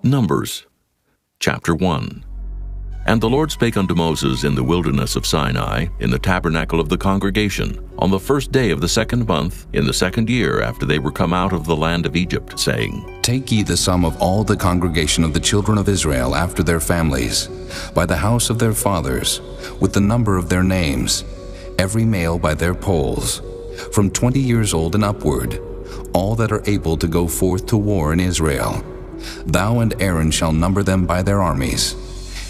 Numbers, chapter 1. And the Lord spake unto Moses in the wilderness of Sinai, in the tabernacle of the congregation, on the first day of the 2nd month, in the 2nd year after they were come out of the land of Egypt, saying, Take ye the sum of all the congregation of the children of Israel after their families, by the house of their fathers, with the number of their names, every male by their polls, from 20 years old and upward, all that are able to go forth to war in Israel. Thou and Aaron shall number them by their armies.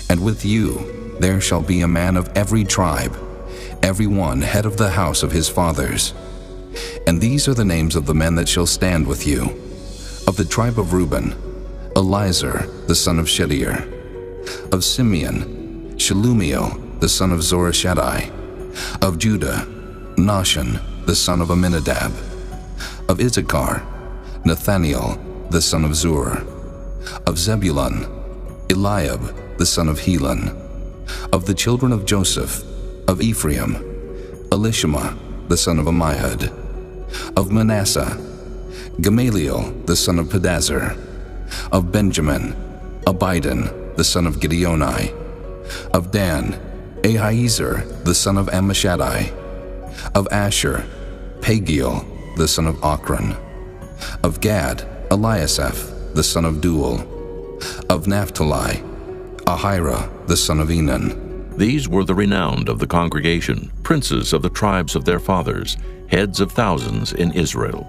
And with you there shall be a man of every tribe, every one head of the house of his fathers. And these are the names of the men that shall stand with you. Of the tribe of Reuben, Elizur the son of Shedeur. Of Simeon, Shelumiel the son of Zorishaddai. Of Judah, Nahshon the son of Amminadab. Of Issachar, Nathaniel the son of Zur. Of Zebulun, Eliab the son of Helon. Of the children of Joseph, of Ephraim, Elishama the son of Ammihud. Of Manasseh, Gamaliel the son of Pedazur. Of Benjamin, Abidan the son of Gideoni. Of Dan, Ahiezer the son of Ammishaddai. Of Asher, Pagiel the son of Ochran. Of Gad, Eliasaph the son of Duel. Of Naphtali, Ahira the son of Enan. These were the renowned of the congregation, princes of the tribes of their fathers, heads of thousands in Israel.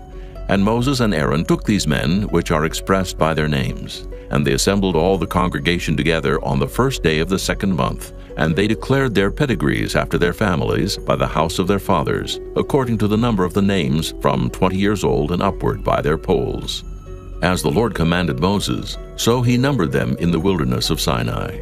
And Moses and Aaron took these men, which are expressed by their names, and they assembled all the congregation together on the first day of the 2nd month, and they declared their pedigrees after their families by the house of their fathers, according to the number of the names from 20 years old and upward by their polls. As the Lord commanded Moses, so he numbered them in the wilderness of Sinai.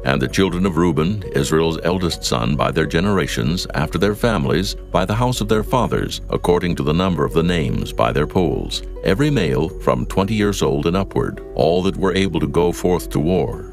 And the children of Reuben, Israel's eldest son, by their generations, after their families, by the house of their fathers, according to the number of the names by their polls, every male from 20 years old and upward, all that were able to go forth to war.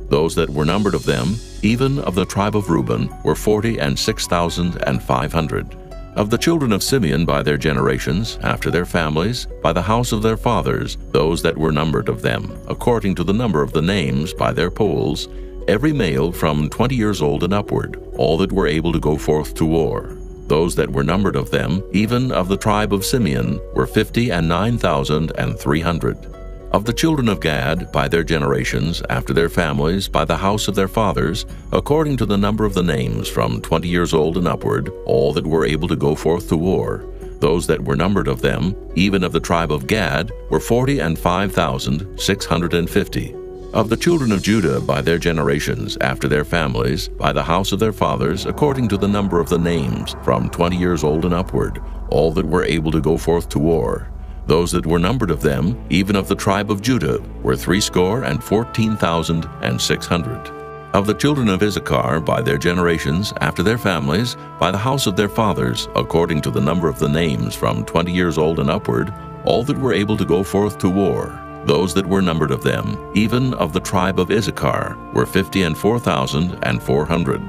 Those that were numbered of them, even of the tribe of Reuben, were 46,500. Of the children of Simeon by their generations, after their families, by the house of their fathers, those that were numbered of them, according to the number of the names by their polls, every male from 20 years old and upward, all that were able to go forth to war. Those that were numbered of them, even of the tribe of Simeon, were 59,300. Of the children of Gad, by their generations, after their families, by the house of their fathers, according to the number of the names from 20 years old and upward, all that were able to go forth to war. Those that were numbered of them, even of the tribe of Gad, were 45,650. Of the children of Judah, by their generations, after their families, by the house of their fathers, according to the number of the names from 20 years old and upward, all that were able to go forth to war. Those that were numbered of them, even of the tribe of Judah, were 314,600. Of the children of Issachar, by their generations, after their families, by the house of their fathers, according to the number of the names from 20 years old and upward, all that were able to go forth to war. Those that were numbered of them, even of the tribe of Issachar, were 54,400.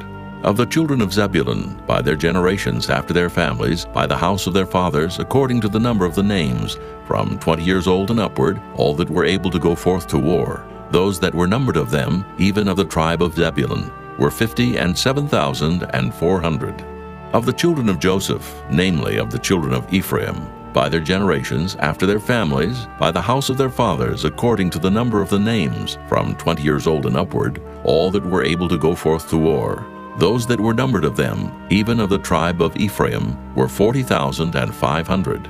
Of the children of Zebulun, by their generations, after their families, by the house of their fathers, according to the number of the names, from 20 years old and upward, all that were able to go forth to war. Those that were numbered of them, even of the tribe of Zebulun, were 57,400. Of the children of Joseph, namely of the children of Ephraim, by their generations, after their families, by the house of their fathers, according to the number of the names, from 20 years old and upward, all that were able to go forth to war. Those that were numbered of them, even of the tribe of Ephraim, were 40,500.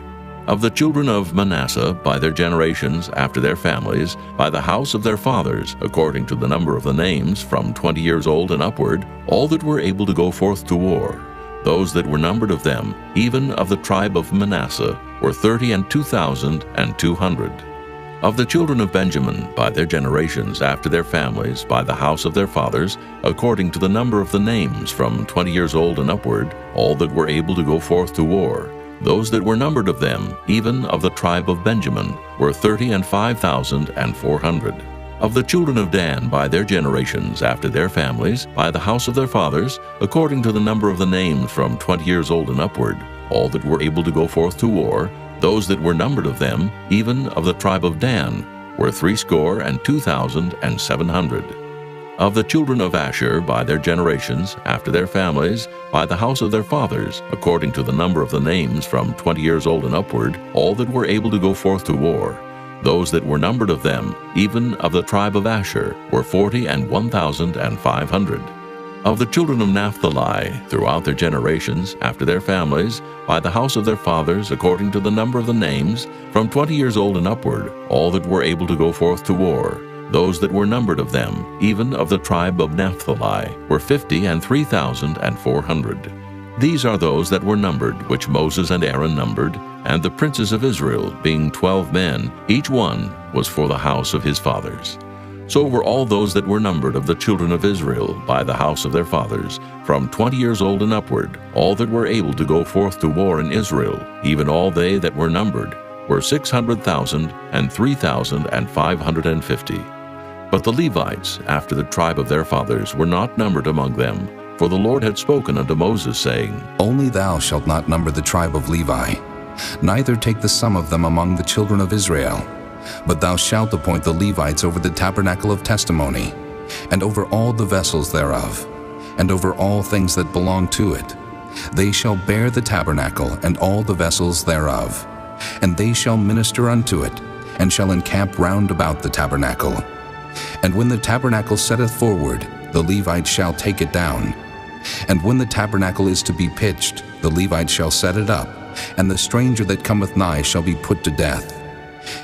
Of the children of Manasseh, by their generations, after their families, by the house of their fathers, according to the number of the names, from 20 years old and upward, all that were able to go forth to war. Those that were numbered of them, even of the tribe of Manasseh, were 32,200. Of the children of Benjamin, by their generations, after their families, by the house of their fathers, according to the number of the names, from 20 years old and upward, all that were able to go forth to war. Those that were numbered of them, even of the tribe of Benjamin, were 35,400. Of the children of Dan, by their generations, after their families, by the house of their fathers, according to the number of the names, from 20 years old and upward, all that were able to go forth to war, those that were numbered of them, even of the tribe of Dan, were 62,700. Of the children of Asher by their generations, after their families, by the house of their fathers, according to the number of the names from 20 years old and upward, all that were able to go forth to war, those that were numbered of them, even of the tribe of Asher, were 41,500. Of the children of Naphtali, throughout their generations, after their families, by the house of their fathers, according to the number of the names, from 20 years old and upward, all that were able to go forth to war, those that were numbered of them, even of the tribe of Naphtali, were 53,400. These are those that were numbered, which Moses and Aaron numbered, and the princes of Israel, being 12 men, each one was for the house of his fathers. So were all those that were numbered of the children of Israel by the house of their fathers, from 20 years old and upward, all that were able to go forth to war in Israel, even all they that were numbered, were 600,000 and 3,550. But the Levites, after the tribe of their fathers, were not numbered among them, for the Lord had spoken unto Moses, saying, Only thou shalt not number the tribe of Levi, neither take the sum of them among the children of Israel. But thou shalt appoint the Levites over the tabernacle of testimony, and over all the vessels thereof, and over all things that belong to it. They shall bear the tabernacle and all the vessels thereof, and they shall minister unto it, and shall encamp round about the tabernacle. And when the tabernacle setteth forward, the Levites shall take it down. And when the tabernacle is to be pitched, the Levites shall set it up, and the stranger that cometh nigh shall be put to death.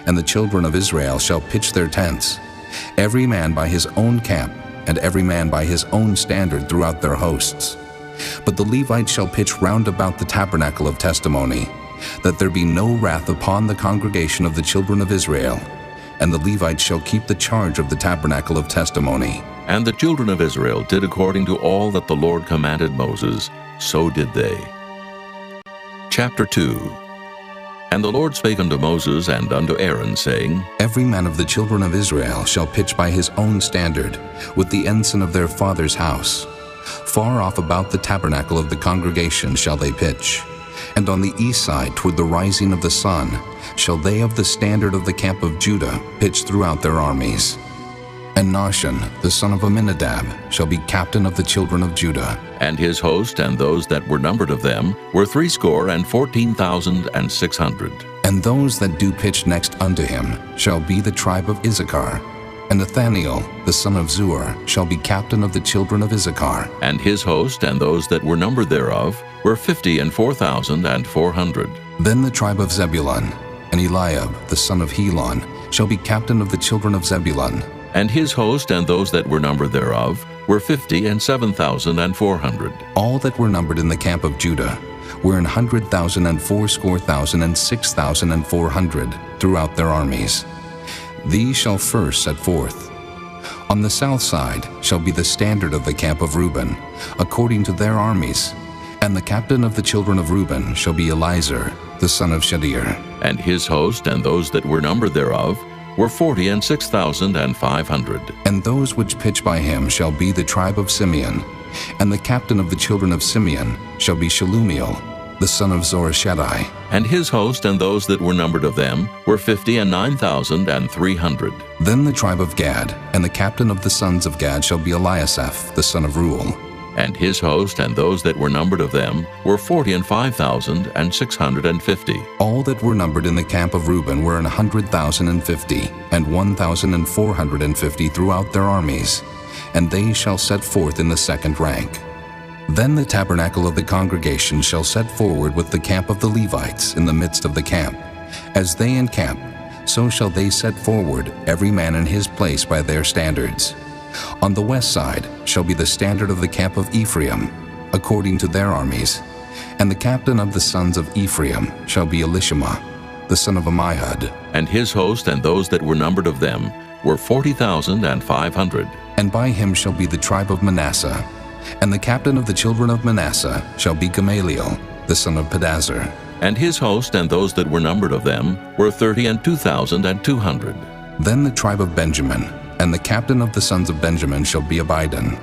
And the children of Israel shall pitch their tents, every man by his own camp, and every man by his own standard throughout their hosts. But the Levites shall pitch round about the tabernacle of testimony, that there be no wrath upon the congregation of the children of Israel. And the Levites shall keep the charge of the tabernacle of testimony. And the children of Israel did according to all that the Lord commanded Moses, so did they. Chapter 2. And the Lord spake unto Moses and unto Aaron, saying, Every man of the children of Israel shall pitch by his own standard, with the ensign of their father's house. Far off about the tabernacle of the congregation shall they pitch. And on the east side toward the rising of the sun shall they of the standard of the camp of Judah pitch throughout their armies. And Nahshon, the son of Amminadab, shall be captain of the children of Judah. And his host and those that were numbered of them were 14,600. And those that do pitch next unto him shall be the tribe of Issachar. And Nathaniel, the son of Zuar, shall be captain of the children of Issachar. And his host and those that were numbered thereof were 54,400. Then the tribe of Zebulun, and Eliab, the son of Helon, shall be captain of the children of Zebulun. And his host and those that were numbered thereof were 57,400. All that were numbered in the camp of Judah were 100,000 and 80,000 and 6,400 throughout their armies. These shall first set forth. On the south side shall be the standard of the camp of Reuben, according to their armies. And the captain of the children of Reuben shall be Elizur, the son of Shedeur. And his host and those that were numbered thereof were 46,500. And those which pitch by him shall be the tribe of Simeon. And the captain of the children of Simeon shall be Shelumiel, the son of Zorishaddai. And his host and those that were numbered of them were 59,300. Then the tribe of Gad, and the captain of the sons of Gad shall be Eliasaph, the son of Reuel. And his host and those that were numbered of them were 45,650. All that were numbered in the camp of Reuben were 100,050, and 1,450 throughout their armies. And they shall set forth in the second rank. Then the tabernacle of the congregation shall set forward with the camp of the Levites in the midst of the camp. As they encamp, so shall they set forward, every man in his place by their standards. On the west side shall be the standard of the camp of Ephraim, according to their armies. And the captain of the sons of Ephraim shall be Elishama, the son of Ammihud. And his host and those that were numbered of them were 40,500. And by him shall be the tribe of Manasseh. And the captain of the children of Manasseh shall be Gamaliel, the son of Pedazur. And his host and those that were numbered of them were 32,200. Then the tribe of Benjamin, and the captain of the sons of Benjamin shall be Abidan,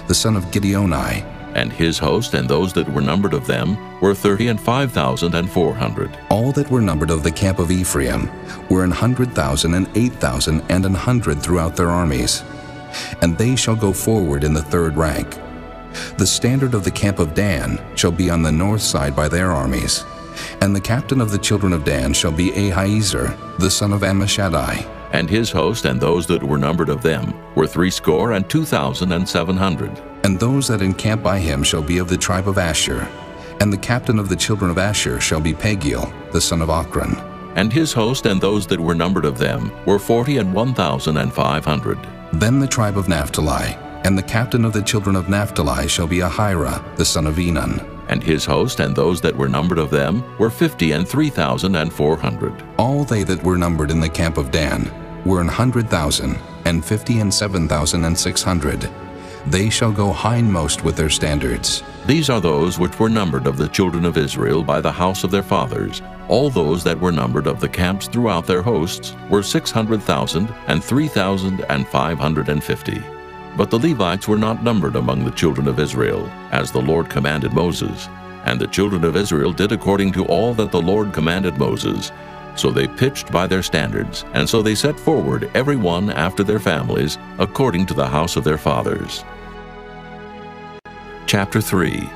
the son of Gideoni. And his host and those that were numbered of them were 35,400. All that were numbered of the camp of Ephraim were 100,000 and 8,000 and 100 throughout their armies. And they shall go forward in the third rank. The standard of the camp of Dan shall be on the north side by their armies. And the captain of the children of Dan shall be Ahiezer, the son of Ammishaddai. And his host and those that were numbered of them were 62,700. And those that encamp by him shall be of the tribe of Asher. And the captain of the children of Asher shall be Pagiel, the son of Ochran. And his host and those that were numbered of them were 41,500. Then the tribe of Naphtali, and the captain of the children of Naphtali shall be Ahira, the son of Enan. And his host and those that were numbered of them were 53,400. All they that were numbered in the camp of Dan were 100,000, and 57,600. They shall go hindmost with their standards. These are those which were numbered of the children of Israel by the house of their fathers. All those that were numbered of the camps throughout their hosts were 600,000 and 3,550. But the Levites were not numbered among the children of Israel, as the Lord commanded Moses. And the children of Israel did according to all that the Lord commanded Moses. So they pitched by their standards, and so they set forward every one after their families, according to the house of their fathers. Chapter 3.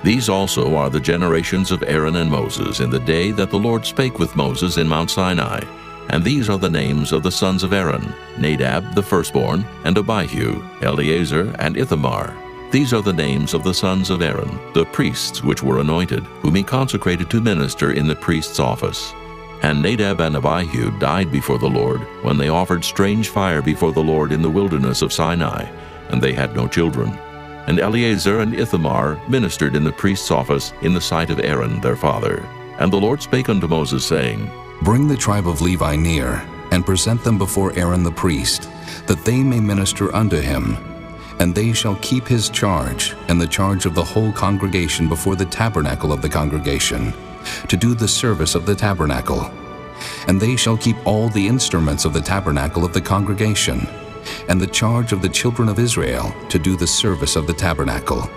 These also are the generations of Aaron and Moses in the day that the Lord spake with Moses in Mount Sinai. And these are the names of the sons of Aaron, Nadab the firstborn, and Abihu, Eleazar, and Ithamar. These are the names of the sons of Aaron, the priests which were anointed, whom he consecrated to minister in the priest's office. And Nadab and Abihu died before the Lord, when they offered strange fire before the Lord in the wilderness of Sinai, and they had no children. And Eleazar and Ithamar ministered in the priest's office in the sight of Aaron their father. And the Lord spake unto Moses, saying, Bring the tribe of Levi near, and present them before Aaron the priest, that they may minister unto him. And they shall keep his charge, and the charge of the whole congregation before the tabernacle of the congregation, to do the service of the tabernacle. And they shall keep all the instruments of the tabernacle of the congregation, and the charge of the children of Israel to do the service of the tabernacle.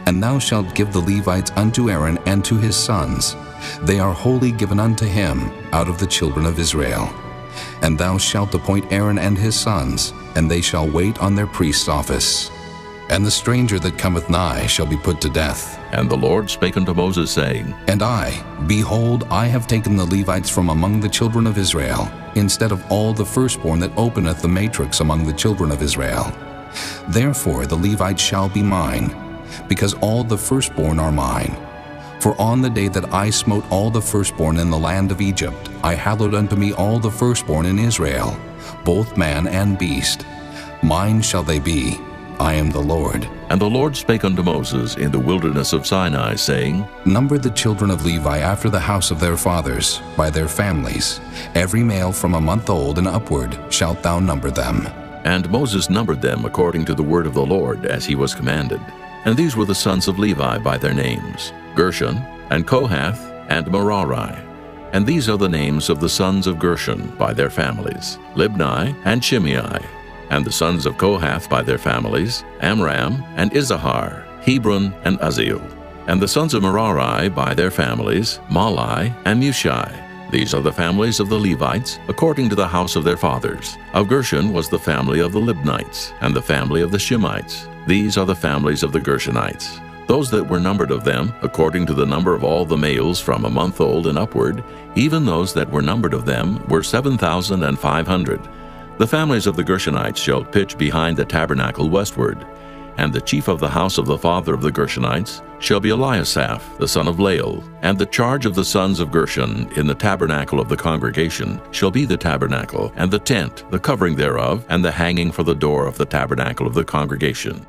And thou shalt give the Levites unto Aaron and to his sons. They are wholly given unto him out of the children of Israel. And thou shalt appoint Aaron and his sons, and they shall wait on their priest's office. And the stranger that cometh nigh shall be put to death. And the Lord spake unto Moses, saying, And I, behold, I have taken the Levites from among the children of Israel, instead of all the firstborn that openeth the matrix among the children of Israel. Therefore the Levites shall be mine, because all the firstborn are mine. For on the day that I smote all the firstborn in the land of Egypt, I hallowed unto me all the firstborn in Israel, both man and beast. Mine shall they be. I am the Lord. And the Lord spake unto Moses in the wilderness of Sinai, saying, Number the children of Levi after the house of their fathers, by their families. Every male from a month old and upward shalt thou number them. And Moses numbered them according to the word of the Lord, as he was commanded. And these were the sons of Levi by their names, Gershon, and Kohath, and Merari. And these are the names of the sons of Gershon by their families, Libni and Shimei. And the sons of Kohath by their families, Amram and Izahar, Hebron and Uzziel. And the sons of Merari by their families, Mahli and Mushi. These are the families of the Levites, according to the house of their fathers. Of Gershon was the family of the Libnites, and the family of the Shimites. These are the families of the Gershonites. Those that were numbered of them, according to the number of all the males from a month old and upward, even those that were numbered of them were 7,500. The families of the Gershonites shall pitch behind the tabernacle westward. And the chief of the house of the father of the Gershonites shall be Eliasaph, the son of Lael. And the charge of the sons of Gershon in the tabernacle of the congregation shall be the tabernacle, and the tent, the covering thereof, and the hanging for the door of the tabernacle of the congregation,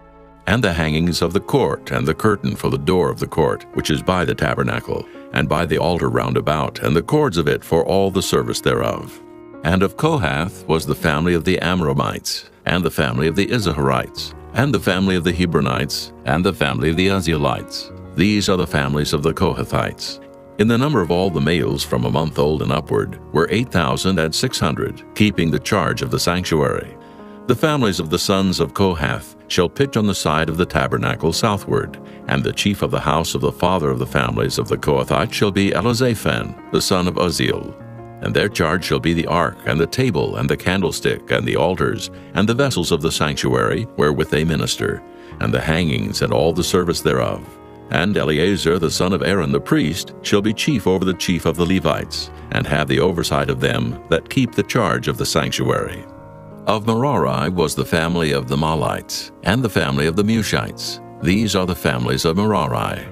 and the hangings of the court, and the curtain for the door of the court, which is by the tabernacle, and by the altar round about, and the cords of it for all the service thereof. And of Kohath was the family of the Amramites, and the family of the Izaharites, and the family of the Hebronites, and the family of the Uzzielites. These are the families of the Kohathites. In the number of all the males from a month old and upward were 8,600, keeping the charge of the sanctuary. The families of the sons of Kohath shall pitch on the side of the tabernacle southward, and the chief of the house of the father of the families of the Kohathites shall be Elizaphan, the son of Uzziel. And their charge shall be the ark, and the table, and the candlestick, and the altars, and the vessels of the sanctuary, wherewith they minister, and the hangings, and all the service thereof. And Eleazar the son of Aaron the priest shall be chief over the chief of the Levites, and have the oversight of them that keep the charge of the sanctuary. Of Merari was the family of the Mahlites, and the family of the Mushites. These are the families of Merari.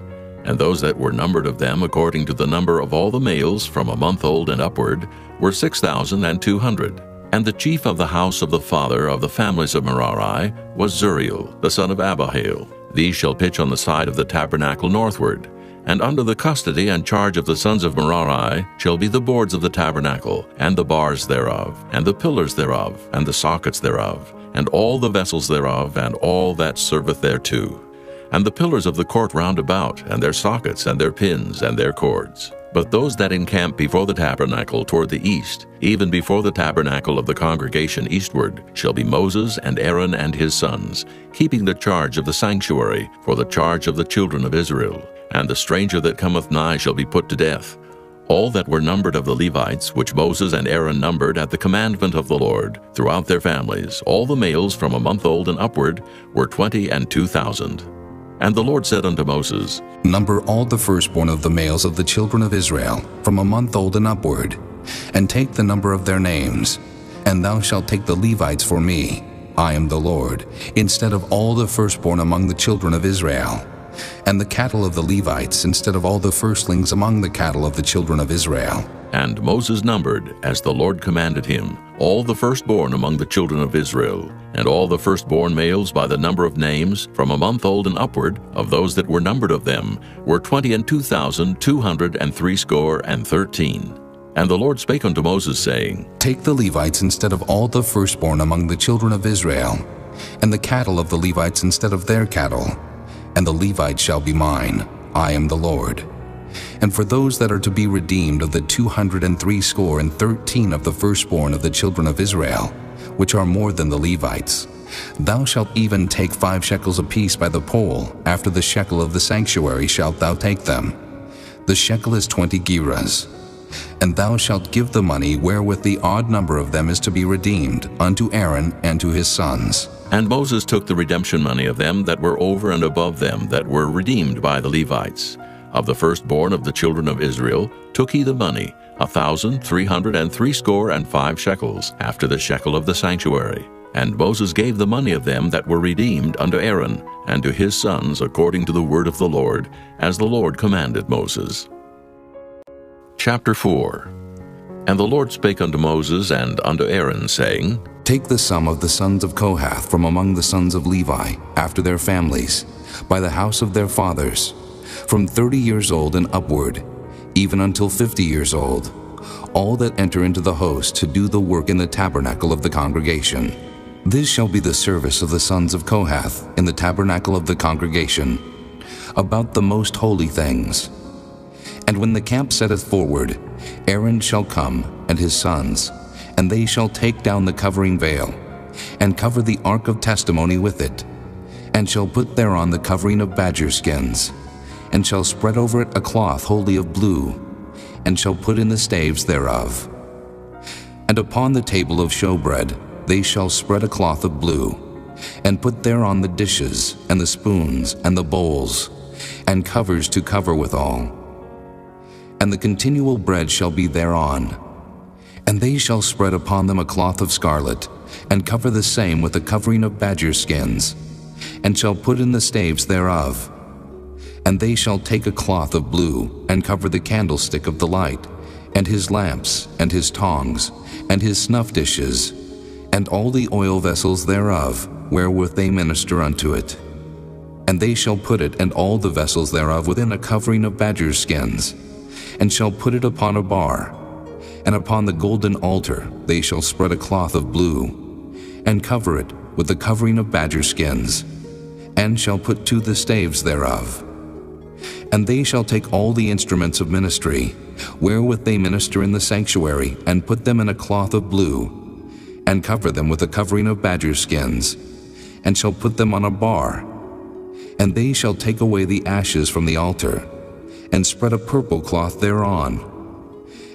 And those that were numbered of them according to the number of all the males from a month old and upward were 6,200. And the chief of the house of the father of the families of Merari was Zuriel, the son of Abihail. These shall pitch on the side of the tabernacle northward. And under the custody and charge of the sons of Merari shall be the boards of the tabernacle, and the bars thereof, and the pillars thereof, and the sockets thereof, and all the vessels thereof, and all that serveth thereto. And the pillars of the court round about, and their sockets, and their pins, and their cords. But those that encamp before the tabernacle toward the east, even before the tabernacle of the congregation eastward, shall be Moses and Aaron and his sons, keeping the charge of the sanctuary for the charge of the children of Israel. And the stranger that cometh nigh shall be put to death. All that were numbered of the Levites, which Moses and Aaron numbered at the commandment of the Lord, throughout their families, all the males from a month old and upward, were 22,000. And the Lord said unto Moses, Number all the firstborn of the males of the children of Israel, from a month old and upward, and take the number of their names. And thou shalt take the Levites for me, I am the Lord, instead of all the firstborn among the children of Israel, and the cattle of the Levites instead of all the firstlings among the cattle of the children of Israel. And Moses numbered, as the Lord commanded him, all the firstborn among the children of Israel, and all the firstborn males by the number of names, from a month old and upward, of those that were numbered of them, were 22,213. And the Lord spake unto Moses, saying, Take the Levites instead of all the firstborn among the children of Israel, and the cattle of the Levites instead of their cattle, and the Levites shall be mine, I am the Lord. And for those that are to be redeemed of the 213 of the firstborn of the children of Israel, which are more than the Levites, thou shalt even take 5 shekels apiece by the poll. After the shekel of the sanctuary shalt thou take them. The shekel is 20 gerahs. And thou shalt give the money wherewith the odd number of them is to be redeemed unto Aaron and to his sons. And Moses took the redemption money of them that were over and above them that were redeemed by the Levites. Of the firstborn of the children of Israel took he the money, 1,365 shekels, after the shekel of the sanctuary. And Moses gave the money of them that were redeemed unto Aaron and to his sons according to the word of the Lord, as the Lord commanded Moses. Chapter 4. And the Lord spake unto Moses and unto Aaron, saying, Take the sum of the sons of Kohath from among the sons of Levi, after their families, by the house of their fathers, from 30 years old and upward, even until 50 years old, all that enter into the host to do the work in the tabernacle of the congregation. This shall be the service of the sons of Kohath in the tabernacle of the congregation, about the most holy things. And when the camp setteth forward, Aaron shall come, and his sons, and they shall take down the covering veil, and cover the ark of testimony with it, and shall put thereon the covering of badger skins, and shall spread over it a cloth wholly of blue, and shall put in the staves thereof. And upon the table of showbread they shall spread a cloth of blue, and put thereon the dishes, and the spoons, and the bowls, and covers to cover withal. And the continual bread shall be thereon. And they shall spread upon them a cloth of scarlet, and cover the same with a covering of badger skins, and shall put in the staves thereof. And they shall take a cloth of blue, and cover the candlestick of the light, and his lamps, and his tongs, and his snuff dishes, and all the oil vessels thereof, wherewith they minister unto it. And they shall put it and all the vessels thereof within a covering of badger skins, and shall put it upon a bar. And upon the golden altar they shall spread a cloth of blue, and cover it with the covering of badger skins, and shall put to the staves thereof. And they shall take all the instruments of ministry, wherewith they minister in the sanctuary, and put them in a cloth of blue, and cover them with a covering of badger skins, and shall put them on a bar. And they shall take away the ashes from the altar, and spread a purple cloth thereon.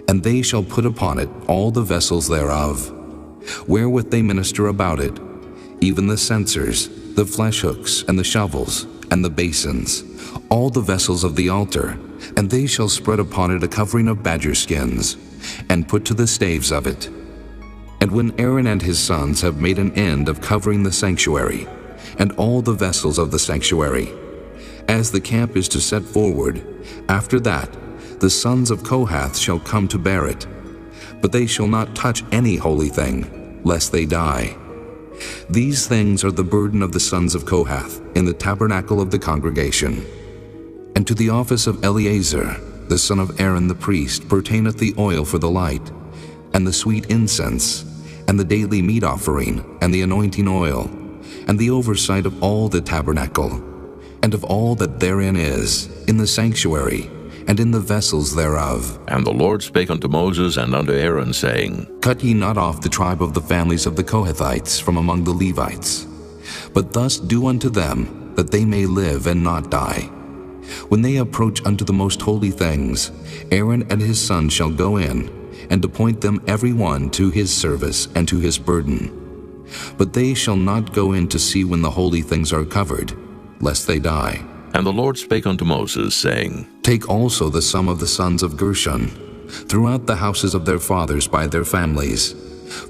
And they shall put upon it all the vessels thereof, wherewith they minister about it, even the censers, the flesh hooks, and the shovels, and the basins, all the vessels of the altar. And they shall spread upon it a covering of badger skins, and put to the staves of it. And when Aaron and his sons have made an end of covering the sanctuary, and all the vessels of the sanctuary, as the camp is to set forward, after that the sons of Kohath shall come to bear it. But they shall not touch any holy thing, lest they die. These things are the burden of the sons of Kohath in the tabernacle of the congregation. And to the office of Eleazar, the son of Aaron the priest, pertaineth the oil for the light, and the sweet incense, and the daily meat offering, and the anointing oil, and the oversight of all the tabernacle, and of all that therein is, in the sanctuary, and in the vessels thereof. And the Lord spake unto Moses and unto Aaron, saying, Cut ye not off the tribe of the families of the Kohathites from among the Levites, but thus do unto them, that they may live and not die. When they approach unto the most holy things, Aaron and his sons shall go in, and appoint them every one to his service and to his burden. But they shall not go in to see when the holy things are covered, lest they die. And the Lord spake unto Moses, saying, Take also the sum of the sons of Gershon, throughout the houses of their fathers by their families,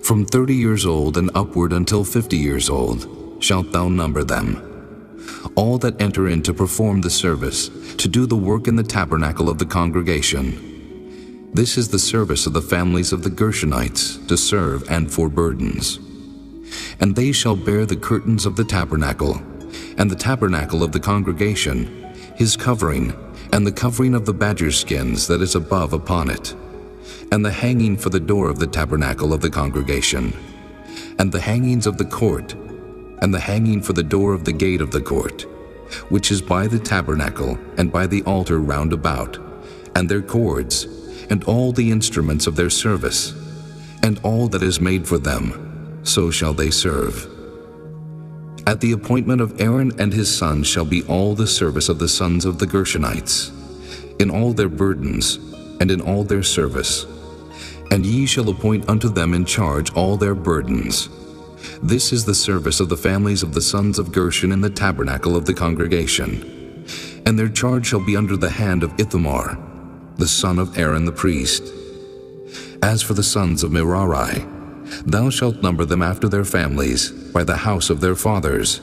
from 30 years old and upward until 50 years old, shalt thou number them. All that enter in to perform the service, to do the work in the tabernacle of the congregation. This is the service of the families of the Gershonites, to serve and for burdens. And they shall bear the curtains of the tabernacle, and the tabernacle of the congregation, his covering, and the covering of the badger skins that is above upon it, and the hanging for the door of the tabernacle of the congregation, and the hangings of the court, and the hanging for the door of the gate of the court, which is by the tabernacle and by the altar round about, and their cords, and all the instruments of their service, and all that is made for them, so shall they serve. At the appointment of Aaron and his sons shall be all the service of the sons of the Gershonites, in all their burdens, and in all their service. And ye shall appoint unto them in charge all their burdens. This is the service of the families of the sons of Gershon in the tabernacle of the congregation. And their charge shall be under the hand of Ithamar, the son of Aaron the priest. As for the sons of Merari, thou shalt number them after their families, by the house of their fathers.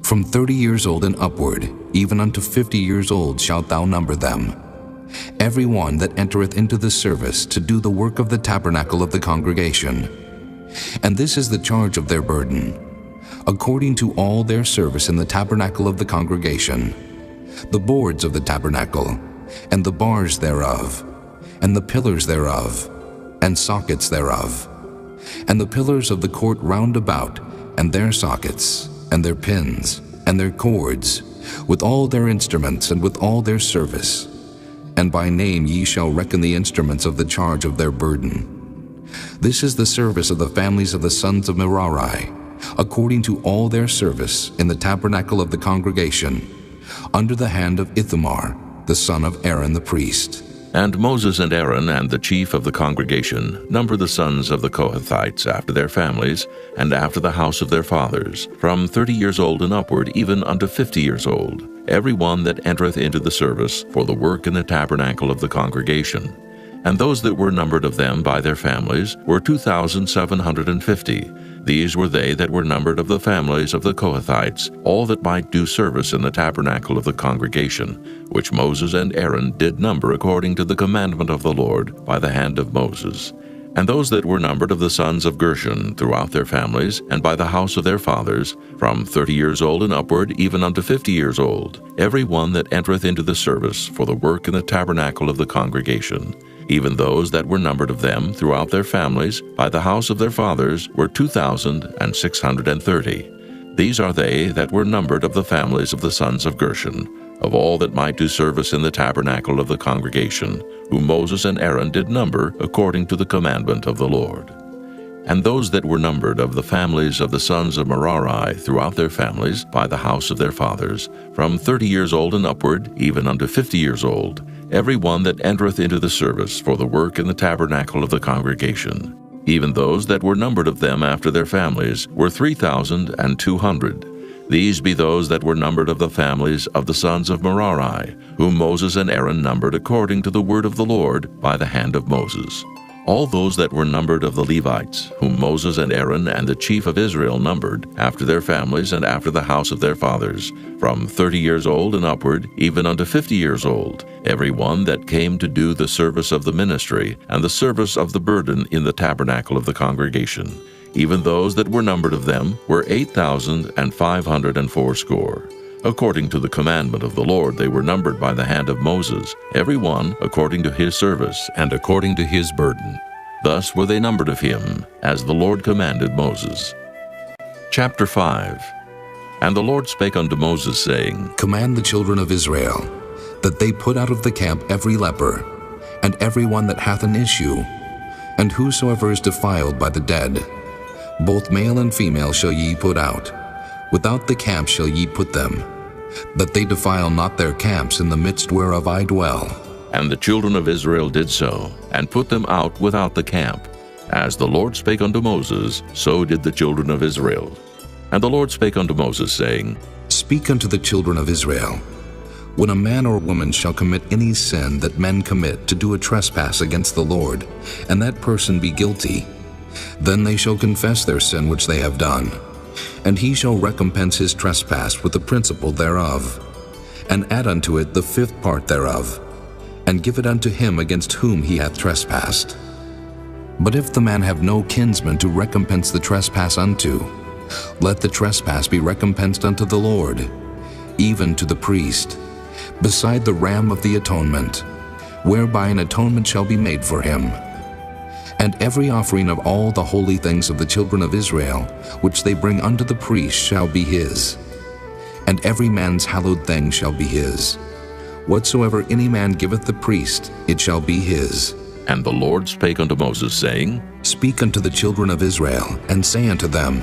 From 30 years old and upward, even unto 50 years old shalt thou number them. Every one that entereth into the service to do the work of the tabernacle of the congregation. And this is the charge of their burden, according to all their service in the tabernacle of the congregation, the boards of the tabernacle, and the bars thereof, and the pillars thereof, and sockets thereof, and the pillars of the court round about, and their sockets, and their pins, and their cords, with all their instruments, and with all their service. And by name ye shall reckon the instruments of the charge of their burden. This is the service of the families of the sons of Merari, according to all their service in the tabernacle of the congregation, under the hand of Ithamar, the son of Aaron the priest. And Moses and Aaron and the chief of the congregation number the sons of the Kohathites after their families, and after the house of their fathers, from 30 years old and upward, even unto 50 years old, every one that entereth into the service for the work in the tabernacle of the congregation. And those that were numbered of them by their families were 2,750. These were they that were numbered of the families of the Kohathites, all that might do service in the tabernacle of the congregation, which Moses and Aaron did number according to the commandment of the Lord by the hand of Moses. And those that were numbered of the sons of Gershon throughout their families, and by the house of their fathers, from 30 years old and upward, even unto 50 years old, every one that entereth into the service for the work in the tabernacle of the congregation. Even those that were numbered of them throughout their families, by the house of their fathers, were 2,630. These are they that were numbered of the families of the sons of Gershon, of all that might do service in the tabernacle of the congregation, whom Moses and Aaron did number according to the commandment of the Lord. And those that were numbered of the families of the sons of Merari throughout their families, by the house of their fathers, from 30 years old and upward, even unto 50 years old, every one that entereth into the service for the work in the tabernacle of the congregation. Even those that were numbered of them after their families were 3,200. These be those that were numbered of the families of the sons of Merari, whom Moses and Aaron numbered according to the word of the Lord by the hand of Moses. All those that were numbered of the Levites, whom Moses and Aaron and the chief of Israel numbered, after their families and after the house of their fathers, from 30 years old and upward, even unto 50 years old, every one that came to do the service of the ministry and the service of the burden in the tabernacle of the congregation. Even those that were numbered of them were 8,580. According to the commandment of the Lord they were numbered by the hand of Moses, every one according to his service and according to his burden. Thus were they numbered of him, as the Lord commanded Moses. Chapter 5. And the Lord spake unto Moses, saying, Command the children of Israel, that they put out of the camp every leper, and every one that hath an issue, and whosoever is defiled by the dead. Both male and female shall ye put out. Without the camp shall ye put them, that they defile not their camps in the midst whereof I dwell. And the children of Israel did so, and put them out without the camp. As the Lord spake unto Moses, so did the children of Israel. And the Lord spake unto Moses, saying, Speak unto the children of Israel, when a man or woman shall commit any sin that men commit to do a trespass against the Lord, and that person be guilty, then they shall confess their sin which they have done, and he shall recompense his trespass with the principal thereof, and add unto it the 5th part thereof, and give it unto him against whom he hath trespassed. But if the man have no kinsman to recompense the trespass unto, let the trespass be recompensed unto the Lord, even to the priest, beside the ram of the atonement, whereby an atonement shall be made for him. And every offering of all the holy things of the children of Israel, which they bring unto the priest, shall be his. And every man's hallowed thing shall be his. Whatsoever any man giveth the priest, it shall be his. And the Lord spake unto Moses, saying, Speak unto the children of Israel, and say unto them,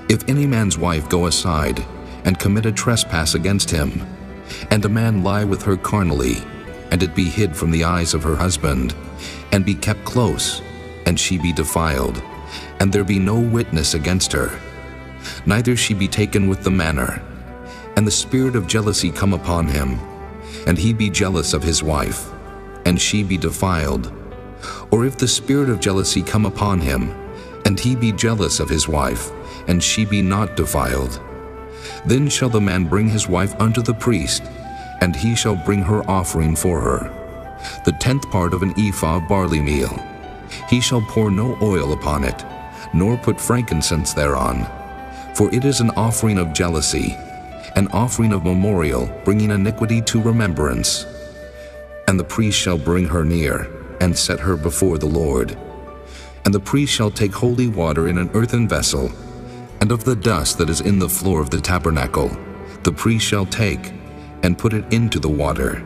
If any man's wife go aside, and commit a trespass against him, and a man lie with her carnally, and it be hid from the eyes of her husband, and be kept close, and she be defiled, and there be no witness against her, neither she be taken with the manner, and the spirit of jealousy come upon him, and he be jealous of his wife, and she be defiled, or if the spirit of jealousy come upon him, and he be jealous of his wife, and she be not defiled, then shall the man bring his wife unto the priest, and he shall bring her offering for her, the 10th part of an ephah of barley meal. He shall pour no oil upon it, nor put frankincense thereon, for it is an offering of jealousy, an offering of memorial, bringing iniquity to remembrance. And the priest shall bring her near, and set her before the Lord. And the priest shall take holy water in an earthen vessel, and of the dust that is in the floor of the tabernacle, the priest shall take, and put it into the water.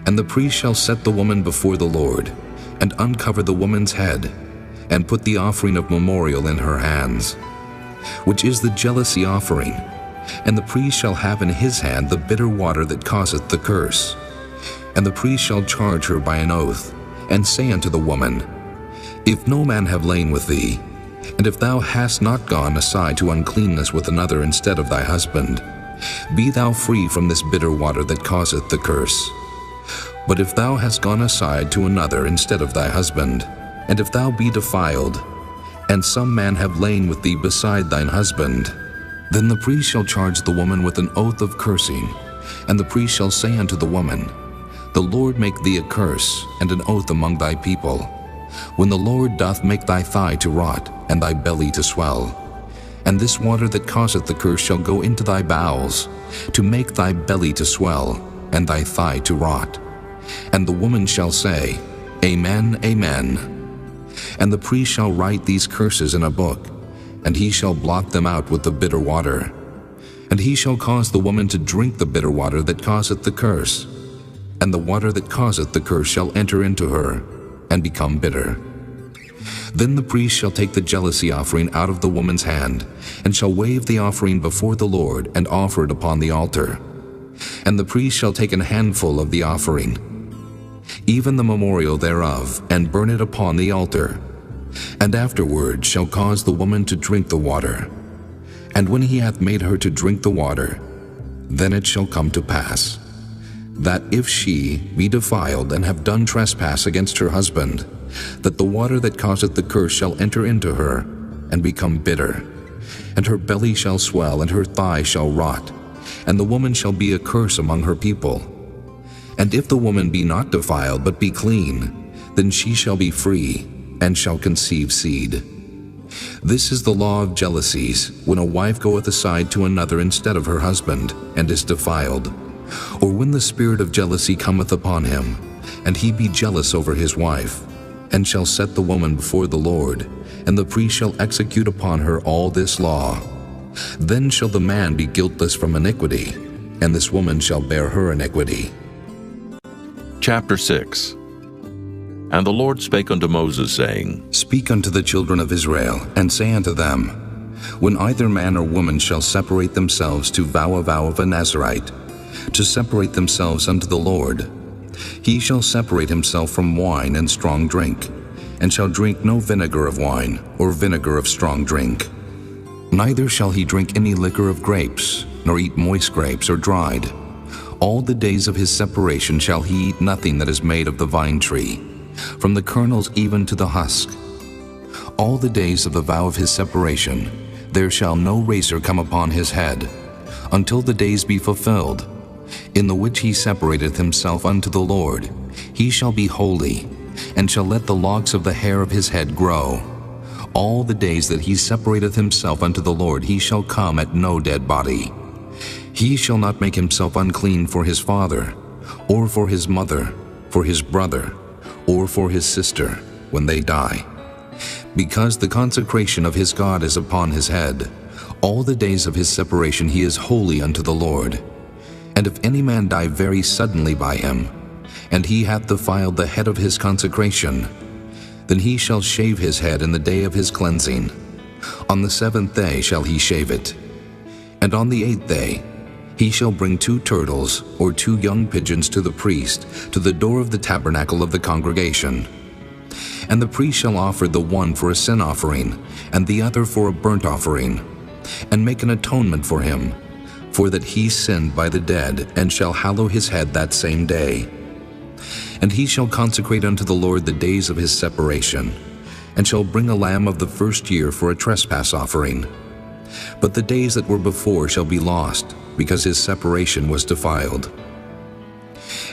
And the priest shall set the woman before the Lord, and uncover the woman's head, and put the offering of memorial in her hands, which is the jealousy offering. And the priest shall have in his hand the bitter water that causeth the curse. And the priest shall charge her by an oath, and say unto the woman, If no man have lain with thee, and if thou hast not gone aside to uncleanness with another instead of thy husband, be thou free from this bitter water that causeth the curse. But if thou hast gone aside to another instead of thy husband, and if thou be defiled, and some man have lain with thee beside thine husband, then the priest shall charge the woman with an oath of cursing, and the priest shall say unto the woman, The Lord make thee a curse and an oath among thy people, when the Lord doth make thy thigh to rot, and thy belly to swell. And this water that causeth the curse shall go into thy bowels, to make thy belly to swell, and thy thigh to rot. And the woman shall say, Amen, Amen. And the priest shall write these curses in a book, and he shall blot them out with the bitter water. And he shall cause the woman to drink the bitter water that causeth the curse, and the water that causeth the curse shall enter into her, and become bitter. Then the priest shall take the jealousy offering out of the woman's hand, and shall wave the offering before the Lord, and offer it upon the altar. And the priest shall take an handful of the offering, even the memorial thereof, and burn it upon the altar, and afterward shall cause the woman to drink the water. And when he hath made her to drink the water, then it shall come to pass, that if she be defiled and have done trespass against her husband, that the water that causeth the curse shall enter into her, and become bitter, and her belly shall swell, and her thigh shall rot, and the woman shall be a curse among her people. And if the woman be not defiled, but be clean, then she shall be free, and shall conceive seed. This is the law of jealousies, when a wife goeth aside to another instead of her husband, and is defiled, or when the spirit of jealousy cometh upon him, and he be jealous over his wife, and shall set the woman before the Lord, and the priest shall execute upon her all this law. Then shall the man be guiltless from iniquity, and this woman shall bear her iniquity. Chapter 6. And the Lord spake unto Moses, saying, Speak unto the children of Israel, and say unto them, When either man or woman shall separate themselves to vow a vow of a Nazarite, to separate themselves unto the Lord, he shall separate himself from wine and strong drink, and shall drink no vinegar of wine, or vinegar of strong drink. Neither shall he drink any liquor of grapes, nor eat moist grapes or dried. All the days of his separation shall he eat nothing that is made of the vine tree, from the kernels even to the husk. All the days of the vow of his separation, there shall no razor come upon his head, until the days be fulfilled, in the which he separateth himself unto the Lord. He shall be holy, and shall let the locks of the hair of his head grow. All the days that he separateth himself unto the Lord, he shall come at no dead body. He shall not make himself unclean for his father, or for his mother, for his brother, or for his sister, when they die. Because the consecration of his God is upon his head, all the days of his separation he is holy unto the Lord. And if any man die very suddenly by him, and he hath defiled the head of his consecration, then he shall shave his head in the day of his cleansing. On the 7th day shall he shave it. And on the 8th day he shall bring 2 turtles or 2 young pigeons to the priest, to the door of the tabernacle of the congregation. And the priest shall offer the one for a sin offering, and the other for a burnt offering, and make an atonement for him, for that he sinned by the dead, and shall hallow his head that same day. And he shall consecrate unto the Lord the days of his separation, and shall bring a lamb of the first year for a trespass offering. But the days that were before shall be lost, because his separation was defiled.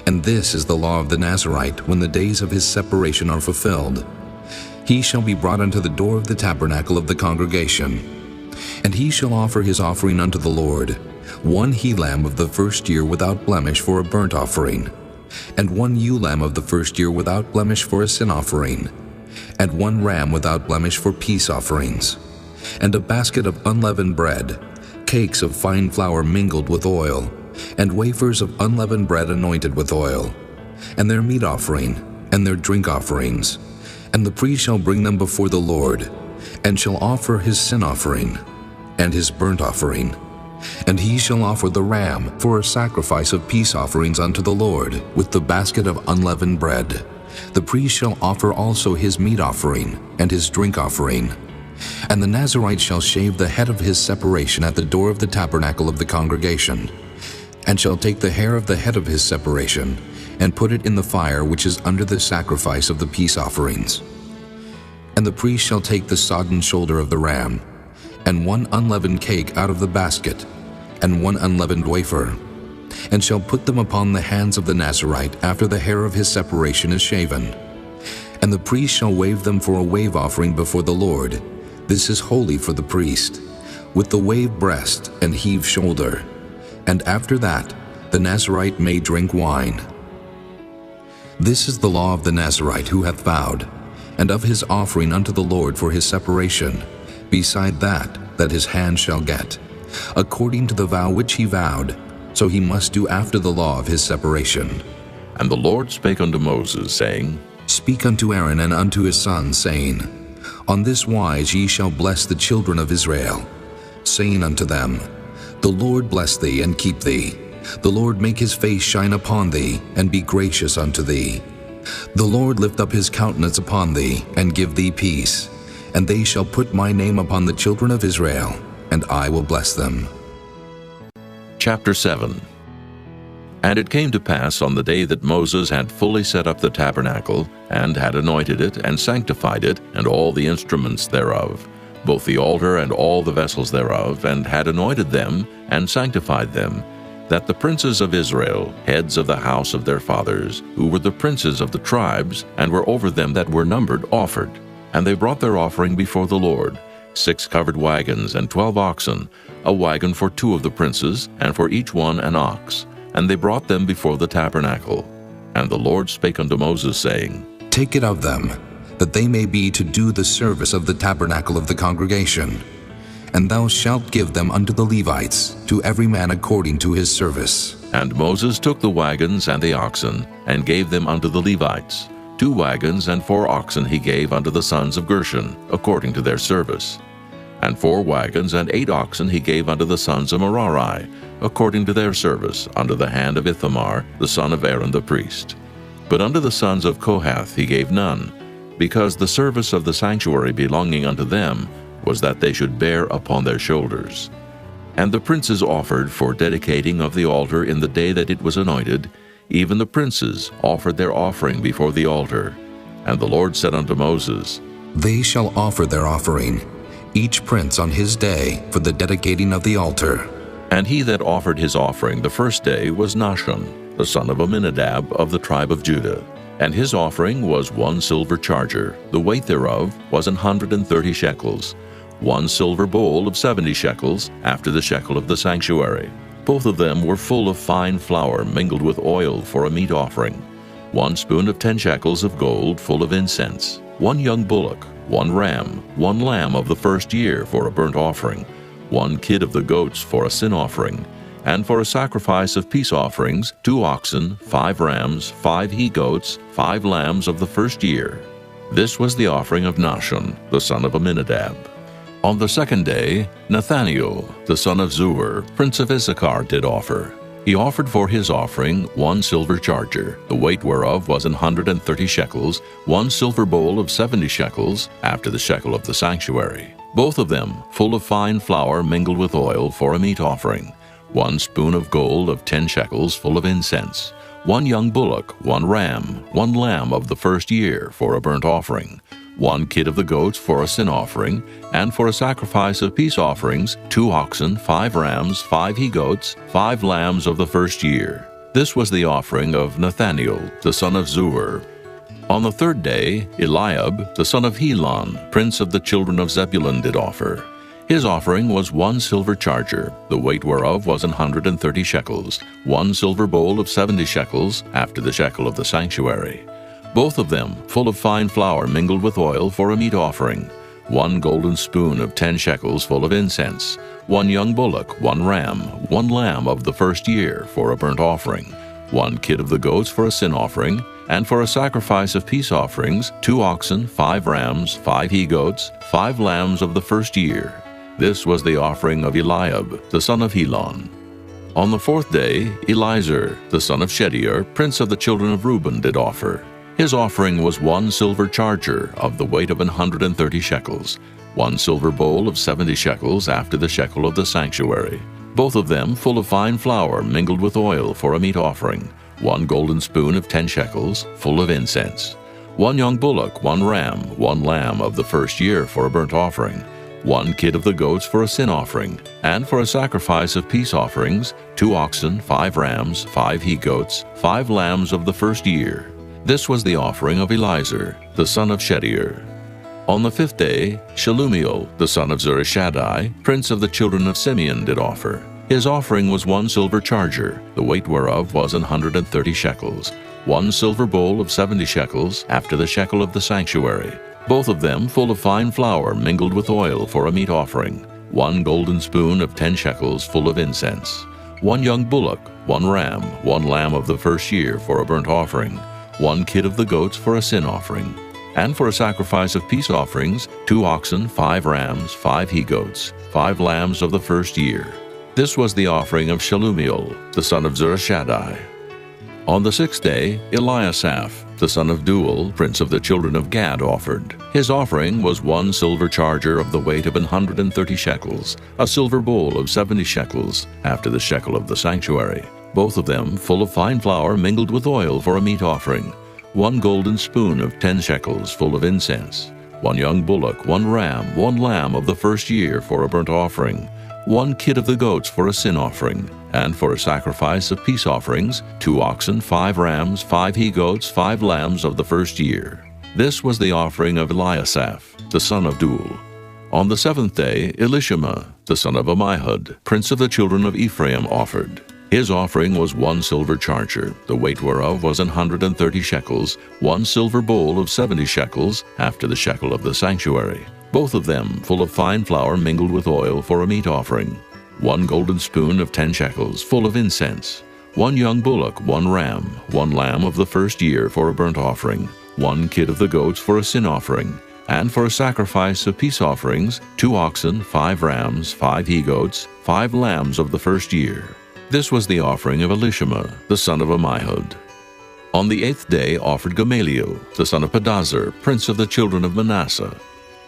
And this is the law of the Nazarite, when the days of his separation are fulfilled. He shall be brought unto the door of the tabernacle of the congregation, and he shall offer his offering unto the Lord, 1 he-lamb of the first year without blemish for a burnt offering, and 1 ewe-lamb of the first year without blemish for a sin offering, and 1 ram without blemish for peace offerings, and a basket of unleavened bread, cakes of fine flour mingled with oil, and wafers of unleavened bread anointed with oil, and their meat offering, and their drink offerings. And the priest shall bring them before the Lord, and shall offer his sin offering, and his burnt offering. And he shall offer the ram for a sacrifice of peace offerings unto the Lord, with the basket of unleavened bread. The priest shall offer also his meat offering, and his drink offering. And the Nazarite shall shave the head of his separation at the door of the tabernacle of the congregation, and shall take the hair of the head of his separation, and put it in the fire which is under the sacrifice of the peace offerings. And the priest shall take the sodden shoulder of the ram, and 1 unleavened cake out of the basket, and 1 unleavened wafer, and shall put them upon the hands of the Nazarite after the hair of his separation is shaven. And the priest shall wave them for a wave offering before the Lord. This is holy for the priest, with the wave breast and heave shoulder. And after that, the Nazarite may drink wine. This is the law of the Nazarite who hath vowed, and of his offering unto the Lord for his separation, beside that his hand shall get, according to the vow which he vowed, so he must do after the law of his separation. And the Lord spake unto Moses, saying, Speak unto Aaron and unto his sons, saying, On this wise ye shall bless the children of Israel, saying unto them, The Lord bless thee and keep thee. The Lord make his face shine upon thee, and be gracious unto thee. The Lord lift up his countenance upon thee, and give thee peace. And they shall put my name upon the children of Israel, and I will bless them. Chapter 7. And it came to pass on the day that Moses had fully set up the tabernacle, and had anointed it, and sanctified it, and all the instruments thereof, both the altar and all the vessels thereof, and had anointed them, and sanctified them, that the princes of Israel, heads of the house of their fathers, who were the princes of the tribes, and were over them that were numbered, offered. And they brought their offering before the Lord, 6 covered wagons, and 12 oxen, a wagon for 2 of the princes, and for each one an ox. And they brought them before the tabernacle. And the Lord spake unto Moses, saying, Take it of them, that they may be to do the service of the tabernacle of the congregation. And thou shalt give them unto the Levites, to every man according to his service. And Moses took the wagons and the oxen, and gave them unto the Levites. 2 wagons and 4 oxen he gave unto the sons of Gershon, according to their service. And 4 wagons and 8 oxen he gave unto the sons of Merari, according to their service, under the hand of Ithamar, the son of Aaron the priest. But unto the sons of Kohath he gave none, because the service of the sanctuary belonging unto them was that they should bear upon their shoulders. And the princes offered for dedicating of the altar in the day that it was anointed, even the princes offered their offering before the altar. And the Lord said unto Moses, They shall offer their offering, each prince on his day, for the dedicating of the altar. And he that offered his offering the first day was Nahshon, the son of Amminadab of the tribe of Judah. And his offering was 1 silver charger, the weight thereof was 130 shekels, 1 silver bowl of 70 shekels, after the shekel of the sanctuary. Both of them were full of fine flour mingled with oil for a meat offering, 1 spoon of 10 shekels of gold full of incense, 1 young bullock, 1 ram, 1 lamb of the first year for a burnt offering, 1 kid of the goats for a sin offering, and for a sacrifice of peace offerings, 2 oxen, 5 rams, 5 he-goats, 5 lambs of the first year. This was the offering of Nahshon, the son of Amminadab. On the second day, Nathaniel, the son of Zuar, prince of Issachar, did offer. He offered for his offering 1 silver charger, the weight whereof was 130 shekels, 1 silver bowl of 70 shekels, after the shekel of the sanctuary. Both of them full of fine flour mingled with oil for a meat offering, 1 spoon of gold of 10 shekels full of incense, 1 young bullock, 1 ram, 1 lamb of the first year for a burnt offering, 1 kid of the goats for a sin offering, and for a sacrifice of peace offerings, 2 oxen, 5 rams, 5 he-goats, 5 lambs of the first year. This was the offering of Nathaniel, the son of Zuar. On the third day, Eliab, the son of Helon, prince of the children of Zebulun, did offer. His offering was 1 silver charger, the weight whereof was 130 shekels, 1 silver bowl of 70 shekels, after the shekel of the sanctuary. Both of them full of fine flour mingled with oil for a meat offering, 1 golden spoon of 10 shekels full of incense, 1 young bullock, 1 ram, 1 lamb of the first year for a burnt offering, 1 kid of the goats for a sin offering, and for a sacrifice of peace offerings, 2 oxen, 5 rams, 5 he-goats, 5 lambs of the first year. This was the offering of Eliab, the son of Helon. On the fourth day, Elizur, the son of Shedeur, prince of the children of Reuben, did offer. His offering was 1 silver charger of the weight of 130 shekels, 1 silver bowl of 70 shekels after the shekel of the sanctuary, both of them full of fine flour mingled with oil for a meat offering, 1 golden spoon of 10 shekels, full of incense, 1 young bullock, 1 ram, 1 lamb of the first year for a burnt offering, 1 kid of the goats for a sin offering, and for a sacrifice of peace offerings, 2 oxen, 5 rams, 5 he-goats, 5 lambs of the first year. This was the offering of Elizur, the son of Shedeur. On the fifth day, Shelumiel, the son of Zurishaddai, prince of the children of Simeon, did offer. His offering was 1 silver charger, the weight whereof was 130 shekels, 1 silver bowl of 70 shekels, after the shekel of the sanctuary, both of them full of fine flour mingled with oil for a meat offering, 1 golden spoon of 10 shekels full of incense, 1 young bullock, 1 ram, 1 lamb of the first year for a burnt offering, 1 kid of the goats for a sin offering, And for a sacrifice of peace offerings, 2 oxen, 5 rams, 5 he-goats, 5 lambs of the first year. This was the offering of Shelumiel, the son of Zurishaddai. On the 6th day, Eliasaph, the son of Duel, prince of the children of Gad, offered. His offering was 1 silver charger of the weight of 130 shekels, a silver bowl of 70 shekels, after the shekel of the sanctuary, both of them full of fine flour mingled with oil for a meat offering, 1 golden spoon of 10 shekels full of incense, 1 young bullock, 1 ram, 1 lamb of the first year for a burnt offering, 1 kid of the goats for a sin offering, and for a sacrifice of peace offerings, 2 oxen, 5 rams, 5 he-goats, 5 lambs of the first year. This was the offering of Eliasaph, the son of Duel. On the 7th day, Elishama, the son of Ammihud, prince of the children of Ephraim, offered. His offering was 1 silver charger, the weight whereof was 130 shekels, 1 silver bowl of 70 shekels, after the shekel of the sanctuary, both of them full of fine flour mingled with oil for a meat offering, 1 golden spoon of 10 shekels full of incense, 1 young bullock, 1 ram, 1 lamb of the first year for a burnt offering, 1 kid of the goats for a sin offering, and for a sacrifice of peace offerings, 2 oxen, 5 rams, 5 he-goats, 5 lambs of the first year. This was the offering of Elishama, the son of Ammihud. On the 8th day offered Gamaliel, the son of Pedazur, prince of the children of Manasseh.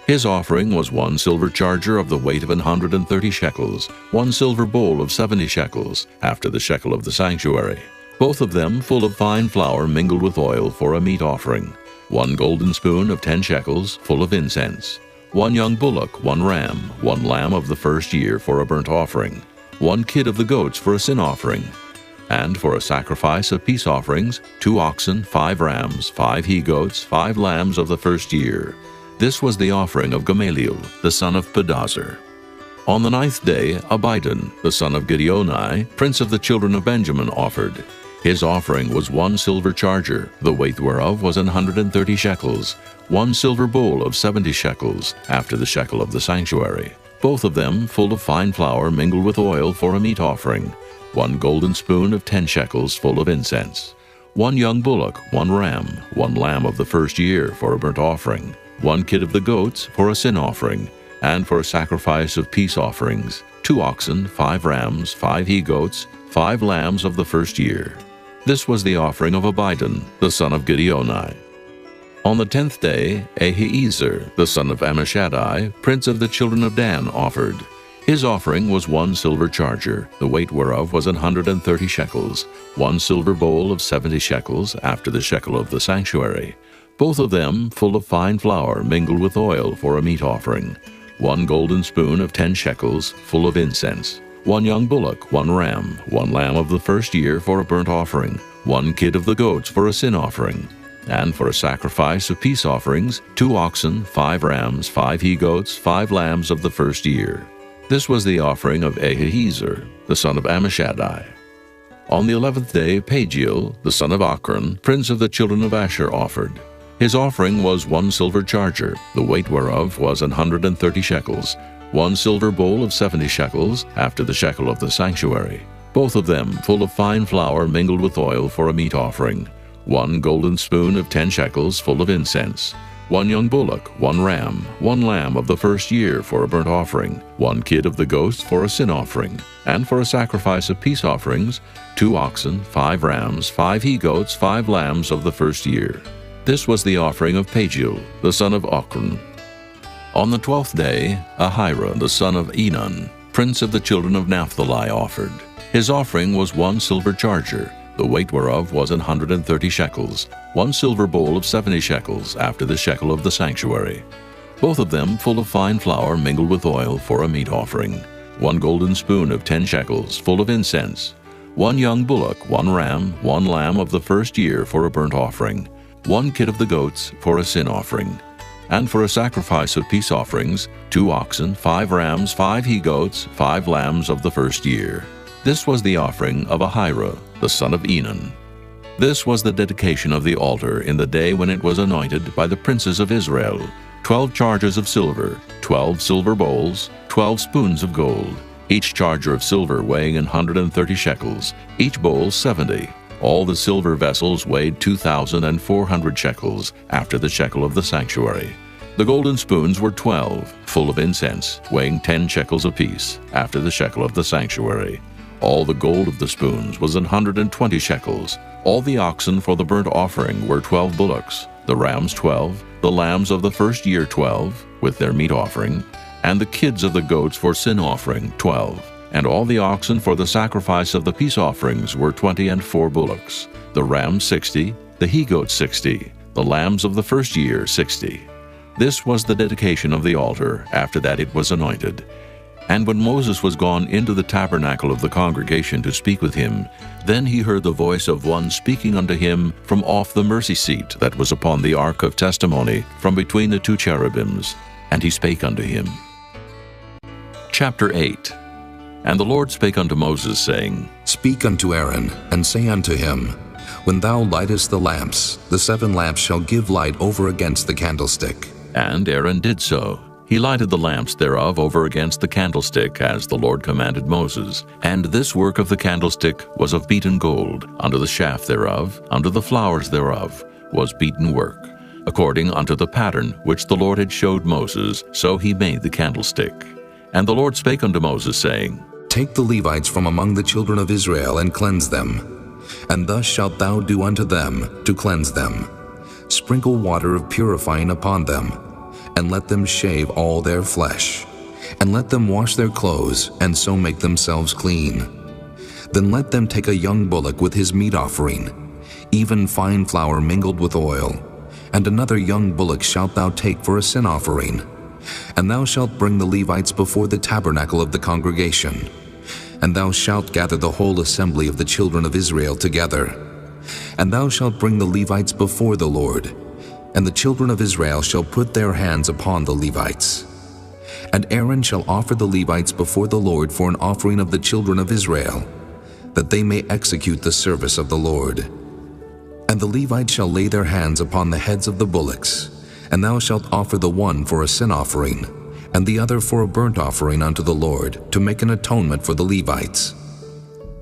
His offering was 1 silver charger of the weight of 130 shekels, 1 silver bowl of 70 shekels, after the shekel of the sanctuary, both of them full of fine flour mingled with oil for a meat offering, 1 golden spoon of 10 shekels full of incense, 1 young bullock, 1 ram, 1 lamb of the first year for a burnt offering, 1 kid of the goats for a sin offering, and for a sacrifice of peace offerings, 2 oxen, 5 rams, 5 he-goats, 5 lambs of the first year. This was the offering of Gamaliel, the son of Pedazur. On the 9th day, Abidan, the son of Gideoni, prince of the children of Benjamin, offered. His offering was 1 silver charger, the weight whereof was 130 shekels, 1 silver bowl of 70 shekels, after the shekel of the sanctuary, both of them full of fine flour mingled with oil for a meat offering, 1 golden spoon of 10 shekels full of incense, 1 young bullock, 1 ram, 1 lamb of the first year for a burnt offering, 1 kid of the goats for a sin offering, and for a sacrifice of peace offerings, 2 oxen, 5 rams, 5 he-goats, 5 lambs of the first year. This was the offering of Abidan, the son of Gideoni. On the 10th day, Ahiezer, the son of Ammishaddai, prince of the children of Dan, offered. His offering was 1 silver charger, the weight whereof was 130 shekels, 1 silver bowl of 70 shekels, after the shekel of the sanctuary, both of them full of fine flour mingled with oil for a meat offering, 1 golden spoon of 10 shekels full of incense, 1 young bullock, 1 ram, 1 lamb of the first year for a burnt offering, 1 kid of the goats for a sin offering, and for a sacrifice of peace offerings, 2 oxen, 5 rams, 5 he-goats, 5 lambs of the first year. This was the offering of Ahiezer, the son of Ammishaddai. On the 11th day, Pagiel, the son of Achran, prince of the children of Asher, offered. His offering was 1 silver charger, the weight whereof was 130 shekels, 1 silver bowl of 70 shekels, after the shekel of the sanctuary, both of them full of fine flour mingled with oil for a meat offering, 1 golden spoon of 10 shekels full of incense, 1 young bullock, 1 ram, 1 lamb of the first year for a burnt offering, 1 kid of the goats for a sin offering, and for a sacrifice of peace offerings, 2 oxen, 5 rams, 5 he-goats, 5 lambs of the first year. This was the offering of Pagiel, the son of Achran. On the 12th day, Ahira, the son of Enan, prince of the children of Naphtali, offered. His offering was 1 silver charger, the weight whereof was 130 shekels, 1 silver bowl of 70 shekels, after the shekel of the sanctuary, both of them full of fine flour mingled with oil for a meat offering, 1 golden spoon of 10 shekels full of incense, 1 young bullock, 1 ram, 1 lamb of the first year for a burnt offering, 1 kid of the goats for a sin offering, and for a sacrifice of peace offerings, 2 oxen, 5 rams, 5 he-goats, 5 lambs of the first year. This was the offering of Ahira, the son of Enan. This was the dedication of the altar in the day when it was anointed by the princes of Israel, 12 chargers of silver, 12 silver bowls, 12 spoons of gold, each charger of silver weighing 130 shekels, each bowl 70, All the silver vessels weighed 2,400 shekels, after the shekel of the sanctuary. The golden spoons were 12, full of incense, weighing 10 shekels apiece, after the shekel of the sanctuary. All the gold of the spoons was 120 shekels. All the oxen for the burnt offering were 12 bullocks, the rams 12, the lambs of the first year 12, with their meat offering, and the kids of the goats for sin offering 12. And all the oxen for the sacrifice of the peace offerings were 20 and 4 bullocks, the rams 60, the he-goats 60, the lambs of the first year 60. This was the dedication of the altar. After that it was anointed. And when Moses was gone into the tabernacle of the congregation to speak with him, then he heard the voice of one speaking unto him from off the mercy seat that was upon the ark of testimony, from between the 2 cherubims. And he spake unto him. Chapter 8. And the Lord spake unto Moses, saying, Speak unto Aaron, and say unto him, When thou lightest the lamps, the 7 lamps shall give light over against the candlestick. And Aaron did so. He lighted the lamps thereof over against the candlestick, as the Lord commanded Moses. And this work of the candlestick was of beaten gold. Under the shaft thereof, under the flowers thereof, was beaten work. According unto the pattern which the Lord had showed Moses, so he made the candlestick. And the Lord spake unto Moses, saying, Take the Levites from among the children of Israel, and cleanse them. And thus shalt thou do unto them, to cleanse them. Sprinkle water of purifying upon them, and let them shave all their flesh, and let them wash their clothes, and so make themselves clean. Then let them take a young bullock with his meat offering, even fine flour mingled with oil, and another young bullock shalt thou take for a sin offering. And thou shalt bring the Levites before the tabernacle of the congregation, and thou shalt gather the whole assembly of the children of Israel together. And thou shalt bring the Levites before the Lord, and the children of Israel shall put their hands upon the Levites. And Aaron shall offer the Levites before the Lord for an offering of the children of Israel, that they may execute the service of the Lord. And the Levites shall lay their hands upon the heads of the bullocks, and thou shalt offer the one for a sin offering, and the other for a burnt offering unto the Lord, to make an atonement for the Levites.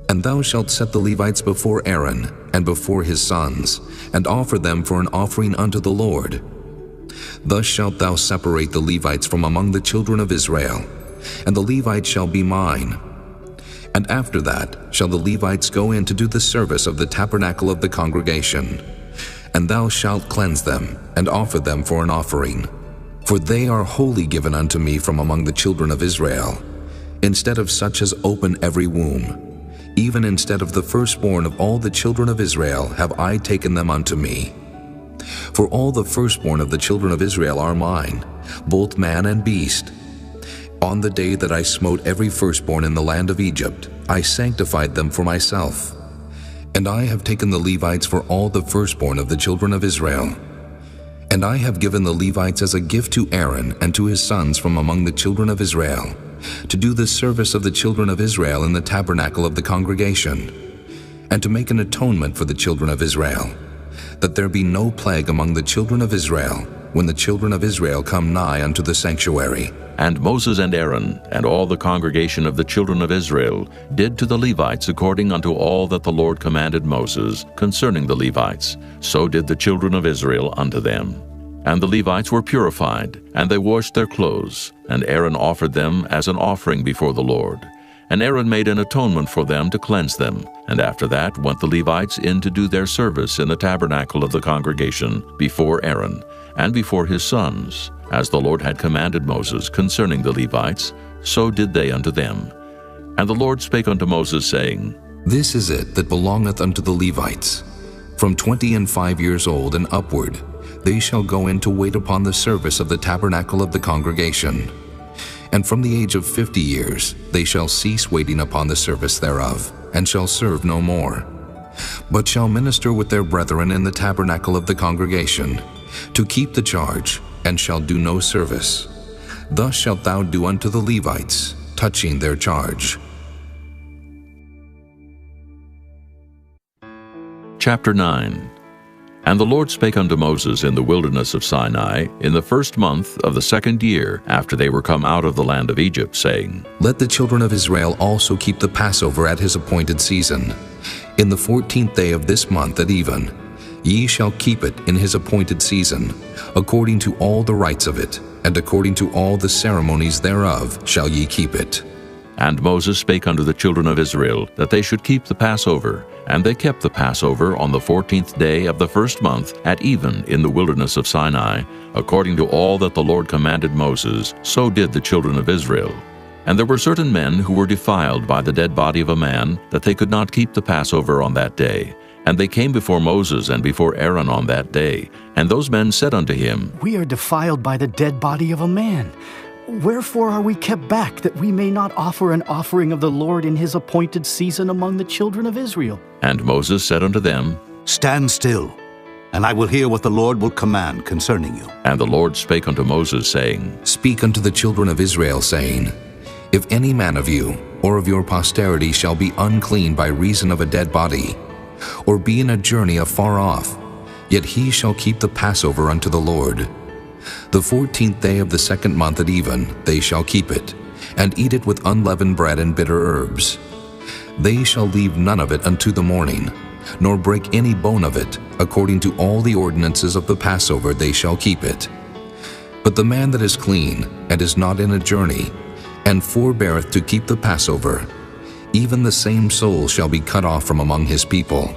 And thou shalt set the Levites before Aaron, and before his sons, and offer them for an offering unto the Lord. Thus shalt thou separate the Levites from among the children of Israel, and the Levites shall be mine. And after that shall the Levites go in to do the service of the tabernacle of the congregation. And thou shalt cleanse them, and offer them for an offering. For they are wholly given unto me from among the children of Israel, instead of such as open every womb. Even instead of the firstborn of all the children of Israel have I taken them unto me. For all the firstborn of the children of Israel are mine, both man and beast. On the day that I smote every firstborn in the land of Egypt, I sanctified them for myself. And I have taken the Levites for all the firstborn of the children of Israel. And I have given the Levites as a gift to Aaron and to his sons from among the children of Israel, to do the service of the children of Israel in the tabernacle of the congregation, and to make an atonement for the children of Israel, that there be no plague among the children of Israel, when the children of Israel come nigh unto the sanctuary. And Moses and Aaron, and all the congregation of the children of Israel, did to the Levites according unto all that the Lord commanded Moses concerning the Levites. So did the children of Israel unto them. And the Levites were purified, and they washed their clothes, and Aaron offered them as an offering before the Lord. And Aaron made an atonement for them to cleanse them. And after that went the Levites in to do their service in the tabernacle of the congregation before Aaron, and before his sons. As the Lord had commanded Moses concerning the Levites, so did they unto them. And the Lord spake unto Moses, saying, This is it that belongeth unto the Levites. From 25 years old and upward, they shall go in to wait upon the service of the tabernacle of the congregation. And from the age of 50 years they shall cease waiting upon the service thereof, and shall serve no more, but shall minister with their brethren in the tabernacle of the congregation, to keep the charge, and shall do no service. Thus shalt thou do unto the Levites, touching their charge. Chapter 9. And the Lord spake unto Moses in the wilderness of Sinai in the 1st month of the 2nd year after they were come out of the land of Egypt, saying, Let the children of Israel also keep the Passover at his appointed season. In the 14th day of this month at even, ye shall keep it in his appointed season, according to all the rites of it, and according to all the ceremonies thereof shall ye keep it. And Moses spake unto the children of Israel that they should keep the Passover. And they kept the Passover on the 14th day of the first month at even in the wilderness of Sinai, according to all that the Lord commanded Moses, so did the children of Israel. And there were certain men who were defiled by the dead body of a man, that they could not keep the Passover on that day. And they came before Moses and before Aaron on that day. And those men said unto him, We are defiled by the dead body of a man. Wherefore are we kept back, that we may not offer an offering of the Lord in his appointed season among the children of Israel? And Moses said unto them, Stand still, and I will hear what the Lord will command concerning you. And the Lord spake unto Moses, saying, Speak unto the children of Israel, saying, If any man of you, or of your posterity, shall be unclean by reason of a dead body, or be in a journey afar off, yet he shall keep the Passover unto the Lord. The 14th day of the second month at even they shall keep it, and eat it with unleavened bread and bitter herbs. They shall leave none of it unto the morning, nor break any bone of it. According to all the ordinances of the Passover they shall keep it. But the man that is clean, and is not in a journey, and forbeareth to keep the Passover, even the same soul shall be cut off from among his people,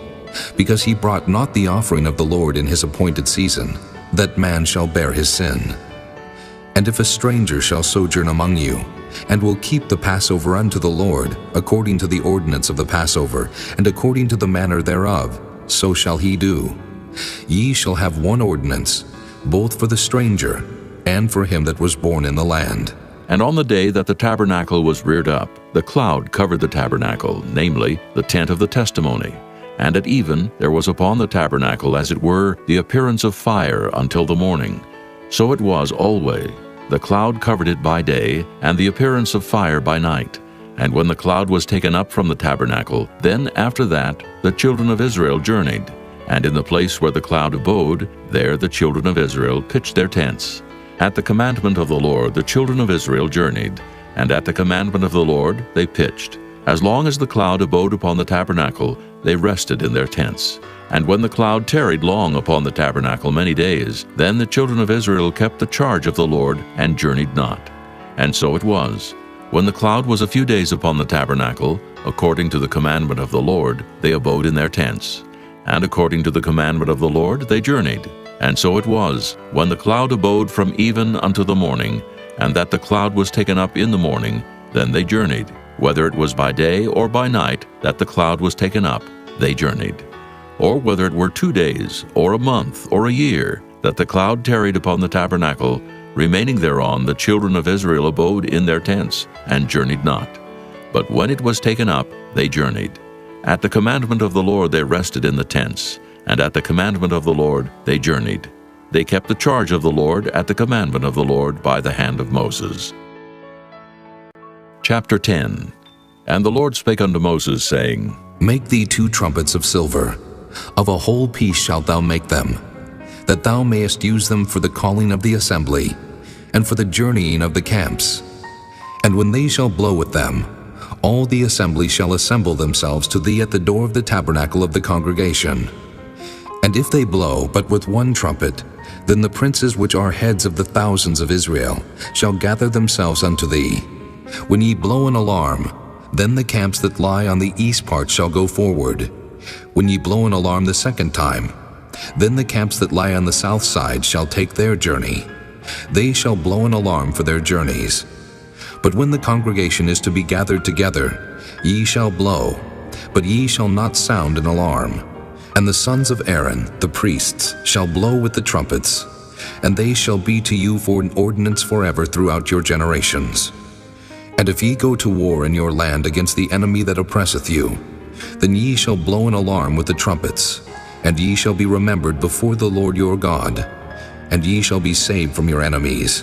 because he brought not the offering of the Lord in his appointed season. That man shall bear his sin. And if a stranger shall sojourn among you, and will keep the Passover unto the Lord, according to the ordinance of the Passover, and according to the manner thereof, so shall he do. Ye shall have one ordinance, both for the stranger, and for him that was born in the land. And on the day that the tabernacle was reared up, the cloud covered the tabernacle, namely, the tent of the testimony. And at even there was upon the tabernacle, as it were, the appearance of fire until the morning. So it was always. The cloud covered it by day, and the appearance of fire by night. And when the cloud was taken up from the tabernacle, then after that the children of Israel journeyed. And in the place where the cloud abode, there the children of Israel pitched their tents. At the commandment of the Lord the children of Israel journeyed, and at the commandment of the Lord they pitched. As long as the cloud abode upon the tabernacle, they rested in their tents. And when the cloud tarried long upon the tabernacle many days, then the children of Israel kept the charge of the Lord, and journeyed not. And so it was. When the cloud was a few days upon the tabernacle, according to the commandment of the Lord, they abode in their tents. And according to the commandment of the Lord they journeyed. And so it was, when the cloud abode from even unto the morning, and that the cloud was taken up in the morning, then they journeyed. Whether it was by day or by night that the cloud was taken up, they journeyed. Or whether it were 2 days, or a month, or a year, that the cloud tarried upon the tabernacle, remaining thereon the children of Israel abode in their tents, and journeyed not. But when it was taken up, they journeyed. At the commandment of the Lord they rested in the tents, and at the commandment of the Lord they journeyed. They kept the charge of the Lord at the commandment of the Lord by the hand of Moses. Chapter 10. And the Lord spake unto Moses, saying, Make thee 2 trumpets of silver, of a whole piece shalt thou make them, that thou mayest use them for the calling of the assembly, and for the journeying of the camps. And when they shall blow with them, all the assembly shall assemble themselves to thee at the door of the tabernacle of the congregation. And if they blow but with 1 trumpet, then the princes which are heads of the thousands of Israel shall gather themselves unto thee. When ye blow an alarm, then the camps that lie on the east part shall go forward. When ye blow an alarm the second time, then the camps that lie on the south side shall take their journey. They shall blow an alarm for their journeys. But when the congregation is to be gathered together, ye shall blow, but ye shall not sound an alarm. And the sons of Aaron, the priests, shall blow with the trumpets, and they shall be to you for an ordinance forever throughout your generations. And if ye go to war in your land against the enemy that oppresseth you, then ye shall blow an alarm with the trumpets, and ye shall be remembered before the Lord your God, and ye shall be saved from your enemies.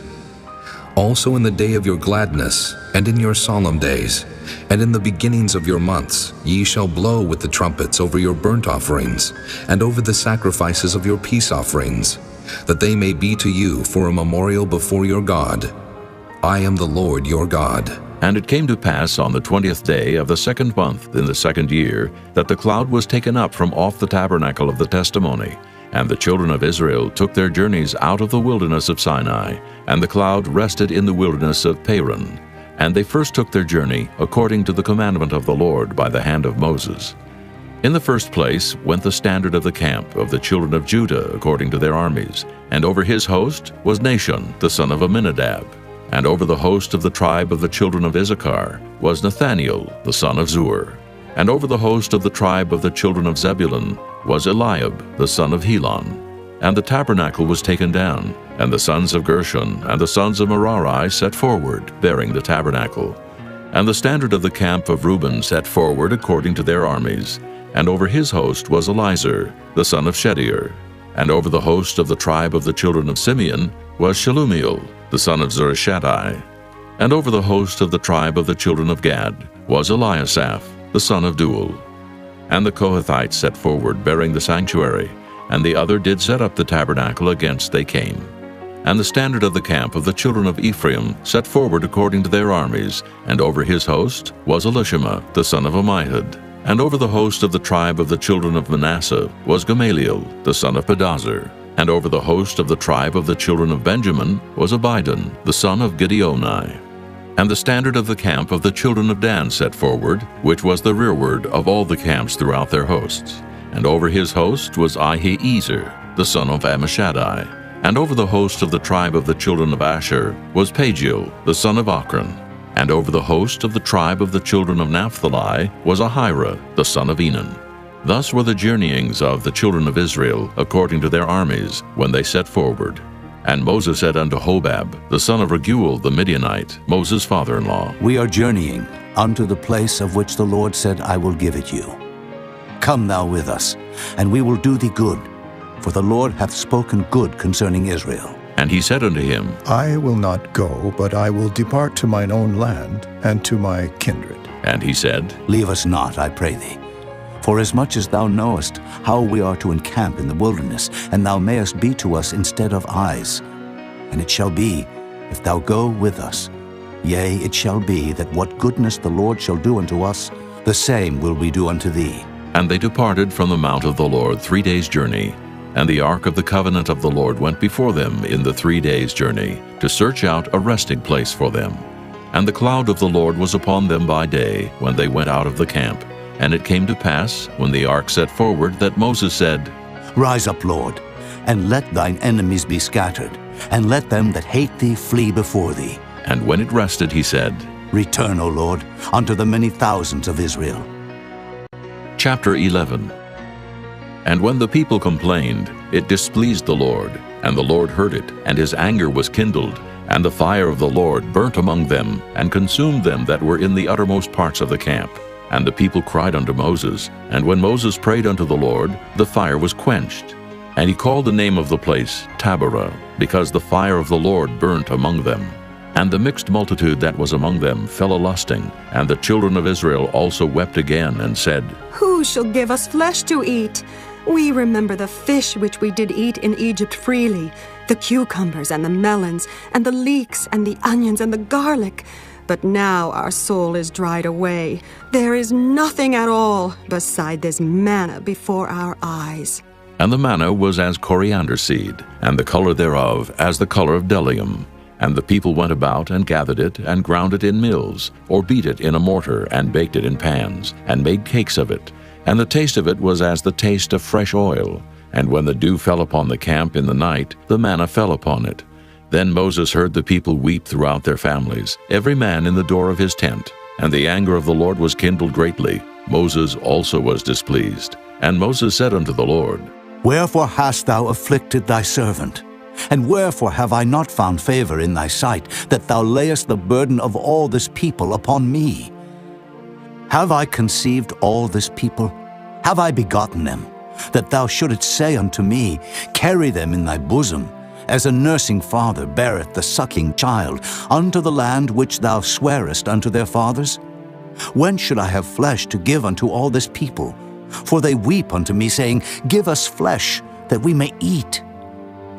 Also in the day of your gladness, and in your solemn days, and in the beginnings of your months, ye shall blow with the trumpets over your burnt offerings, and over the sacrifices of your peace offerings, that they may be to you for a memorial before your God. I am the Lord your God. And it came to pass on the 20th day of the 2nd month in the 2nd year, that the cloud was taken up from off the tabernacle of the testimony. And the children of Israel took their journeys out of the wilderness of Sinai, and the cloud rested in the wilderness of Paran. And they first took their journey according to the commandment of the Lord by the hand of Moses. In the first place went the standard of the camp of the children of Judah according to their armies, and over his host was Nahshon the son of Amminadab. And over the host of the tribe of the children of Issachar was Nathaniel the son of Zur. And over the host of the tribe of the children of Zebulun was Eliab the son of Helon. And the tabernacle was taken down, and the sons of Gershon and the sons of Merari set forward, bearing the tabernacle. And the standard of the camp of Reuben set forward according to their armies, and over his host was Elizur the son of Shedeur. And over the host of the tribe of the children of Simeon was Shelumiel the son of Zurishaddai. And over the host of the tribe of the children of Gad was Eliasaph the son of Deuel. And the Kohathites set forward, bearing the sanctuary, and the other did set up the tabernacle against they came. And the standard of the camp of the children of Ephraim set forward according to their armies, and over his host was Elishama the son of Ammihud. And over the host of the tribe of the children of Manasseh was Gamaliel the son of Pedazur. And over the host of the tribe of the children of Benjamin was Abidan the son of Gideoni. And the standard of the camp of the children of Dan set forward, which was the rearward of all the camps throughout their hosts. And over his host was Ahiezer the son of Ammishaddai. And over the host of the tribe of the children of Asher was Pagiel the son of Ochran. And over the host of the tribe of the children of Naphtali was Ahira the son of Enan. Thus were the journeyings of the children of Israel according to their armies when they set forward. And Moses said unto Hobab the son of Raguel the Midianite, Moses' father-in-law, We are journeying unto the place of which the Lord said, I will give it you. Come thou with us, and we will do thee good, for the Lord hath spoken good concerning Israel. And he said unto him, I will not go, but I will depart to mine own land and to my kindred. And he said, Leave us not, I pray thee. For as much as thou knowest how we are to encamp in the wilderness, and thou mayest be to us instead of eyes. And it shall be, if thou go with us, yea, it shall be that what goodness the Lord shall do unto us, the same will we do unto thee. And they departed from the mount of the Lord 3 days' journey. And the ark of the covenant of the Lord went before them in the 3 days' journey, to search out a resting place for them. And the cloud of the Lord was upon them by day, when they went out of the camp. And it came to pass, when the ark set forward, that Moses said, Rise up, Lord, and let thine enemies be scattered, and let them that hate thee flee before thee. And when it rested, he said, Return, O Lord, unto the many thousands of Israel. Chapter 11. And when the people complained, it displeased the Lord, and the Lord heard it, and his anger was kindled, and the fire of the Lord burnt among them, and consumed them that were in the uttermost parts of the camp. And the people cried unto Moses, and when Moses prayed unto the Lord, the fire was quenched. And he called the name of the place Taberah, because the fire of the Lord burnt among them. And the mixed multitude that was among them fell a-lusting, and the children of Israel also wept again, and said, Who shall give us flesh to eat? We remember the fish which we did eat in Egypt freely, the cucumbers and the melons, and the leeks and the onions and the garlic. But now our soul is dried away. There is nothing at all beside this manna before our eyes. And the manna was as coriander seed, and the color thereof as the color of bdellium. And the people went about and gathered it, and ground it in mills, or beat it in a mortar, and baked it in pans, and made cakes of it. And the taste of it was as the taste of fresh oil. And when the dew fell upon the camp in the night, the manna fell upon it. Then Moses heard the people weep throughout their families, every man in the door of his tent. And the anger of the Lord was kindled greatly. Moses also was displeased. And Moses said unto the Lord, Wherefore hast thou afflicted thy servant? And wherefore have I not found favor in thy sight, that thou layest the burden of all this people upon me? Have I conceived all this people? Have I begotten them? That thou shouldest say unto me, Carry them in thy bosom, as a nursing father beareth the sucking child, unto the land which thou swarest unto their fathers? When should I have flesh to give unto all this people? For they weep unto me, saying, Give us flesh, that we may eat.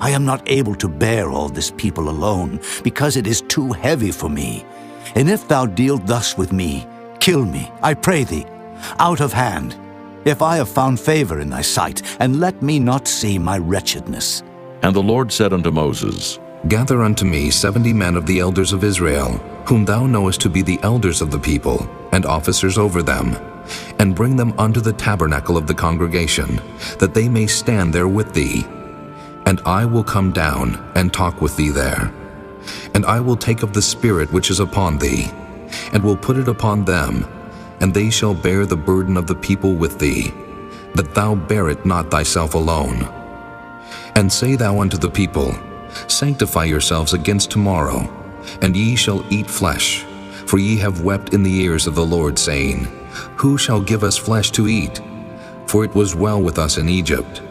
I am not able to bear all this people alone, because it is too heavy for me. And if thou deal thus with me, kill me, I pray thee, out of hand, if I have found favor in thy sight, and let me not see my wretchedness. And the Lord said unto Moses, Gather unto me 70 men of the elders of Israel, whom thou knowest to be the elders of the people, and officers over them, and bring them unto the tabernacle of the congregation, that they may stand there with thee. And I will come down and talk with thee there. And I will take of the Spirit which is upon thee, and will put it upon them, and they shall bear the burden of the people with thee, that thou bear it not thyself alone. And say thou unto the people, Sanctify yourselves against tomorrow, and ye shall eat flesh, for ye have wept in the ears of the Lord, saying, Who shall give us flesh to eat? For it was well with us in Egypt.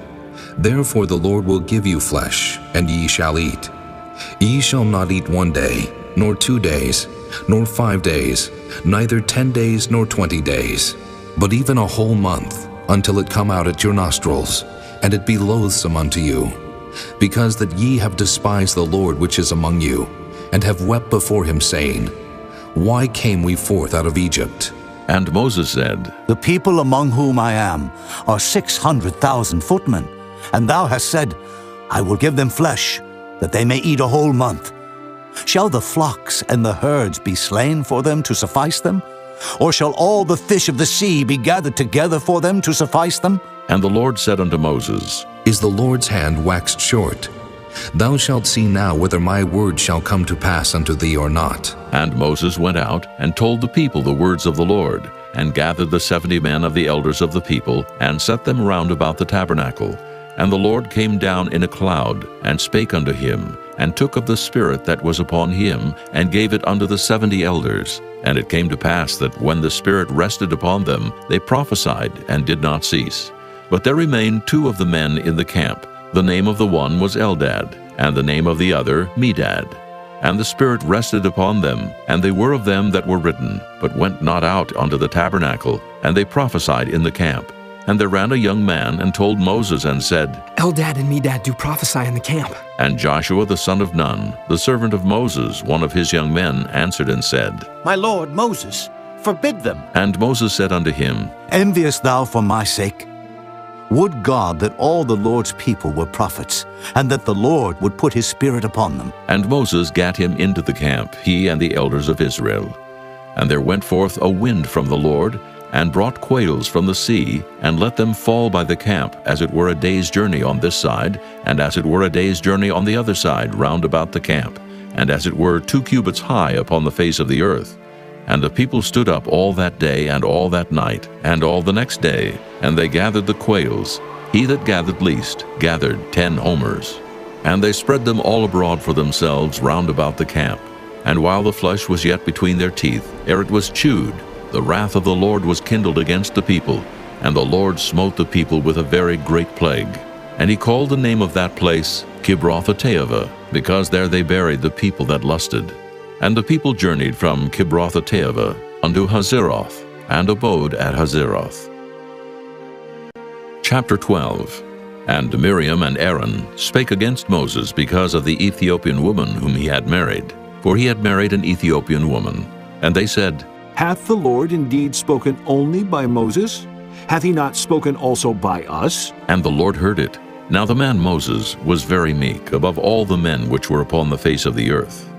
Therefore the Lord will give you flesh, and ye shall eat. Ye shall not eat 1 day, nor 2 days, nor 5 days, neither 10 days nor 20 days, but even a whole month, until it come out at your nostrils, and it be loathsome unto you, because that ye have despised the Lord which is among you, and have wept before him, saying, Why came we forth out of Egypt? And Moses said, The people among whom I am are 600,000 footmen, and thou hast said, I will give them flesh, that they may eat a whole month. Shall the flocks and the herds be slain for them to suffice them? Or shall all the fish of the sea be gathered together for them to suffice them? And the Lord said unto Moses, Is the Lord's hand waxed short? Thou shalt see now whether my word shall come to pass unto thee or not. And Moses went out and told the people the words of the Lord, and gathered the 70 men of the elders of the people, and set them round about the tabernacle. And the Lord came down in a cloud, and spake unto him, and took of the Spirit that was upon him, and gave it unto the 70 elders. And it came to pass that when the Spirit rested upon them, they prophesied, and did not cease. But there remained 2 of the men in the camp. The name of the one was Eldad, and the name of the other Medad. And the Spirit rested upon them, and they were of them that were written, but went not out unto the tabernacle, and they prophesied in the camp. And there ran a young man, and told Moses, and said, Eldad and Medad do prophesy in the camp. And Joshua the son of Nun, the servant of Moses, one of his young men, answered and said, My lord Moses, forbid them. And Moses said unto him, Enviest thou for my sake? Would God that all the Lord's people were prophets, and that the Lord would put his Spirit upon them. And Moses gat him into the camp, he and the elders of Israel. And there went forth a wind from the Lord, and brought quails from the sea, and let them fall by the camp, as it were a day's journey on this side, and as it were a day's journey on the other side round about the camp, and as it were 2 cubits high upon the face of the earth. And the people stood up all that day and all that night, and all the next day, and they gathered the quails. He that gathered least gathered 10 homers. And they spread them all abroad for themselves round about the camp. And while the flesh was yet between their teeth, ere it was chewed, the wrath of the Lord was kindled against the people, and the Lord smote the people with a very great plague. And he called the name of that place Kibroth-Hattaavah, because there they buried the people that lusted. And the people journeyed from Kibroth-Hattaavah unto Hazeroth, and abode at Hazeroth. Chapter 12. And Miriam and Aaron spake against Moses because of the Ethiopian woman whom he had married, for he had married an Ethiopian woman. And they said, Hath the Lord indeed spoken only by Moses? Hath he not spoken also by us? And the Lord heard it. Now the man Moses was very meek above all the men which were upon the face of the earth.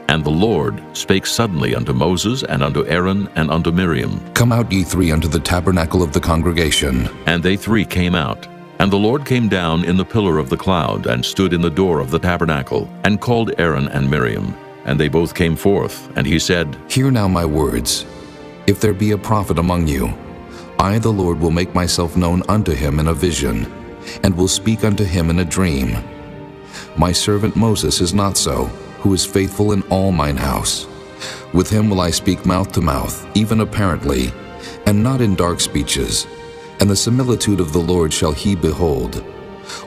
And the Lord spake suddenly unto Moses, and unto Aaron, and unto Miriam. Come out, ye 3, unto the tabernacle of the congregation. And they 3 came out. And the Lord came down in the pillar of the cloud, and stood in the door of the tabernacle, and called Aaron and Miriam. And they both came forth, and he said, Hear now my words. If there be a prophet among you, I the Lord will make myself known unto him in a vision, and will speak unto him in a dream. My servant Moses is not so, who is faithful in all mine house. With him will I speak mouth to mouth, even apparently, and not in dark speeches. And the similitude of the Lord shall he behold.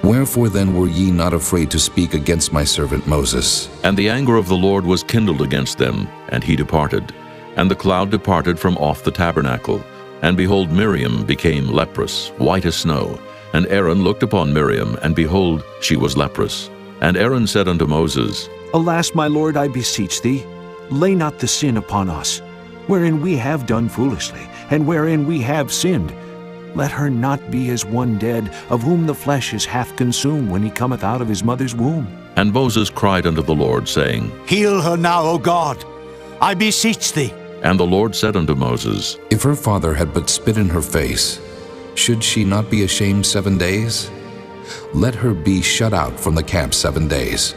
Wherefore then were ye not afraid to speak against my servant Moses? And the anger of the Lord was kindled against them, and he departed. And the cloud departed from off the tabernacle. And behold, Miriam became leprous, white as snow. And Aaron looked upon Miriam, and behold, she was leprous. And Aaron said unto Moses, Alas, my lord, I beseech thee, lay not the sin upon us, wherein we have done foolishly, and wherein we have sinned. Let her not be as one dead, of whom the flesh is half consumed when he cometh out of his mother's womb. And Moses cried unto the Lord, saying, Heal her now, O God, I beseech thee. And the Lord said unto Moses, If her father had but spit in her face, should she not be ashamed 7 days? Let her be shut out from the camp 7 days,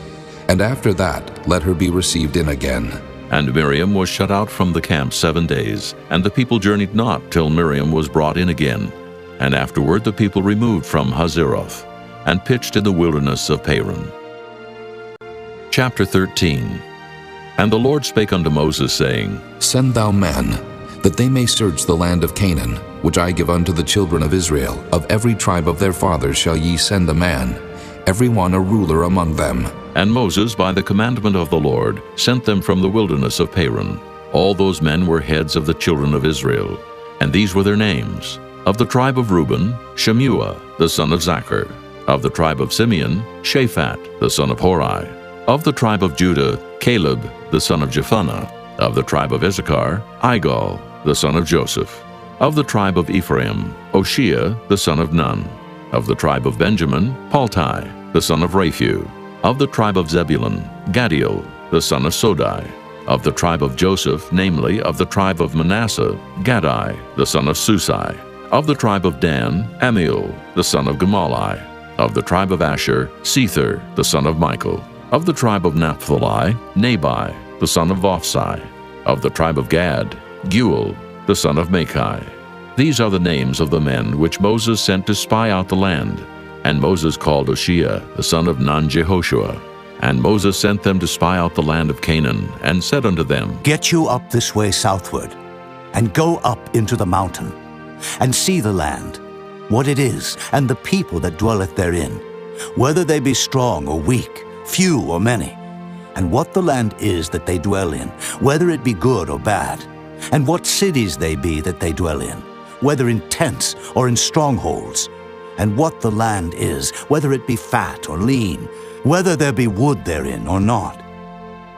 and after that let her be received in again. And Miriam was shut out from the camp 7 days, and the people journeyed not till Miriam was brought in again. And afterward the people removed from Hazeroth, and pitched in the wilderness of Paran. Chapter 13. And the Lord spake unto Moses, saying, Send thou men, that they may search the land of Canaan, which I give unto the children of Israel. Of every tribe of their fathers shall ye send a man, every one a ruler among them. And Moses, by the commandment of the Lord, sent them from the wilderness of Paran. All those men were heads of the children of Israel, and these were their names. Of the tribe of Reuben, Shemuah, the son of Zachar. Of the tribe of Simeon, Shaphat, the son of Hori. Of the tribe of Judah, Caleb, the son of Jephunneh. Of the tribe of Issachar, Igal, the son of Joseph. Of the tribe of Ephraim, Oshea, the son of Nun. Of the tribe of Benjamin, Paltai, the son of Raphu. Of the tribe of Zebulun, Gadiel, the son of Sodai. Of the tribe of Joseph, namely, of the tribe of Manasseh, Gadai, the son of Susai. Of the tribe of Dan, Amiel, the son of Gemalli. Of the tribe of Asher, Sether, the son of Michael. Of the tribe of Naphtali, Nabai, the son of Vophsi. Of the tribe of Gad, Guel, the son of Machai. These are the names of the men which Moses sent to spy out the land. And Moses called Oshea, the son of Nun-Jehoshua. And Moses sent them to spy out the land of Canaan, and said unto them, Get you up this way southward, and go up into the mountain, and see the land, what it is, and the people that dwelleth therein, whether they be strong or weak, few or many, and what the land is that they dwell in, whether it be good or bad, and what cities they be that they dwell in, whether in tents or in strongholds, and what the land is, whether it be fat or lean, whether there be wood therein or not.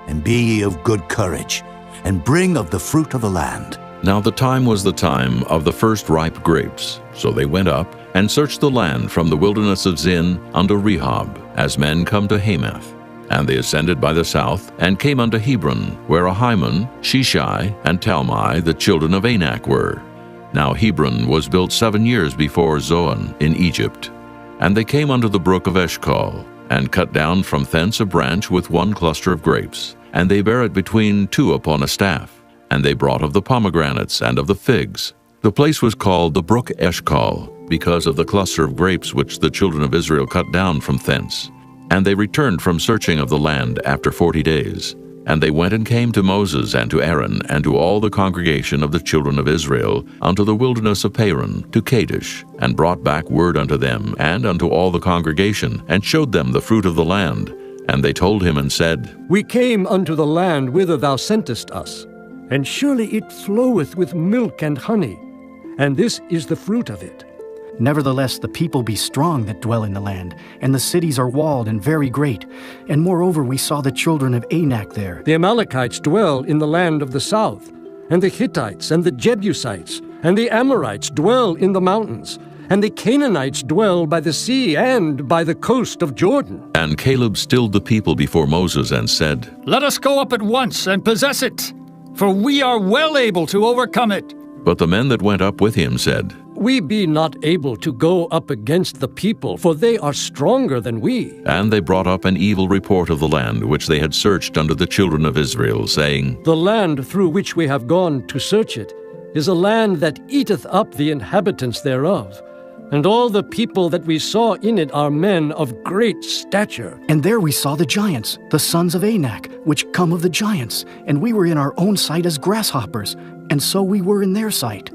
And be ye of good courage, and bring of the fruit of the land. Now the time was the time of the first ripe grapes. So they went up, and searched the land from the wilderness of Zin unto Rehob, as men come to Hamath. And they ascended by the south, and came unto Hebron, where Ahiman, Sheshai, and Talmai, the children of Anak, were. Now Hebron was built 7 years before Zoan in Egypt. And they came unto the brook of Eshcol, and cut down from thence a branch with one cluster of grapes, and they bare it between two upon a staff. And they brought of the pomegranates and of the figs. The place was called the brook Eshcol, because of the cluster of grapes which the children of Israel cut down from thence. And they returned from searching of the land after 40 days. And they went and came to Moses and to Aaron and to all the congregation of the children of Israel unto the wilderness of Paran, to Kadesh, and brought back word unto them and unto all the congregation, and showed them the fruit of the land. And they told him and said, We came unto the land whither thou sentest us, and surely it floweth with milk and honey, and this is the fruit of it. Nevertheless, the people be strong that dwell in the land, and the cities are walled and very great. And moreover, we saw the children of Anak there. The Amalekites dwell in the land of the south, and the Hittites and the Jebusites and the Amorites dwell in the mountains, and the Canaanites dwell by the sea and by the coast of Jordan. And Caleb stilled the people before Moses and said, Let us go up at once and possess it, for we are well able to overcome it. But the men that went up with him said, We be not able to go up against the people, for they are stronger than we. And they brought up an evil report of the land which they had searched unto the children of Israel, saying, The land through which we have gone to search it is a land that eateth up the inhabitants thereof. And all the people that we saw in it are men of great stature. And there we saw the giants, the sons of Anak, which come of the giants. And we were in our own sight as grasshoppers, and so we were in their sight.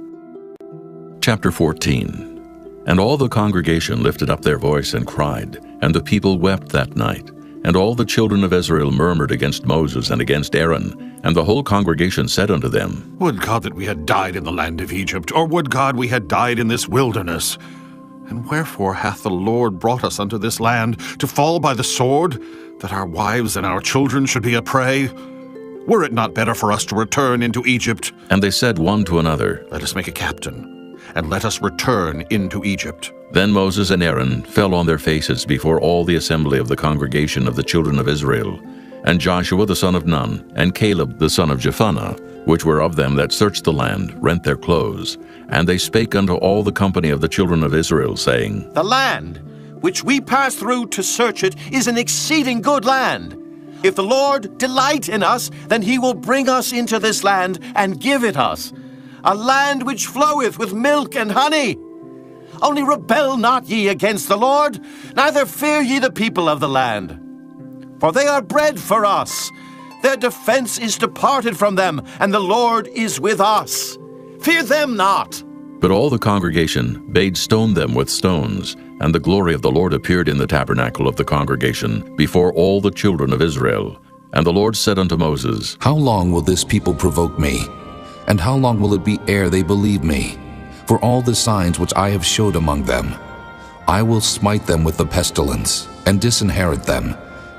Chapter 14. And all the congregation lifted up their voice and cried, and the people wept that night. And all the children of Israel murmured against Moses and against Aaron. And the whole congregation said unto them, Would God that we had died in the land of Egypt, or would God we had died in this wilderness? And wherefore hath the Lord brought us unto this land, to fall by the sword, that our wives and our children should be a prey? Were it not better for us to return into Egypt? And they said one to another, Let us make a captain, and let us return into Egypt. Then Moses and Aaron fell on their faces before all the assembly of the congregation of the children of Israel. And Joshua the son of Nun, and Caleb the son of Jephunneh, which were of them that searched the land, rent their clothes. And they spake unto all the company of the children of Israel, saying, The land which we passed through to search it is an exceeding good land. If the Lord delight in us, then he will bring us into this land and give it us, a land which floweth with milk and honey. Only rebel not ye against the Lord, neither fear ye the people of the land. For they are bread for us. Their defense is departed from them, and the Lord is with us. Fear them not. But all the congregation bade stone them with stones, and the glory of the Lord appeared in the tabernacle of the congregation before all the children of Israel. And the Lord said unto Moses, How long will this people provoke me? And how long will it be ere they believe me? For all the signs which I have showed among them, I will smite them with the pestilence, and disinherit them,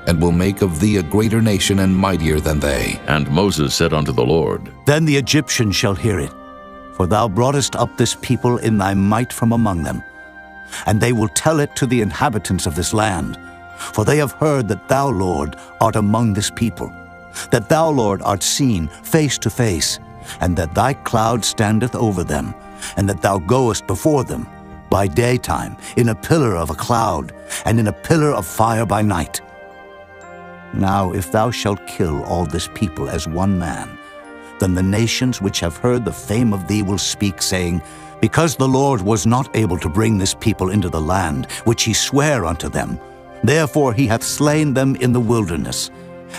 and will make of thee a greater nation and mightier than they. And Moses said unto the Lord, Then the Egyptians shall hear it, for thou broughtest up this people in thy might from among them. And they will tell it to the inhabitants of this land, for they have heard that thou, Lord, art among this people, that thou, Lord, art seen face to face, and that thy cloud standeth over them, and that thou goest before them by daytime in a pillar of a cloud, and in a pillar of fire by night. Now if thou shalt kill all this people as one man, then the nations which have heard the fame of thee will speak, saying, Because the Lord was not able to bring this people into the land which he sware unto them, therefore he hath slain them in the wilderness.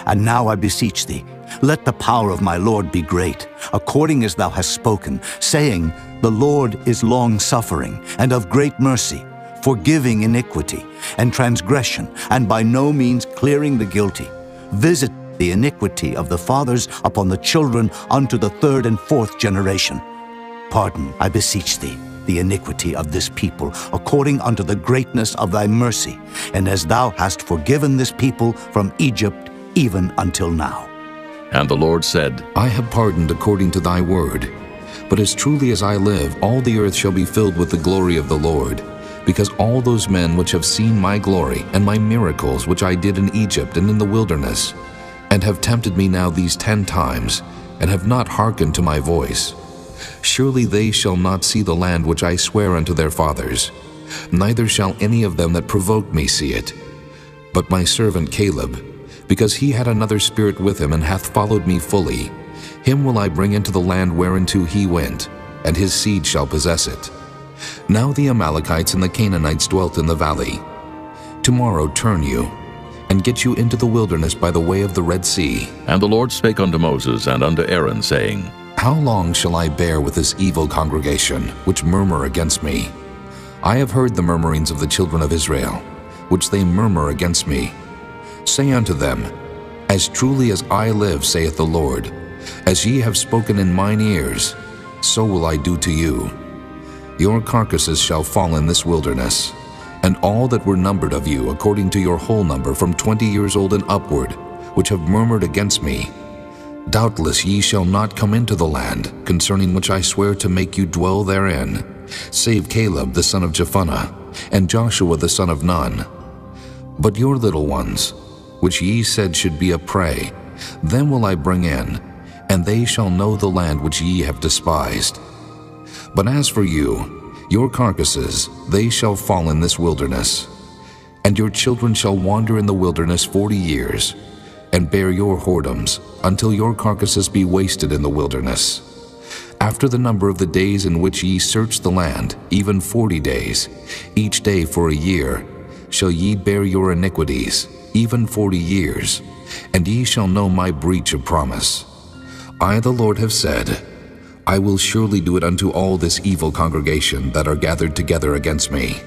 And now I beseech thee, let the power of my Lord be great, according as thou hast spoken, saying, The Lord is long-suffering, and of great mercy, forgiving iniquity and transgression, and by no means clearing the guilty. Visit the iniquity of the fathers upon the children unto the third and fourth generation. Pardon, I beseech thee, the iniquity of this people, according unto the greatness of thy mercy, and as thou hast forgiven this people from Egypt even until now. And the Lord said, I have pardoned according to thy word. But as truly as I live, all the earth shall be filled with the glory of the Lord, because all those men which have seen my glory and my miracles which I did in Egypt and in the wilderness, and have tempted me now these 10 times, and have not hearkened to my voice, surely they shall not see the land which I swear unto their fathers, neither shall any of them that provoke me see it. But my servant Caleb, because he had another spirit with him, and hath followed me fully, him will I bring into the land whereinto he went, and his seed shall possess it. Now the Amalekites and the Canaanites dwelt in the valley. Tomorrow turn you, and get you into the wilderness by the way of the Red Sea. And the Lord spake unto Moses and unto Aaron, saying, How long shall I bear with this evil congregation, which murmur against me? I have heard the murmurings of the children of Israel, which they murmur against me. Say unto them, As truly as I live, saith the Lord, as ye have spoken in mine ears, so will I do to you. Your carcasses shall fall in this wilderness, and all that were numbered of you, according to your whole number, from 20 years old and upward, which have murmured against me. Doubtless ye shall not come into the land, concerning which I swear to make you dwell therein, save Caleb the son of Jephunneh, and Joshua the son of Nun. But your little ones, which ye said should be a prey, them will I bring in, and they shall know the land which ye have despised. But as for you, your carcasses, they shall fall in this wilderness. And your children shall wander in the wilderness 40 years, and bear your whoredoms, until your carcasses be wasted in the wilderness. After the number of the days in which ye search the land, even 40 days, each day for a year, shall ye bear your iniquities, even 40 years, and ye shall know my breach of promise. I, the Lord, have said, I will surely do it unto all this evil congregation that are gathered together against me.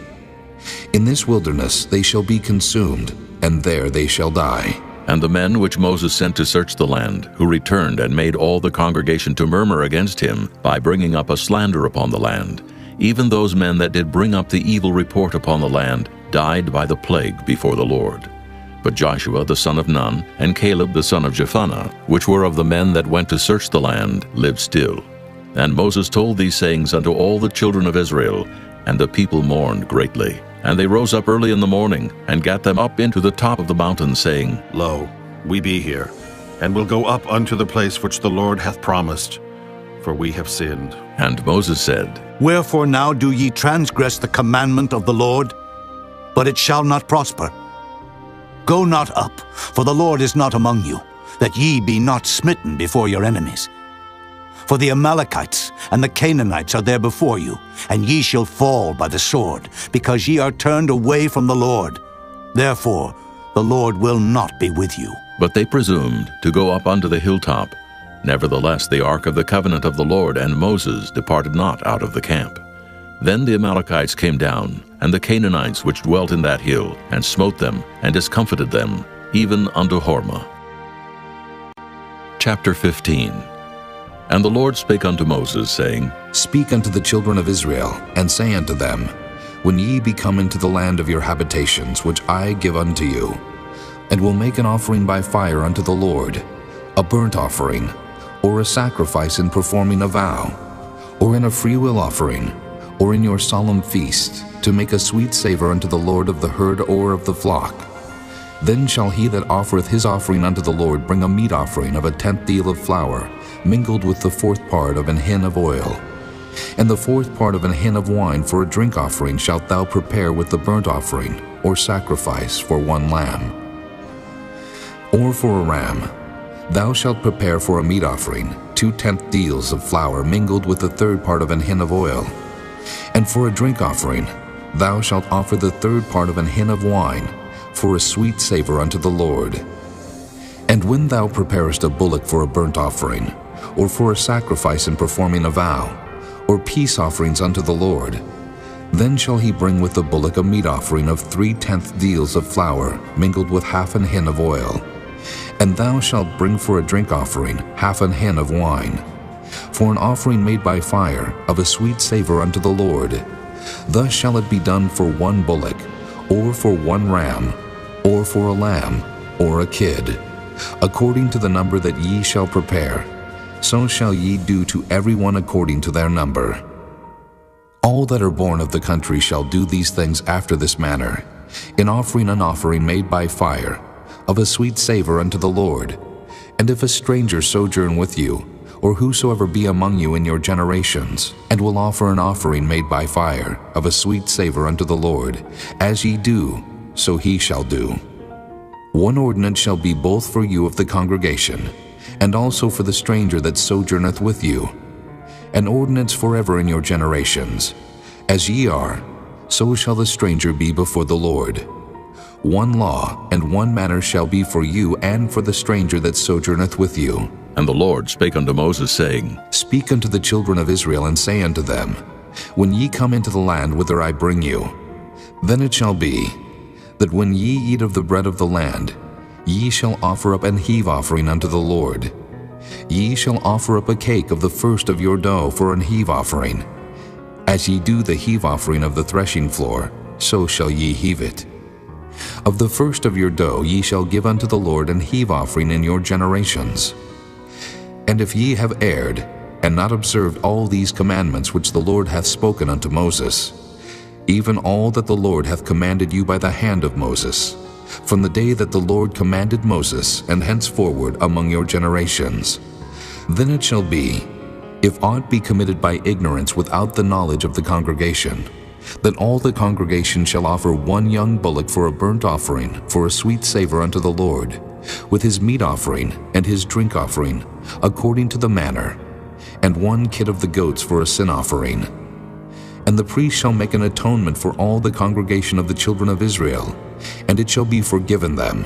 In this wilderness they shall be consumed, and there they shall die. And the men which Moses sent to search the land, who returned and made all the congregation to murmur against him, by bringing up a slander upon the land, even those men that did bring up the evil report upon the land, died by the plague before the Lord. But Joshua the son of Nun, and Caleb the son of Jephunneh, which were of the men that went to search the land, lived still. And Moses told these sayings unto all the children of Israel, and the people mourned greatly. And they rose up early in the morning, and gat them up into the top of the mountain, saying, Lo, we be here, and will go up unto the place which the Lord hath promised, for we have sinned. And Moses said, Wherefore now do ye transgress the commandment of the Lord? But it shall not prosper. Go not up, for the Lord is not among you, that ye be not smitten before your enemies. For the Amalekites and the Canaanites are there before you, and ye shall fall by the sword, because ye are turned away from the Lord. Therefore the Lord will not be with you. But they presumed to go up unto the hilltop. Nevertheless the ark of the covenant of the Lord and Moses departed not out of the camp. Then the Amalekites came down, and the Canaanites which dwelt in that hill, and smote them, and discomfited them, even unto Hormah. Chapter 15. And the Lord spake unto Moses, saying, Speak unto the children of Israel, and say unto them, When ye be come into the land of your habitations, which I give unto you, and will make an offering by fire unto the Lord, a burnt offering, or a sacrifice in performing a vow, or in a freewill offering, or in your solemn feast, to make a sweet savor unto the Lord of the herd or of the flock. Then shall he that offereth his offering unto the Lord bring a meat offering of a 10th deal of flour, mingled with the 4th part of an hin of oil. And the 4th part of an hin of wine for a drink offering shalt thou prepare with the burnt offering, or sacrifice for 1 lamb. Or for a ram, thou shalt prepare for a meat offering 2 10th deals of flour mingled with the 3rd part of an hin of oil. And for a drink offering, thou shalt offer the 3rd part of an hin of wine, for a sweet savor unto the Lord. And when thou preparest a bullock for a burnt offering, or for a sacrifice in performing a vow, or peace offerings unto the Lord, then shall he bring with the bullock a meat offering of 3 10th deals of flour, mingled with half an hin of oil. And thou shalt bring for a drink offering half an hin of wine, for an offering made by fire of a sweet savor unto the Lord. Thus shall it be done for 1 bullock, or for 1 ram, or for a lamb, or a kid, according to the number that ye shall prepare. So shall ye do to every one according to their number. All that are born of the country shall do these things after this manner, in offering an offering made by fire, of a sweet savor unto the Lord. And if a stranger sojourn with you, or whosoever be among you in your generations, and will offer an offering made by fire, of a sweet savor unto the Lord, as ye do, so he shall do. 1 ordinance shall be both for you of the congregation, and also for the stranger that sojourneth with you. An ordinance forever in your generations. As ye are, so shall the stranger be before the Lord. 1 law and 1 manner shall be for you and for the stranger that sojourneth with you. And the Lord spake unto Moses, saying, Speak unto the children of Israel, and say unto them, When ye come into the land whither I bring you, then it shall be, that when ye eat of the bread of the land, ye shall offer up an heave offering unto the Lord. Ye shall offer up a cake of the first of your dough for an heave offering. As ye do the heave offering of the threshing floor, so shall ye heave it. Of the first of your dough ye shall give unto the Lord an heave offering in your generations. And if ye have erred, and not observed all these commandments which the Lord hath spoken unto Moses, even all that the Lord hath commanded you by the hand of Moses, from the day that the Lord commanded Moses, and henceforward among your generations, then it shall be, if aught be committed by ignorance without the knowledge of the congregation, then all the congregation shall offer 1 young bullock for a burnt offering, for a sweet savor unto the Lord, with his meat offering and his drink offering, according to the manner, and 1 kid of the goats for a sin offering. And the priest shall make an atonement for all the congregation of the children of Israel, and it shall be forgiven them.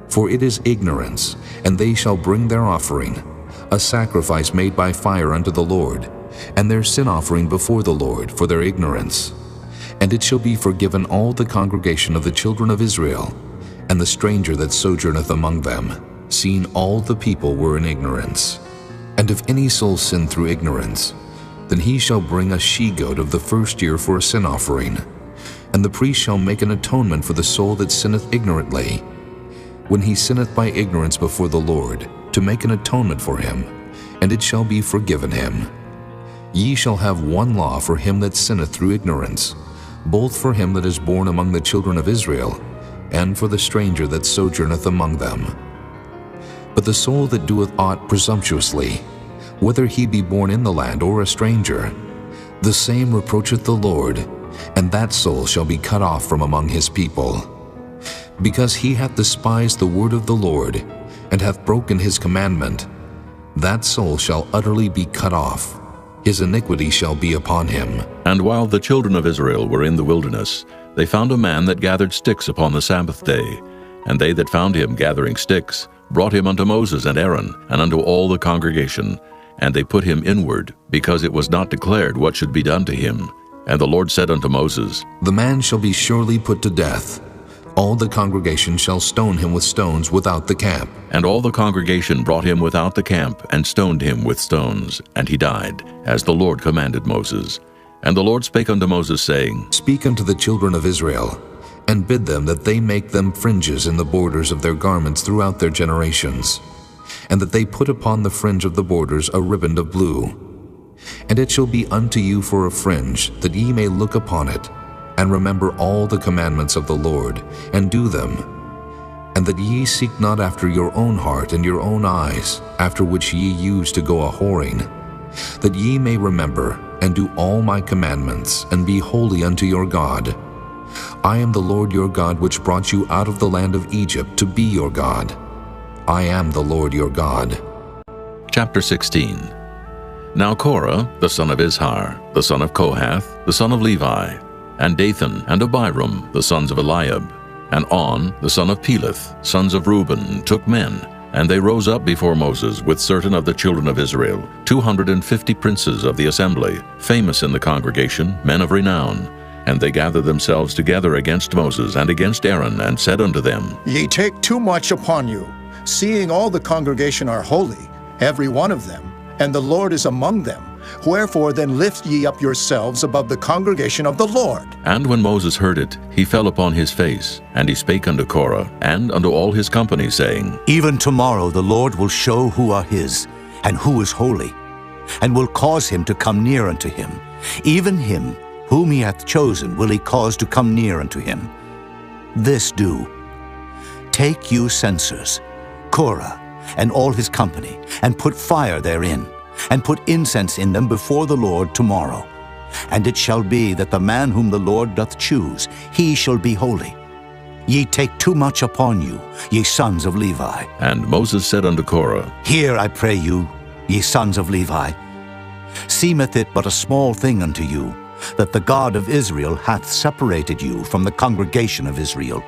For it is ignorance, and they shall bring their offering, a sacrifice made by fire unto the Lord, and their sin offering before the Lord for their ignorance. And it shall be forgiven all the congregation of the children of Israel, and the stranger that sojourneth among them, seeing all the people were in ignorance. And if any soul sin through ignorance, then he shall bring a she-goat of the first year for a sin offering. And the priest shall make an atonement for the soul that sinneth ignorantly, when he sinneth by ignorance before the Lord, to make an atonement for him, and it shall be forgiven him. Ye shall have one law for him that sinneth through ignorance, both for him that is born among the children of Israel, and for the stranger that sojourneth among them. But the soul that doeth aught presumptuously, whether he be born in the land or a stranger, the same reproacheth the Lord, and that soul shall be cut off from among his people. Because he hath despised the word of the Lord, and hath broken his commandment, that soul shall utterly be cut off. His iniquity shall be upon him. And while the children of Israel were in the wilderness, they found a man that gathered sticks upon the Sabbath day. And they that found him gathering sticks brought him unto Moses and Aaron, and unto all the congregation. And they put him inward, because it was not declared what should be done to him. And the Lord said unto Moses, The man shall be surely put to death. All the congregation shall stone him with stones without the camp. And all the congregation brought him without the camp, and stoned him with stones. And he died, as the Lord commanded Moses. And the Lord spake unto Moses, saying, Speak unto the children of Israel, and bid them that they make them fringes in the borders of their garments throughout their generations, and that they put upon the fringe of the borders a riband of blue. And it shall be unto you for a fringe, that ye may look upon it, and remember all the commandments of the Lord, and do them, and that ye seek not after your own heart and your own eyes, after which ye used to go a-whoring, that ye may remember and do all my commandments, and be holy unto your God. I am the Lord your God, which brought you out of the land of Egypt to be your God. I am the Lord your God. Chapter 16. Now Korah, the son of Izhar, the son of Kohath, the son of Levi, and Dathan and Abiram, the sons of Eliab, and On, the son of Peleth, sons of Reuben, took men, and they rose up before Moses with certain of the children of Israel, 250 princes of the assembly, famous in the congregation, men of renown. And they gathered themselves together against Moses and against Aaron, and said unto them, Ye take too much upon you, seeing all the congregation are holy, every one of them, and the Lord is among them. Wherefore then lift ye up yourselves above the congregation of the Lord. And when Moses heard it, he fell upon his face, and he spake unto Korah, and unto all his company, saying, Even tomorrow the Lord will show who are his, and who is holy, and will cause him to come near unto him. Even him whom he hath chosen will he cause to come near unto him. This do. Take you censers, Korah, and all his company, and put fire therein, and put incense in them before the Lord tomorrow. And it shall be that the man whom the Lord doth choose, he shall be holy. Ye take too much upon you, ye sons of Levi. And Moses said unto Korah, Hear, I pray you, ye sons of Levi. Seemeth it but a small thing unto you, that the God of Israel hath separated you from the congregation of Israel,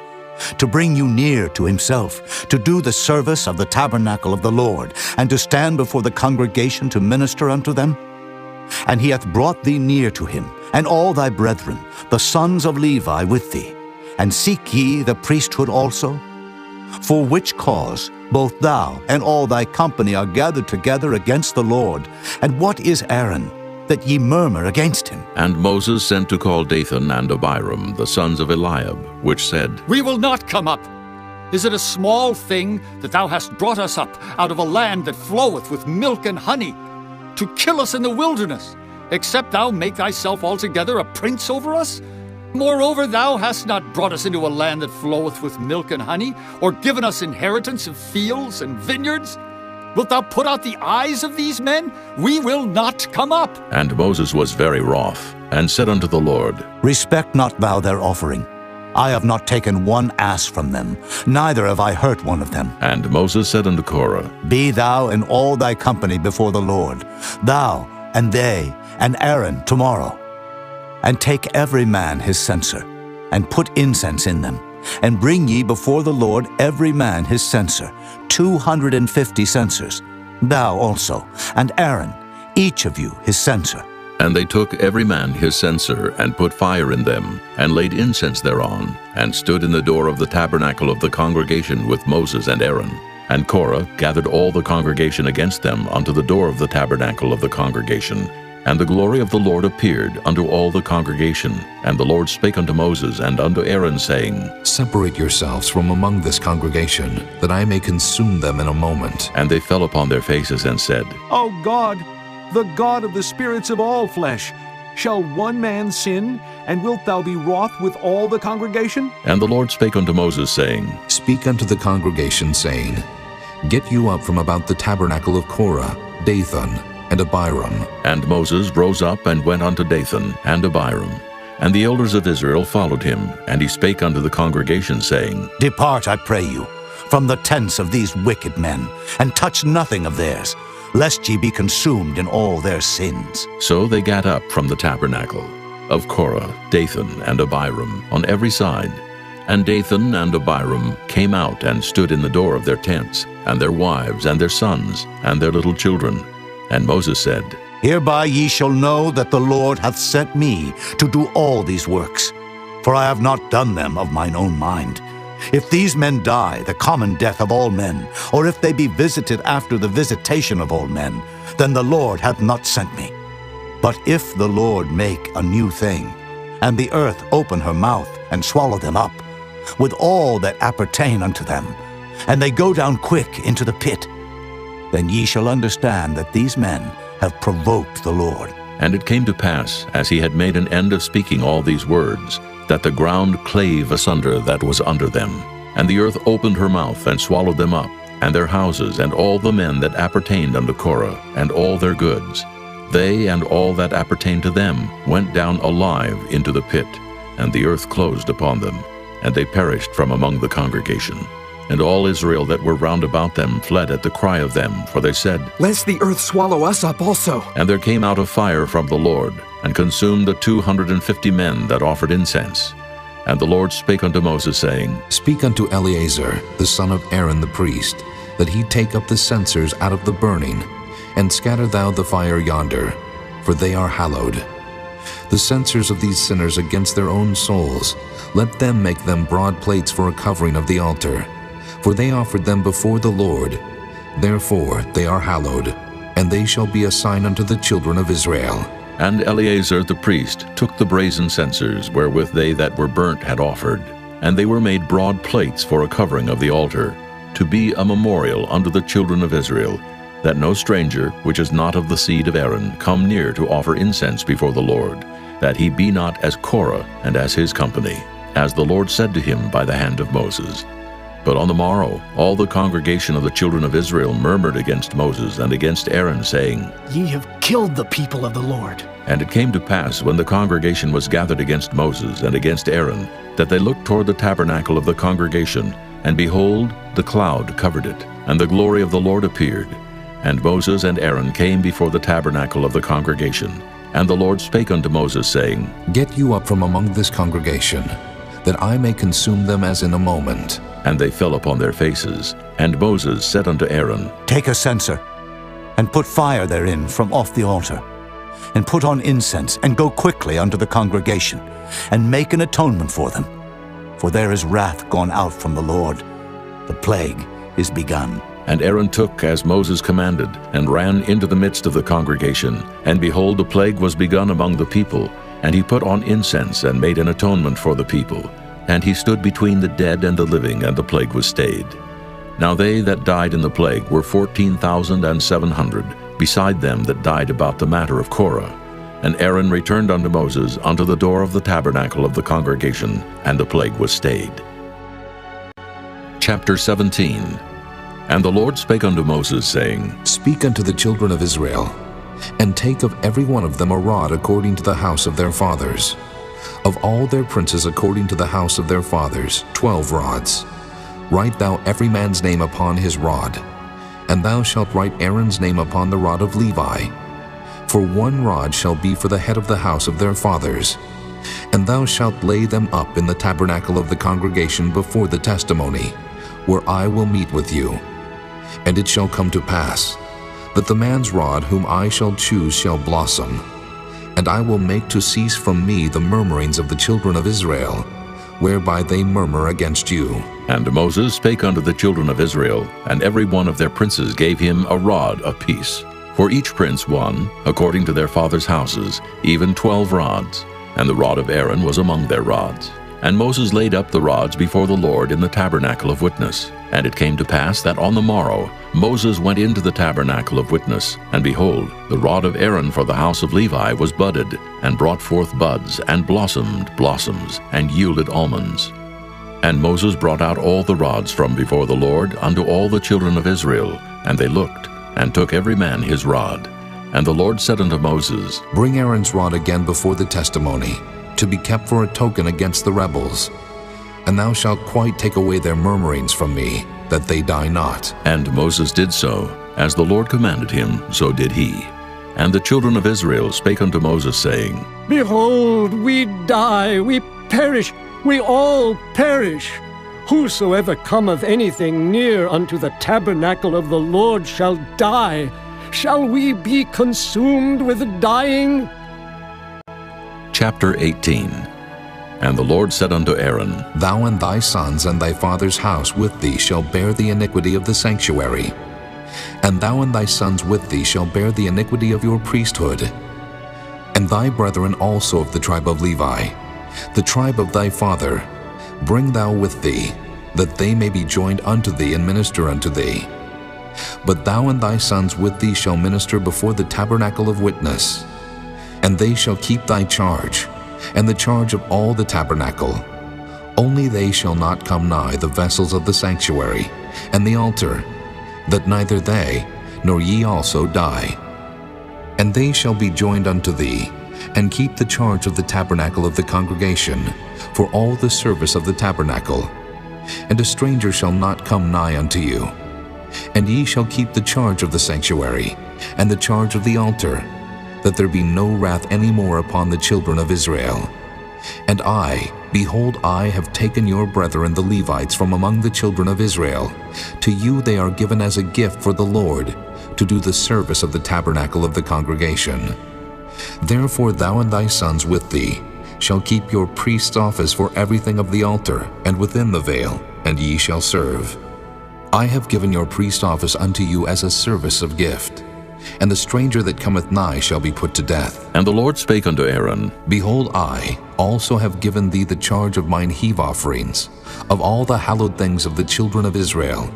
to bring you near to himself, to do the service of the tabernacle of the Lord, and to stand before the congregation to minister unto them? And he hath brought thee near to him, and all thy brethren, the sons of Levi, with thee. And seek ye the priesthood also? For which cause both thou and all thy company are gathered together against the Lord. And what is Aaron, that ye murmur against him? And Moses sent to call Dathan and Abiram, the sons of Eliab, which said, We will not come up. Is it a small thing that thou hast brought us up out of a land that floweth with milk and honey, to kill us in the wilderness, except thou make thyself altogether a prince over us? Moreover, thou hast not brought us into a land that floweth with milk and honey, or given us inheritance of fields and vineyards. Wilt thou put out the eyes of these men? We will not come up. And Moses was very wroth, and said unto the Lord, Respect not thou their offering. I have not taken one ass from them, neither have I hurt one of them. And Moses said unto Korah, Be thou and all thy company before the Lord, thou and they and Aaron tomorrow. And take every man his censer, and put incense in them, and bring ye before the Lord every man his censer, 250 censers, thou also, and Aaron, each of you his censer. And they took every man his censer, and put fire in them, and laid incense thereon, and stood in the door of the tabernacle of the congregation with Moses and Aaron. And Korah gathered all the congregation against them unto the door of the tabernacle of the congregation, And the glory of the Lord appeared unto all the congregation. And the Lord spake unto Moses and unto Aaron, saying, Separate yourselves from among this congregation, that I may consume them in a moment. And they fell upon their faces and said, O God, the God of the spirits of all flesh, shall one man sin, and wilt thou be wroth with all the congregation? And the Lord spake unto Moses, saying, Speak unto the congregation, saying, Get you up from about the tabernacle of Korah, Dathan, and Abiram. And Moses rose up and went unto Dathan and Abiram. And the elders of Israel followed him, and he spake unto the congregation, saying, Depart, I pray you, from the tents of these wicked men, and touch nothing of theirs, lest ye be consumed in all their sins. So they gat up from the tabernacle of Korah, Dathan, and Abiram on every side. And Dathan and Abiram came out and stood in the door of their tents, and their wives, and their sons, and their little children. And Moses said, Hereby ye shall know that the Lord hath sent me to do all these works, for I have not done them of mine own mind. If these men die the common death of all men, or if they be visited after the visitation of all men, then the Lord hath not sent me. But if the Lord make a new thing, and the earth open her mouth and swallow them up, with all that appertain unto them, and they go down quick into the pit, then ye shall understand that these men have provoked the Lord. And it came to pass, as he had made an end of speaking all these words, that the ground clave asunder that was under them. And the earth opened her mouth and swallowed them up, and their houses, and all the men that appertained unto Korah, and all their goods. They and all that appertained to them went down alive into the pit, and the earth closed upon them, and they perished from among the congregation. And all Israel that were round about them fled at the cry of them, for they said, Lest the earth swallow us up also. And there came out a fire from the Lord, and consumed the 250 men that offered incense. And the Lord spake unto Moses, saying, Speak unto Eleazar, the son of Aaron the priest, that he take up the censers out of the burning, and scatter thou the fire yonder, for they are hallowed. The censers of these sinners against their own souls, let them make them broad plates for a covering of the altar. For they offered them before the Lord. Therefore they are hallowed, and they shall be a sign unto the children of Israel. And Eleazar the priest took the brazen censers wherewith they that were burnt had offered, and they were made broad plates for a covering of the altar, to be a memorial unto the children of Israel, that no stranger, which is not of the seed of Aaron, come near to offer incense before the Lord, that he be not as Korah and as his company, as the Lord said to him by the hand of Moses. But on the morrow all the congregation of the children of Israel murmured against Moses and against Aaron, saying, Ye have killed the people of the Lord. And it came to pass, when the congregation was gathered against Moses and against Aaron, that they looked toward the tabernacle of the congregation, and behold, the cloud covered it, and the glory of the Lord appeared. And Moses and Aaron came before the tabernacle of the congregation. And the Lord spake unto Moses, saying, Get you up from among this congregation, that I may consume them as in a moment. And they fell upon their faces. And Moses said unto Aaron, Take a censer, and put fire therein from off the altar, and put on incense, and go quickly unto the congregation, and make an atonement for them. For there is wrath gone out from the Lord. The plague is begun. And Aaron took as Moses commanded, and ran into the midst of the congregation. And behold, the plague was begun among the people. And he put on incense, and made an atonement for the people. And he stood between the dead and the living, and the plague was stayed. Now they that died in the plague were 14,700, beside them that died about the matter of Korah. And Aaron returned unto Moses unto the door of the tabernacle of the congregation, and the plague was stayed. Chapter 17. And the Lord spake unto Moses, saying, Speak unto the children of Israel, and take of every one of them a rod according to the house of their fathers. Of all their princes according to the house of their fathers, 12 rods. Write thou every man's name upon his rod, and thou shalt write Aaron's name upon the rod of Levi. For 1 rod shall be for the head of the house of their fathers. And thou shalt lay them up in the tabernacle of the congregation before the testimony, where I will meet with you. And it shall come to pass, that the man's rod whom I shall choose shall blossom, and I will make to cease from me the murmurings of the children of Israel, whereby they murmur against you. And Moses spake unto the children of Israel, and every one of their princes gave him a rod apiece. For each prince one, according to their fathers' houses, even 12 rods, and the rod of Aaron was among their rods. And Moses laid up the rods before the Lord in the tabernacle of witness. And it came to pass that on the morrow Moses went into the tabernacle of witness, and behold, the rod of Aaron for the house of Levi was budded, and brought forth buds, and blossomed blossoms, and yielded almonds. And Moses brought out all the rods from before the Lord unto all the children of Israel, and they looked, and took every man his rod. And the Lord said unto Moses, Bring Aaron's rod again before the testimony, to be kept for a token against the rebels. And thou shalt quite take away their murmurings from me, that they die not. And Moses did so. As the Lord commanded him, so did he. And the children of Israel spake unto Moses, saying, Behold, we die, we perish, we all perish. Whosoever cometh anything near unto the tabernacle of the Lord shall die. Shall we be consumed with dying? Chapter 18. And the Lord said unto Aaron, Thou and thy sons and thy father's house with thee shall bear the iniquity of the sanctuary. And thou and thy sons with thee shall bear the iniquity of your priesthood. And thy brethren also of the tribe of Levi, the tribe of thy father, bring thou with thee, that they may be joined unto thee and minister unto thee. But thou and thy sons with thee shall minister before the tabernacle of witness. And they shall keep thy charge, and the charge of all the tabernacle. Only they shall not come nigh the vessels of the sanctuary, and the altar, that neither they, nor ye also die. And they shall be joined unto thee, and keep the charge of the tabernacle of the congregation, for all the service of the tabernacle. And a stranger shall not come nigh unto you. And ye shall keep the charge of the sanctuary, and the charge of the altar, that there be no wrath any more upon the children of Israel. And I, behold, I have taken your brethren the Levites from among the children of Israel. To you they are given as a gift for the Lord, to do the service of the tabernacle of the congregation. Therefore thou and thy sons with thee shall keep your priest's office for everything of the altar, and within the veil, and ye shall serve. I have given your priest office unto you as a service of gift. And the stranger that cometh nigh shall be put to death. And the Lord spake unto Aaron, Behold, I also have given thee the charge of mine heave offerings, of all the hallowed things of the children of Israel.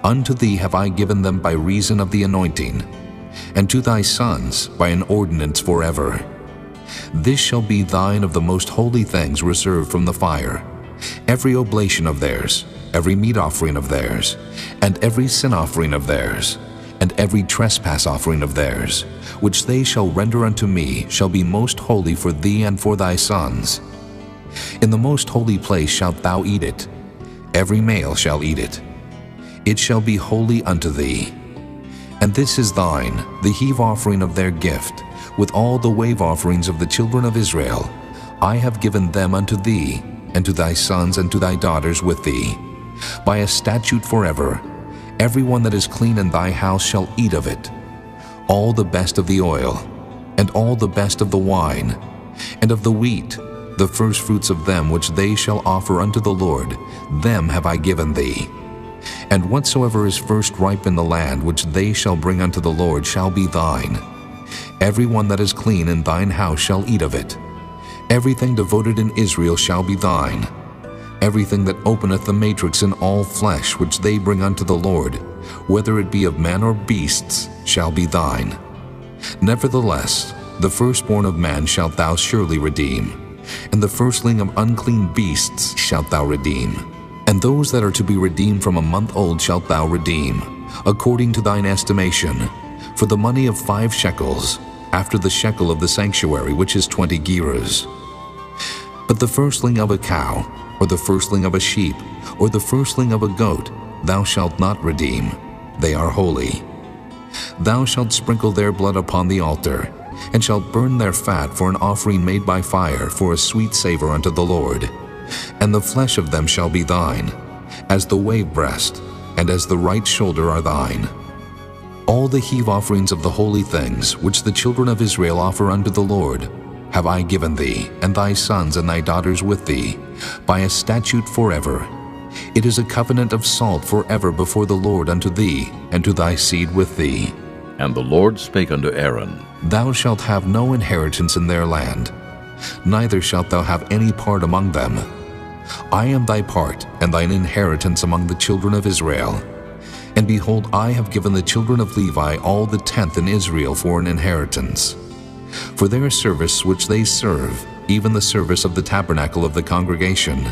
Unto thee have I given them by reason of the anointing, and to thy sons by an ordinance forever. This shall be thine of the most holy things reserved from the fire, every oblation of theirs, every meat offering of theirs, and every sin offering of theirs, and every trespass offering of theirs, which they shall render unto me, shall be most holy for thee and for thy sons. In the most holy place shalt thou eat it. Every male shall eat it. It shall be holy unto thee. And this is thine, the heave offering of their gift, with all the wave offerings of the children of Israel. I have given them unto thee, and to thy sons and to thy daughters with thee, by a statute forever. Every one that is clean in thy house shall eat of it, all the best of the oil, and all the best of the wine, and of the wheat, the firstfruits of them which they shall offer unto the Lord, them have I given thee. And whatsoever is first ripe in the land which they shall bring unto the Lord shall be thine. Every one that is clean in thine house shall eat of it. Everything devoted in Israel shall be thine. Everything that openeth the matrix in all flesh which they bring unto the Lord, whether it be of man or beasts, shall be thine. Nevertheless, the firstborn of man shalt thou surely redeem, and the firstling of unclean beasts shalt thou redeem. And those that are to be redeemed from a month old shalt thou redeem, according to thine estimation, for the money of 5 shekels, after the shekel of the sanctuary, which is 20 gerahs. But the firstling of a cow, or the firstling of a sheep, or the firstling of a goat, thou shalt not redeem. They are holy. Thou shalt sprinkle their blood upon the altar, and shalt burn their fat for an offering made by fire, for a sweet savor unto the Lord. And the flesh of them shall be thine, as the wave breast, and as the right shoulder are thine. All the heave offerings of the holy things, which the children of Israel offer unto the Lord, have I given thee, and thy sons and thy daughters with thee, by a statute forever. It is a covenant of salt forever before the Lord unto thee, and to thy seed with thee. And the Lord spake unto Aaron, Thou shalt have no inheritance in their land, neither shalt thou have any part among them. I am thy part and thine inheritance among the children of Israel. And behold, I have given the children of Levi all the tenth in Israel for an inheritance, for their service which they serve, even the service of the tabernacle of the congregation.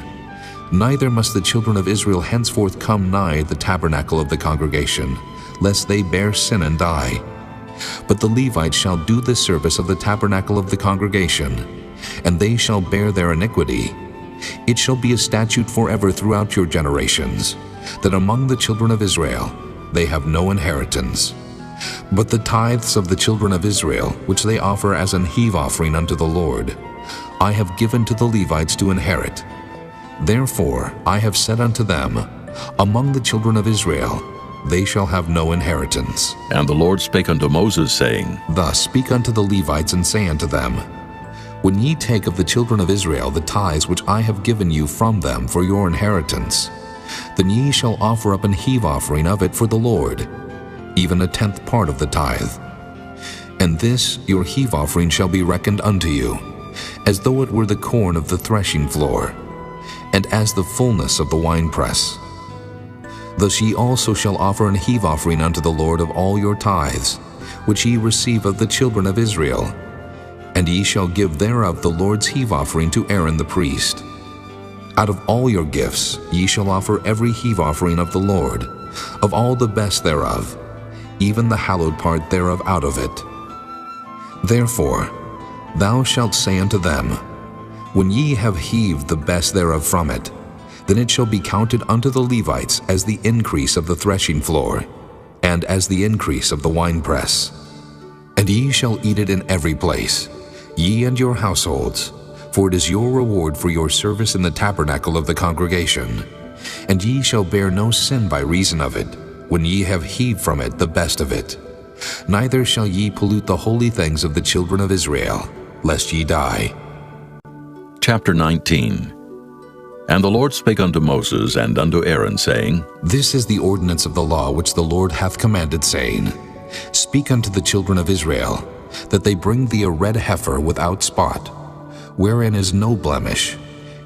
Neither must the children of Israel henceforth come nigh the tabernacle of the congregation, lest they bear sin and die. But the Levites shall do the service of the tabernacle of the congregation, and they shall bear their iniquity. It shall be a statute forever throughout your generations, that among the children of Israel they have no inheritance. But the tithes of the children of Israel, which they offer as an heave offering unto the Lord, I have given to the Levites to inherit. Therefore I have said unto them, among the children of Israel they shall have no inheritance. And the Lord spake unto Moses, saying, Thus speak unto the Levites, and say unto them, When ye take of the children of Israel the tithes which I have given you from them for your inheritance, then ye shall offer up an heave offering of it for the Lord, even a tenth part of the tithe. And this your heave offering shall be reckoned unto you, as though it were the corn of the threshing floor, and as the fullness of the winepress. Thus ye also shall offer an heave offering unto the Lord of all your tithes, which ye receive of the children of Israel, and ye shall give thereof the Lord's heave offering to Aaron the priest. Out of all your gifts ye shall offer every heave offering of the Lord, of all the best thereof, even the hallowed part thereof out of it. Therefore thou shalt say unto them, When ye have heaved the best thereof from it, then it shall be counted unto the Levites as the increase of the threshing floor, and as the increase of the winepress. And ye shall eat it in every place, ye and your households, for it is your reward for your service in the tabernacle of the congregation. And ye shall bear no sin by reason of it, when ye have heaved from it the best of it. Neither shall ye pollute the holy things of the children of Israel, lest ye die. Chapter 19. And the Lord spake unto Moses and unto Aaron, saying, This is the ordinance of the law which the Lord hath commanded, saying, Speak unto the children of Israel, that they bring thee a red heifer without spot, wherein is no blemish,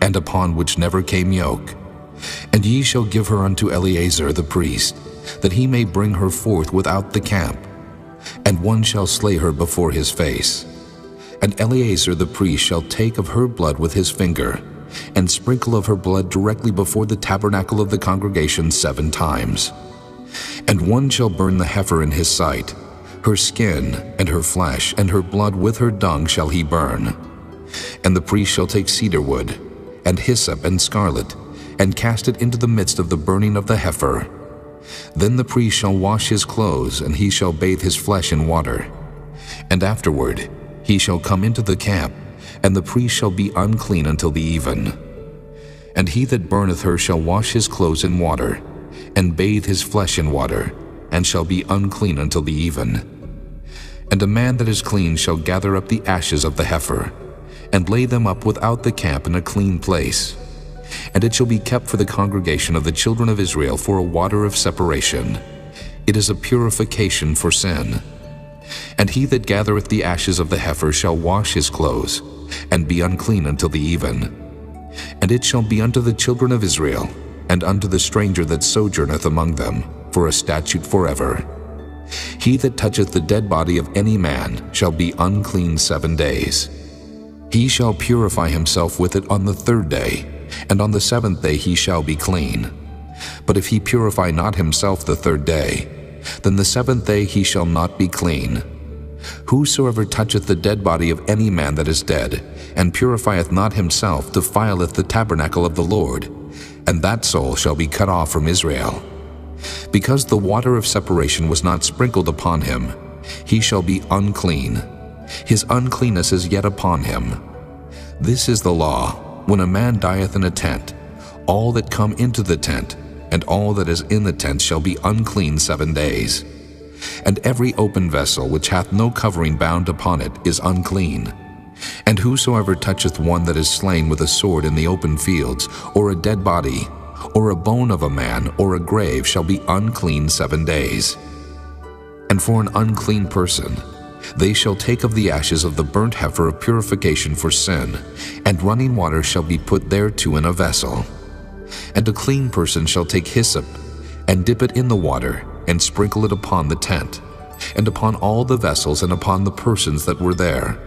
and upon which never came yoke. And ye shall give her unto Eleazar the priest, that he may bring her forth without the camp. And one shall slay her before his face. And Eleazar the priest shall take of her blood with his finger, and sprinkle of her blood directly before the tabernacle of the congregation 7 times. And one shall burn the heifer in his sight, her skin and her flesh and her blood with her dung shall he burn. And the priest shall take cedar wood, and hyssop and scarlet, and cast it into the midst of the burning of the heifer. Then the priest shall wash his clothes, and he shall bathe his flesh in water. And afterward he shall come into the camp, and the priest shall be unclean until the even. And he that burneth her shall wash his clothes in water, and bathe his flesh in water, and shall be unclean until the even. And a man that is clean shall gather up the ashes of the heifer, and lay them up without the camp in a clean place. And it shall be kept for the congregation of the children of Israel for a water of separation. It is a purification for sin. And he that gathereth the ashes of the heifer shall wash his clothes, and be unclean until the even. And it shall be unto the children of Israel, and unto the stranger that sojourneth among them, for a statute forever. He that toucheth the dead body of any man shall be unclean 7 days. He shall purify himself with it on the 3rd day, and on the 7th day he shall be clean. But if he purify not himself the 3rd day, then the 7th day he shall not be clean. Whosoever toucheth the dead body of any man that is dead, and purifieth not himself, defileth the tabernacle of the Lord, and that soul shall be cut off from Israel. Because the water of separation was not sprinkled upon him, he shall be unclean. His uncleanness is yet upon him. This is the law, when a man dieth in a tent, all that come into the tent, and all that is in the tent shall be unclean 7 days. And every open vessel which hath no covering bound upon it is unclean. And whosoever toucheth one that is slain with a sword in the open fields, or a dead body, or a bone of a man, or a grave, shall be unclean 7 days. And for an unclean person, they shall take of the ashes of the burnt heifer of purification for sin, and running water shall be put thereto in a vessel. And a clean person shall take hyssop, and dip it in the water, and sprinkle it upon the tent, and upon all the vessels, and upon the persons that were there,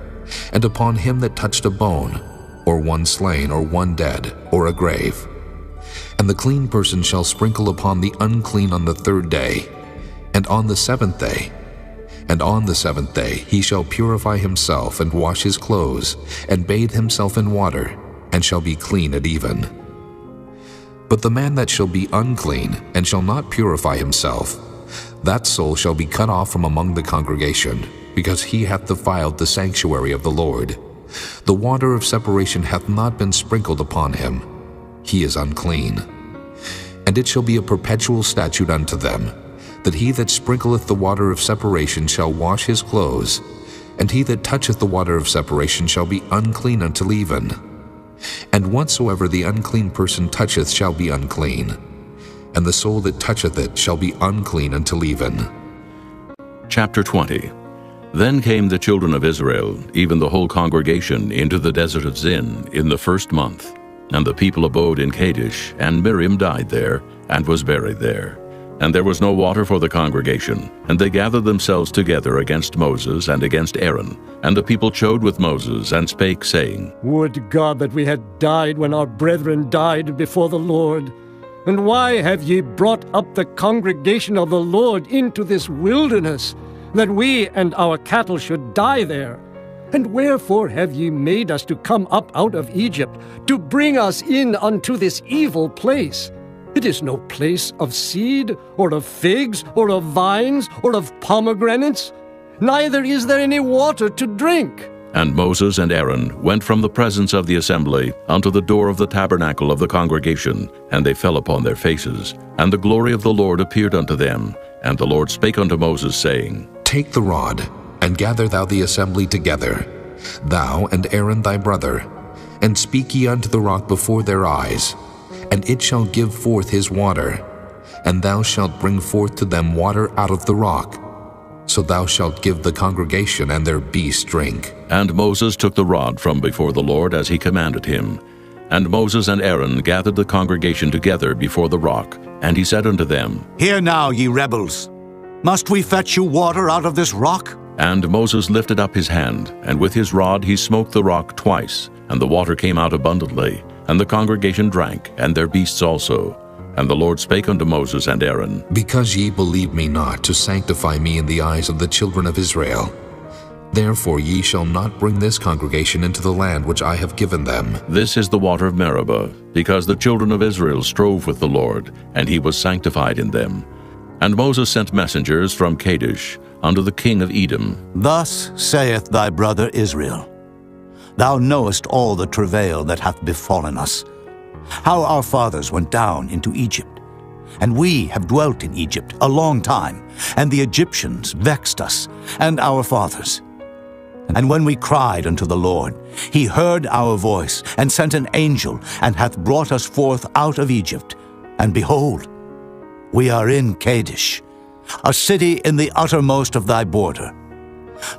and upon him that touched a bone, or one slain, or one dead, or a grave. And the clean person shall sprinkle upon the unclean on the 3rd day, and on the 7th day. And on the 7th day he shall purify himself, and wash his clothes, and bathe himself in water, and shall be clean at even. But the man that shall be unclean, and shall not purify himself, that soul shall be cut off from among the congregation, because he hath defiled the sanctuary of the Lord. The water of separation hath not been sprinkled upon him. He is unclean. And it shall be a perpetual statute unto them, that he that sprinkleth the water of separation shall wash his clothes, and he that toucheth the water of separation shall be unclean until even. And whatsoever the unclean person toucheth shall be unclean, and the soul that toucheth it shall be unclean until even. Chapter 20. Then came the children of Israel, even the whole congregation, into the desert of Zin in the 1st month. And the people abode in Kadesh, and Miriam died there, and was buried there. And there was no water for the congregation, and they gathered themselves together against Moses and against Aaron. And the people chode with Moses, and spake, saying, Would God that we had died when our brethren died before the Lord! And why have ye brought up the congregation of the Lord into this wilderness, that we and our cattle should die there? And wherefore have ye made us to come up out of Egypt, to bring us in unto this evil place? It is no place of seed, or of figs, or of vines, or of pomegranates, neither is there any water to drink. And Moses and Aaron went from the presence of the assembly unto the door of the tabernacle of the congregation, and they fell upon their faces. And the glory of the Lord appeared unto them. And the Lord spake unto Moses, saying, Take the rod, and gather thou the assembly together, thou and Aaron thy brother, and speak ye unto the rock before their eyes, and it shall give forth his water, and thou shalt bring forth to them water out of the rock. So thou shalt give the congregation and their beasts drink. And Moses took the rod from before the Lord as he commanded him. And Moses and Aaron gathered the congregation together before the rock, and he said unto them, Hear now, ye rebels, must we fetch you water out of this rock? And Moses lifted up his hand, and with his rod he smote the rock twice, and the water came out abundantly, and the congregation drank, and their beasts also. And the Lord spake unto Moses and Aaron, Because ye believe me not to sanctify me in the eyes of the children of Israel, therefore ye shall not bring this congregation into the land which I have given them. This is the water of Meribah, because the children of Israel strove with the Lord, and he was sanctified in them. And Moses sent messengers from Kadesh unto the king of Edom. Thus saith thy brother Israel, Thou knowest all the travail that hath befallen us, how our fathers went down into Egypt. And we have dwelt in Egypt a long time, and the Egyptians vexed us, and our fathers. And when we cried unto the Lord, he heard our voice, and sent an angel, and hath brought us forth out of Egypt. And behold, we are in Kadesh, a city in the uttermost of thy border.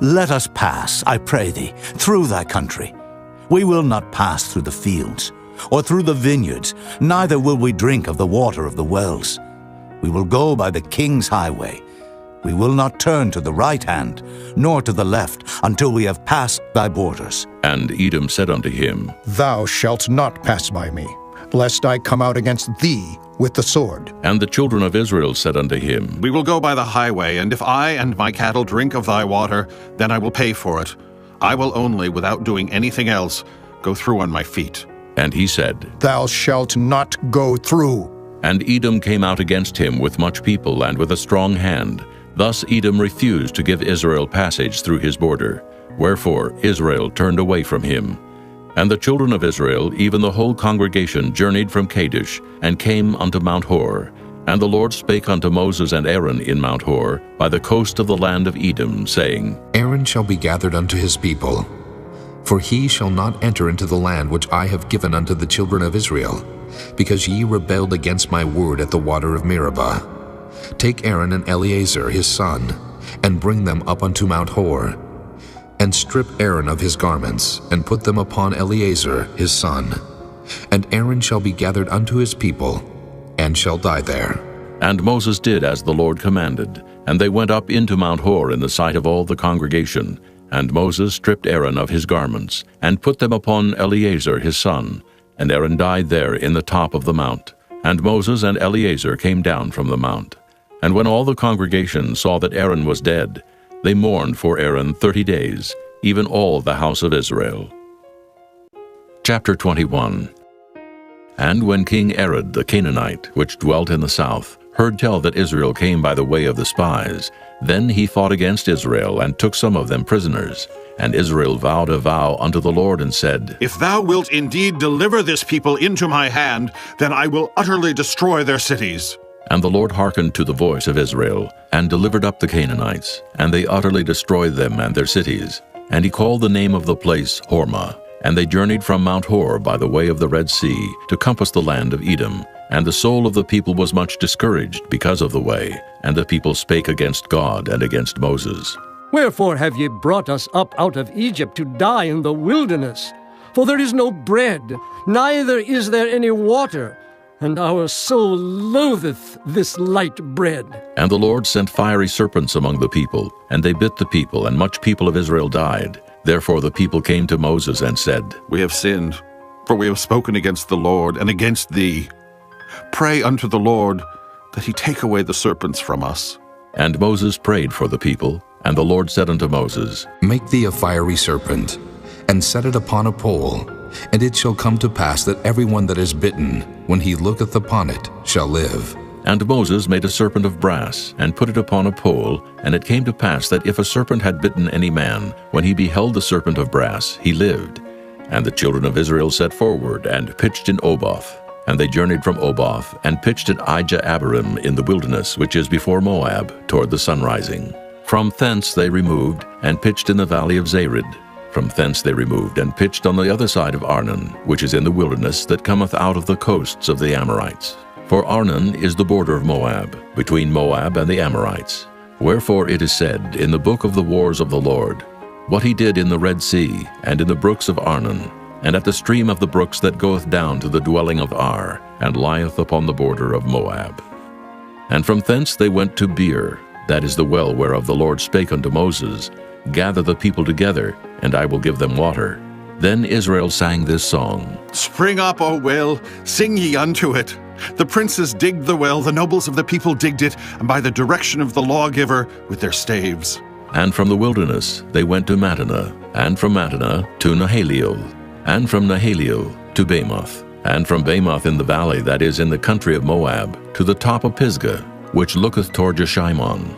Let us pass, I pray thee, through thy country. We will not pass through the fields, or through the vineyards, neither will we drink of the water of the wells. We will go by the king's highway. We will not turn to the right hand, nor to the left, until we have passed thy borders. And Edom said unto him, Thou shalt not pass by me, lest I come out against thee with the sword. And the children of Israel said unto him, We will go by the highway, and if I and my cattle drink of thy water, then I will pay for it. I will only, without doing anything else, go through on my feet. And he said, Thou shalt not go through. And Edom came out against him with much people and with a strong hand. Thus Edom refused to give Israel passage through his border. Wherefore Israel turned away from him. And the children of Israel, even the whole congregation, journeyed from Kadesh, and came unto Mount Hor. And the Lord spake unto Moses and Aaron in Mount Hor, by the coast of the land of Edom, saying, Aaron shall be gathered unto his people, for he shall not enter into the land which I have given unto the children of Israel, because ye rebelled against my word at the water of Meribah. Take Aaron and Eleazar his son, and bring them up unto Mount Hor, and strip Aaron of his garments, and put them upon Eleazar his son. And Aaron shall be gathered unto his people, and shall die there. And Moses did as the Lord commanded, and they went up into Mount Hor in the sight of all the congregation. And Moses stripped Aaron of his garments, and put them upon Eleazar his son. And Aaron died there in the top of the mount. And Moses and Eleazar came down from the mount. And when all the congregation saw that Aaron was dead, they mourned for Aaron 30 days, even all the house of Israel. Chapter 21. And when King Arad the Canaanite, which dwelt in the south, heard tell that Israel came by the way of the spies, then he fought against Israel, and took some of them prisoners. And Israel vowed a vow unto the Lord, and said, If thou wilt indeed deliver this people into my hand, then I will utterly destroy their cities. And the Lord hearkened to the voice of Israel, and delivered up the Canaanites, and they utterly destroyed them and their cities. And he called the name of the place Hormah. And they journeyed from Mount Hor by the way of the Red Sea, to compass the land of Edom. And the soul of the people was much discouraged because of the way, and the people spake against God and against Moses. Wherefore have ye brought us up out of Egypt to die in the wilderness? For there is no bread, neither is there any water, and our soul loatheth this light bread. And the Lord sent fiery serpents among the people, and they bit the people, and much people of Israel died. Therefore the people came to Moses and said, We have sinned, for we have spoken against the Lord and against thee. Pray unto the Lord that he take away the serpents from us. And Moses prayed for the people, and the Lord said unto Moses, Make thee a fiery serpent, and set it upon a pole, and it shall come to pass that every one that is bitten, when he looketh upon it, shall live. And Moses made a serpent of brass, and put it upon a pole, and it came to pass that if a serpent had bitten any man, when he beheld the serpent of brass, he lived. And the children of Israel set forward, and pitched in Oboth. And they journeyed from Oboth, and pitched at Ijah-abarim in the wilderness, which is before Moab, toward the sunrising. From thence they removed, and pitched in the valley of Zared. From thence they removed, and pitched on the other side of Arnon, which is in the wilderness that cometh out of the coasts of the Amorites. For Arnon is the border of Moab, between Moab and the Amorites. Wherefore it is said in the book of the wars of the Lord, what he did in the Red Sea, and in the brooks of Arnon, and at the stream of the brooks that goeth down to the dwelling of Ar, and lieth upon the border of Moab. And from thence they went to Beer, that is the well whereof the Lord spake unto Moses, Gather the people together, and I will give them water. Then Israel sang this song, Spring up, O well, sing ye unto it. The princes digged the well, the nobles of the people digged it, and by the direction of the lawgiver with their staves. And from the wilderness they went to Mattanah, and from Mattanah to Nahaliel, and from Nahaliel to Bamoth, and from Bamoth in the valley that is in the country of Moab, to the top of Pisgah, which looketh toward Jeshimon.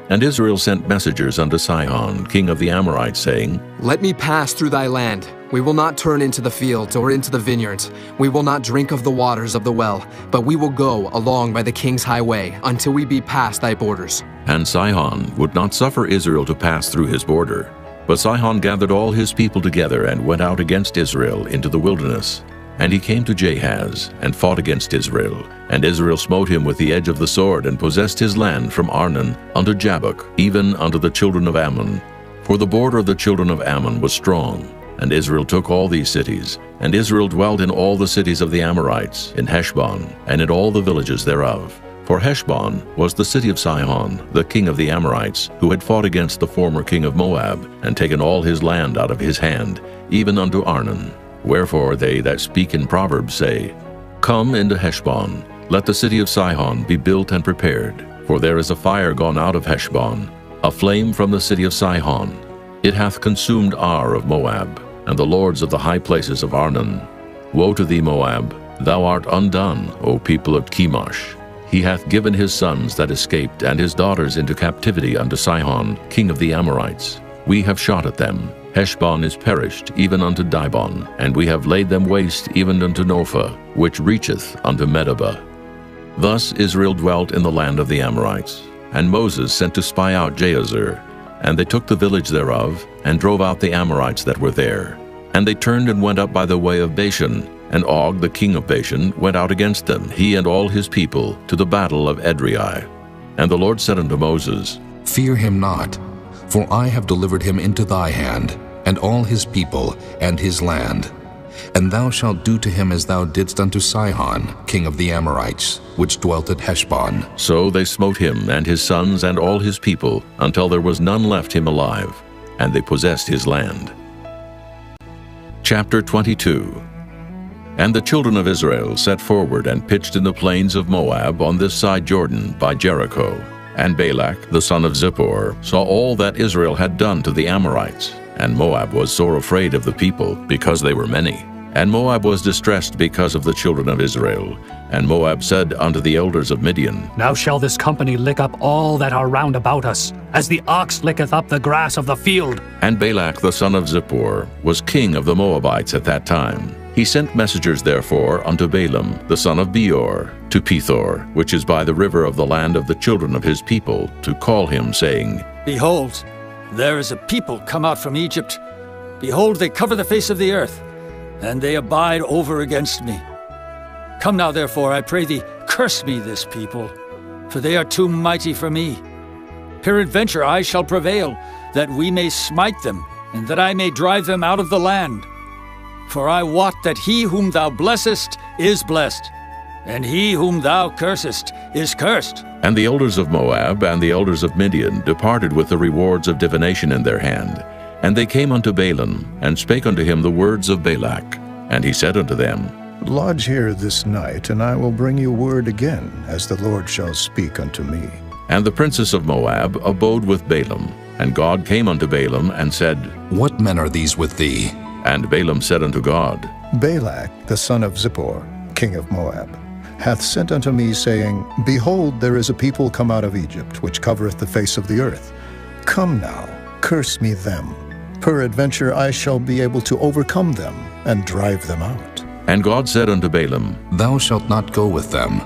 And Israel sent messengers unto Sihon, king of the Amorites, saying, Let me pass through thy land. We will not turn into the fields or into the vineyards. We will not drink of the waters of the well, but we will go along by the king's highway until we be past thy borders. And Sihon would not suffer Israel to pass through his border. But Sihon gathered all his people together and went out against Israel into the wilderness. And he came to Jahaz, and fought against Israel. And Israel smote him with the edge of the sword, and possessed his land from Arnon unto Jabbok, even unto the children of Ammon. For the border of the children of Ammon was strong. And Israel took all these cities. And Israel dwelt in all the cities of the Amorites, in Heshbon, and in all the villages thereof. For Heshbon was the city of Sihon, the king of the Amorites, who had fought against the former king of Moab, and taken all his land out of his hand, even unto Arnon. Wherefore they that speak in Proverbs say, Come into Heshbon, let the city of Sihon be built and prepared. For there is a fire gone out of Heshbon, a flame from the city of Sihon. It hath consumed Ar of Moab, and the lords of the high places of Arnon. Woe to thee, Moab! Thou art undone, O people of Chemosh. He hath given his sons that escaped and his daughters into captivity unto Sihon, king of the Amorites. We have shot at them. Heshbon is perished, even unto Dibon, and we have laid them waste even unto Nophah, which reacheth unto Medeba. Thus Israel dwelt in the land of the Amorites. And Moses sent to spy out Jahazer. And they took the village thereof, and drove out the Amorites that were there. And they turned and went up by the way of Bashan, and Og the king of Bashan went out against them, he and all his people, to the battle of Edrei. And the Lord said unto Moses, Fear him not, for I have delivered him into thy hand, and all his people, and his land. And thou shalt do to him as thou didst unto Sihon, king of the Amorites, which dwelt at Heshbon. So they smote him and his sons and all his people, until there was none left him alive, and they possessed his land. Chapter 22. And the children of Israel set forward and pitched in the plains of Moab on this side Jordan by Jericho. And Balak, the son of Zippor, saw all that Israel had done to the Amorites. And Moab was sore afraid of the people, because they were many. And Moab was distressed because of the children of Israel. And Moab said unto the elders of Midian, Now shall this company lick up all that are round about us, as the ox licketh up the grass of the field. And Balak the son of Zippor was king of the Moabites at that time. He sent messengers therefore unto Balaam the son of Beor to Pethor, which is by the river of the land of the children of his people, to call him, saying, Behold, there is a people come out from Egypt. Behold, they cover the face of the earth, and they abide over against me. Come now, therefore, I pray thee, curse me this people, for they are too mighty for me. Peradventure I shall prevail, that we may smite them, and that I may drive them out of the land. For I wot that he whom thou blessest is blessed, and he whom thou cursest is cursed. And the elders of Moab and the elders of Midian departed with the rewards of divination in their hand. And they came unto Balaam, and spake unto him the words of Balak. And he said unto them, Lodge here this night, and I will bring you word again, as the Lord shall speak unto me. And the princes of Moab abode with Balaam. And God came unto Balaam, and said, What men are these with thee? And Balaam said unto God, Balak, the son of Zippor, king of Moab, hath sent unto me, saying, Behold, there is a people come out of Egypt, which covereth the face of the earth. Come now, curse me them. Peradventure I shall be able to overcome them, and drive them out. And God said unto Balaam, Thou shalt not go with them.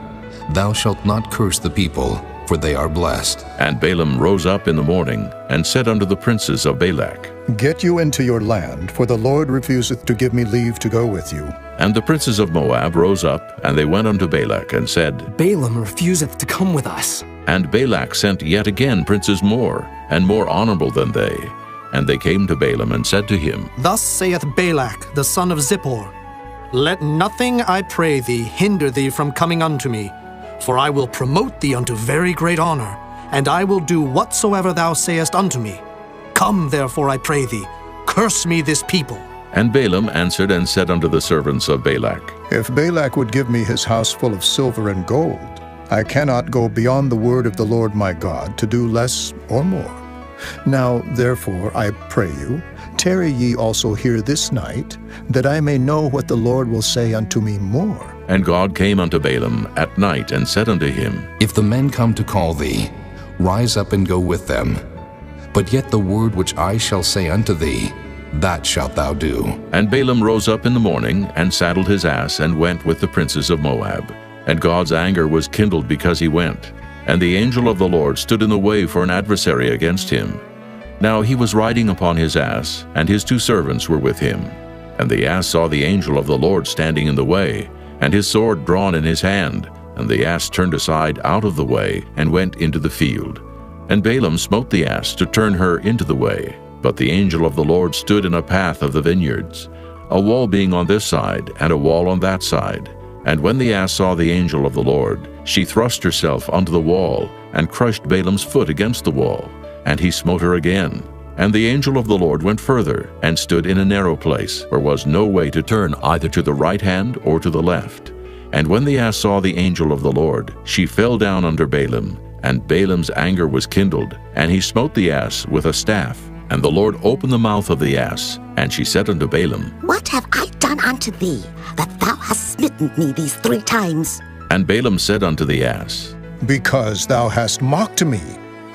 Thou shalt not curse the people, for they are blessed. And Balaam rose up in the morning, and said unto the princes of Balak, Get you into your land, for the Lord refuseth to give me leave to go with you. And the princes of Moab rose up, and they went unto Balak, and said, Balaam refuseth to come with us. And Balak sent yet again princes more, and more honorable than they. And they came to Balaam, and said to him, Thus saith Balak, the son of Zippor, Let nothing, I pray thee, hinder thee from coming unto me, for I will promote thee unto very great honor, and I will do whatsoever thou sayest unto me. Come, therefore, I pray thee, curse me this people. And Balaam answered and said unto the servants of Balak, If Balak would give me his house full of silver and gold, I cannot go beyond the word of the Lord my God to do less or more. Now, therefore, I pray you, tarry ye also here this night, that I may know what the Lord will say unto me more. And God came unto Balaam at night, and said unto him, If the men come to call thee, rise up and go with them. But yet the word which I shall say unto thee, that shalt thou do. And Balaam rose up in the morning, and saddled his ass, and went with the princes of Moab. And God's anger was kindled because he went. And the angel of the Lord stood in the way for an adversary against him. Now he was riding upon his ass, and his two servants were with him. And the ass saw the angel of the Lord standing in the way, and his sword drawn in his hand. And the ass turned aside out of the way, and went into the field. And Balaam smote the ass to turn her into the way. But the angel of the Lord stood in a path of the vineyards, a wall being on this side, and a wall on that side. And when the ass saw the angel of the Lord, she thrust herself unto the wall, and crushed Balaam's foot against the wall. And he smote her again. And the angel of the Lord went further, and stood in a narrow place, where was no way to turn either to the right hand or to the left. And when the ass saw the angel of the Lord, she fell down under Balaam. And Balaam's anger was kindled, and he smote the ass with a staff. And the Lord opened the mouth of the ass, and she said unto Balaam, What have I done unto thee, that thou hast smitten me these 3 times? And Balaam said unto the ass, Because thou hast mocked me.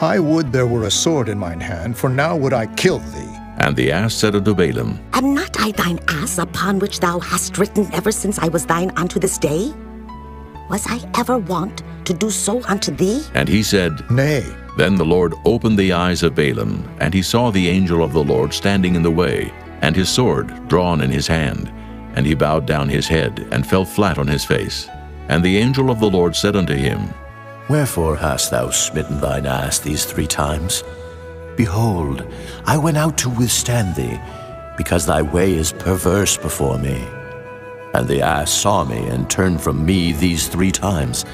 I would there were a sword in mine hand, for now would I kill thee. And the ass said unto Balaam, Am not I thine ass, upon which thou hast ridden ever since I was thine unto this day? Was I ever wont to do so unto thee? And he said, Nay. Then the Lord opened the eyes of Balaam, and he saw the angel of the Lord standing in the way, and his sword drawn in his hand. And he bowed down his head, and fell flat on his face. And the angel of the Lord said unto him, Wherefore hast thou smitten thine ass these 3 times? Behold, I went out to withstand thee, because thy way is perverse before me. And the ass saw me, and turned from me these 3 times.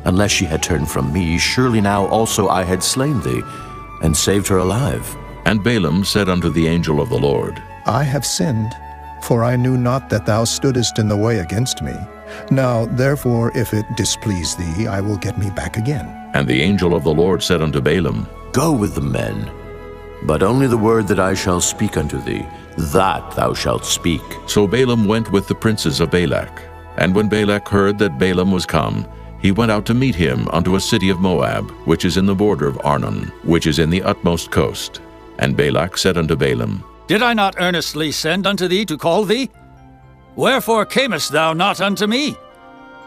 Unless she had turned from me, surely now also I had slain thee, and saved her alive. And Balaam said unto the angel of the Lord, I have sinned, for I knew not that thou stoodest in the way against me. Now, therefore, if it displease thee, I will get me back again. And the angel of the Lord said unto Balaam, Go with the men, but only the word that I shall speak unto thee, that thou shalt speak. So Balaam went with the princes of Balak. And when Balak heard that Balaam was come, he went out to meet him unto a city of Moab, which is in the border of Arnon, which is in the utmost coast. And Balak said unto Balaam, Did I not earnestly send unto thee to call thee? Wherefore camest thou not unto me?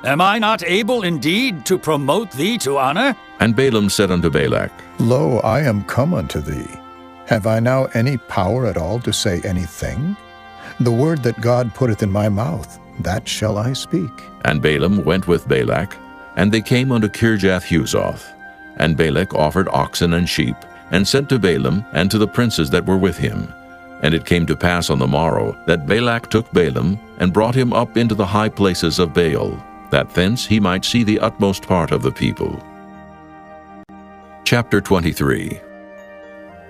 Am I not able indeed to promote thee to honor? And Balaam said unto Balak, Lo, I am come unto thee. Have I now any power at all to say anything? The word that God putteth in my mouth, that shall I speak. And Balaam went with Balak, and they came unto Kirjath-Huzoth. And Balak offered oxen and sheep, and sent to Balaam and to the princes that were with him. And it came to pass on the morrow that Balak took Balaam, and brought him up into the high places of Baal, that thence he might see the utmost part of the people. Chapter 23.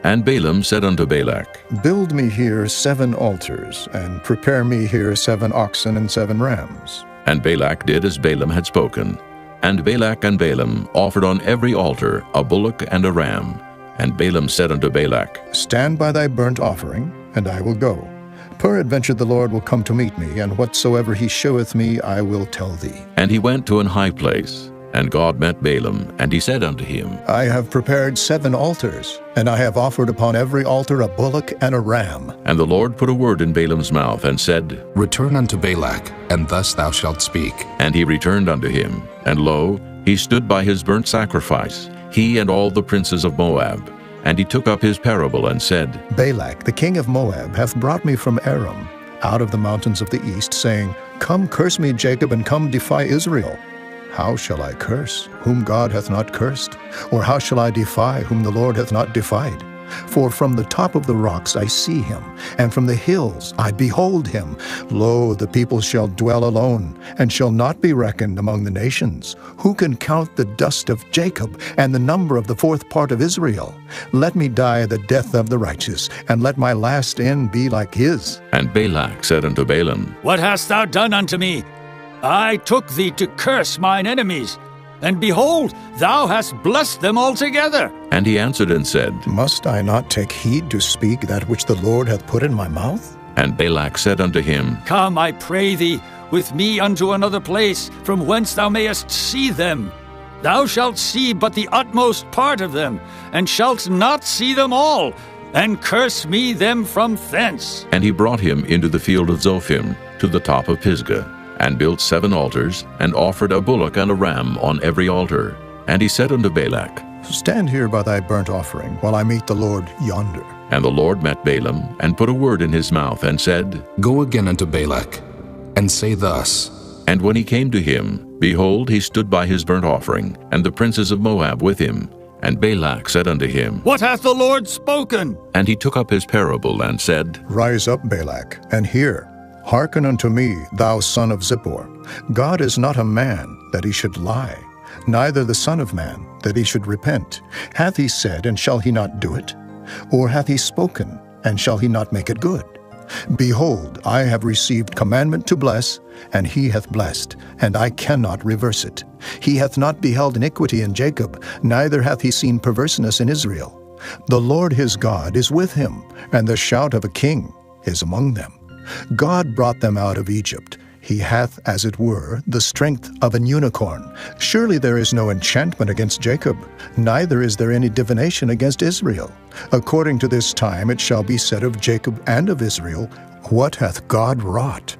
And Balaam said unto Balak, Build me here 7 altars, and prepare me here 7 oxen and 7 rams. And Balak did as Balaam had spoken. And Balak and Balaam offered on every altar a bullock and a ram. And Balaam said unto Balak, Stand by thy burnt offering, and I will go. Peradventure the Lord will come to meet me, and whatsoever he sheweth me I will tell thee. And he went to an high place. And God met Balaam, and he said unto him, I have prepared 7 altars, and I have offered upon every altar a bullock and a ram. And the Lord put a word in Balaam's mouth, and said, Return unto Balak, and thus thou shalt speak. And he returned unto him, and lo, he stood by his burnt sacrifice, he and all the princes of Moab. And he took up his parable, and said, Balak, the king of Moab, hath brought me from Aram, out of the mountains of the east, saying, Come curse me, Jacob, and come defy Israel. How shall I curse, whom God hath not cursed? Or how shall I defy, whom the Lord hath not defied? For from the top of the rocks I see him, and from the hills I behold him. Lo, the people shall dwell alone, and shall not be reckoned among the nations. Who can count the dust of Jacob, and the number of the 4th part of Israel? Let me die the death of the righteous, and let my last end be like his. And Balak said unto Balaam, What hast thou done unto me? I took thee to curse mine enemies, and behold, thou hast blessed them altogether. And he answered and said, Must I not take heed to speak that which the Lord hath put in my mouth? And Balak said unto him, Come, I pray thee, with me unto another place, from whence thou mayest see them. Thou shalt see but the utmost part of them, and shalt not see them all, and curse me them from thence. And he brought him into the field of Zophim, to the top of Pisgah, and built 7 altars, and offered a bullock and a ram on every altar. And he said unto Balak, Stand here by thy burnt offering, while I meet the Lord yonder. And the Lord met Balaam, and put a word in his mouth, and said, Go again unto Balak, and say thus. And when he came to him, behold, he stood by his burnt offering, and the princes of Moab with him. And Balak said unto him, What hath the Lord spoken? And he took up his parable, and said, Rise up, Balak, and hear. Hearken unto me, thou son of Zippor. God is not a man, that he should lie, neither the son of man, that he should repent. Hath he said, and shall he not do it? Or hath he spoken, and shall he not make it good? Behold, I have received commandment to bless, and he hath blessed, and I cannot reverse it. He hath not beheld iniquity in Jacob, neither hath he seen perverseness in Israel. The Lord his God is with him, and the shout of a king is among them. God brought them out of Egypt. He hath, as it were, the strength of an unicorn. Surely there is no enchantment against Jacob, neither is there any divination against Israel. According to this time it shall be said of Jacob and of Israel, What hath God wrought?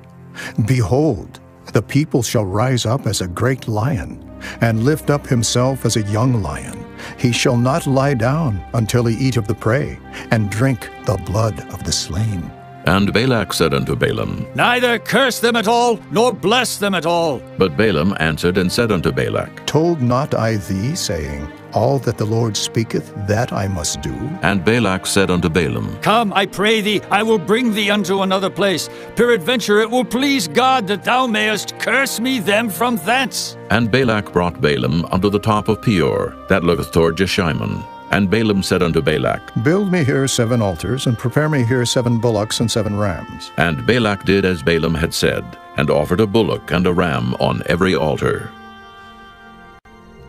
Behold, the people shall rise up as a great lion, and lift up himself as a young lion. He shall not lie down until he eat of the prey, and drink the blood of the slain. And Balak said unto Balaam, Neither curse them at all, nor bless them at all. But Balaam answered and said unto Balak, Told not I thee, saying, All that the Lord speaketh, that I must do? And Balak said unto Balaam, Come, I pray thee, I will bring thee unto another place. Peradventure it will please God that thou mayest curse me them from thence. And Balak brought Balaam unto the top of Peor, that looketh toward Jeshimon. And Balaam said unto Balak, Build me here 7 altars, and prepare me here 7 bullocks and 7 rams. And Balak did as Balaam had said, and offered a bullock and a ram on every altar.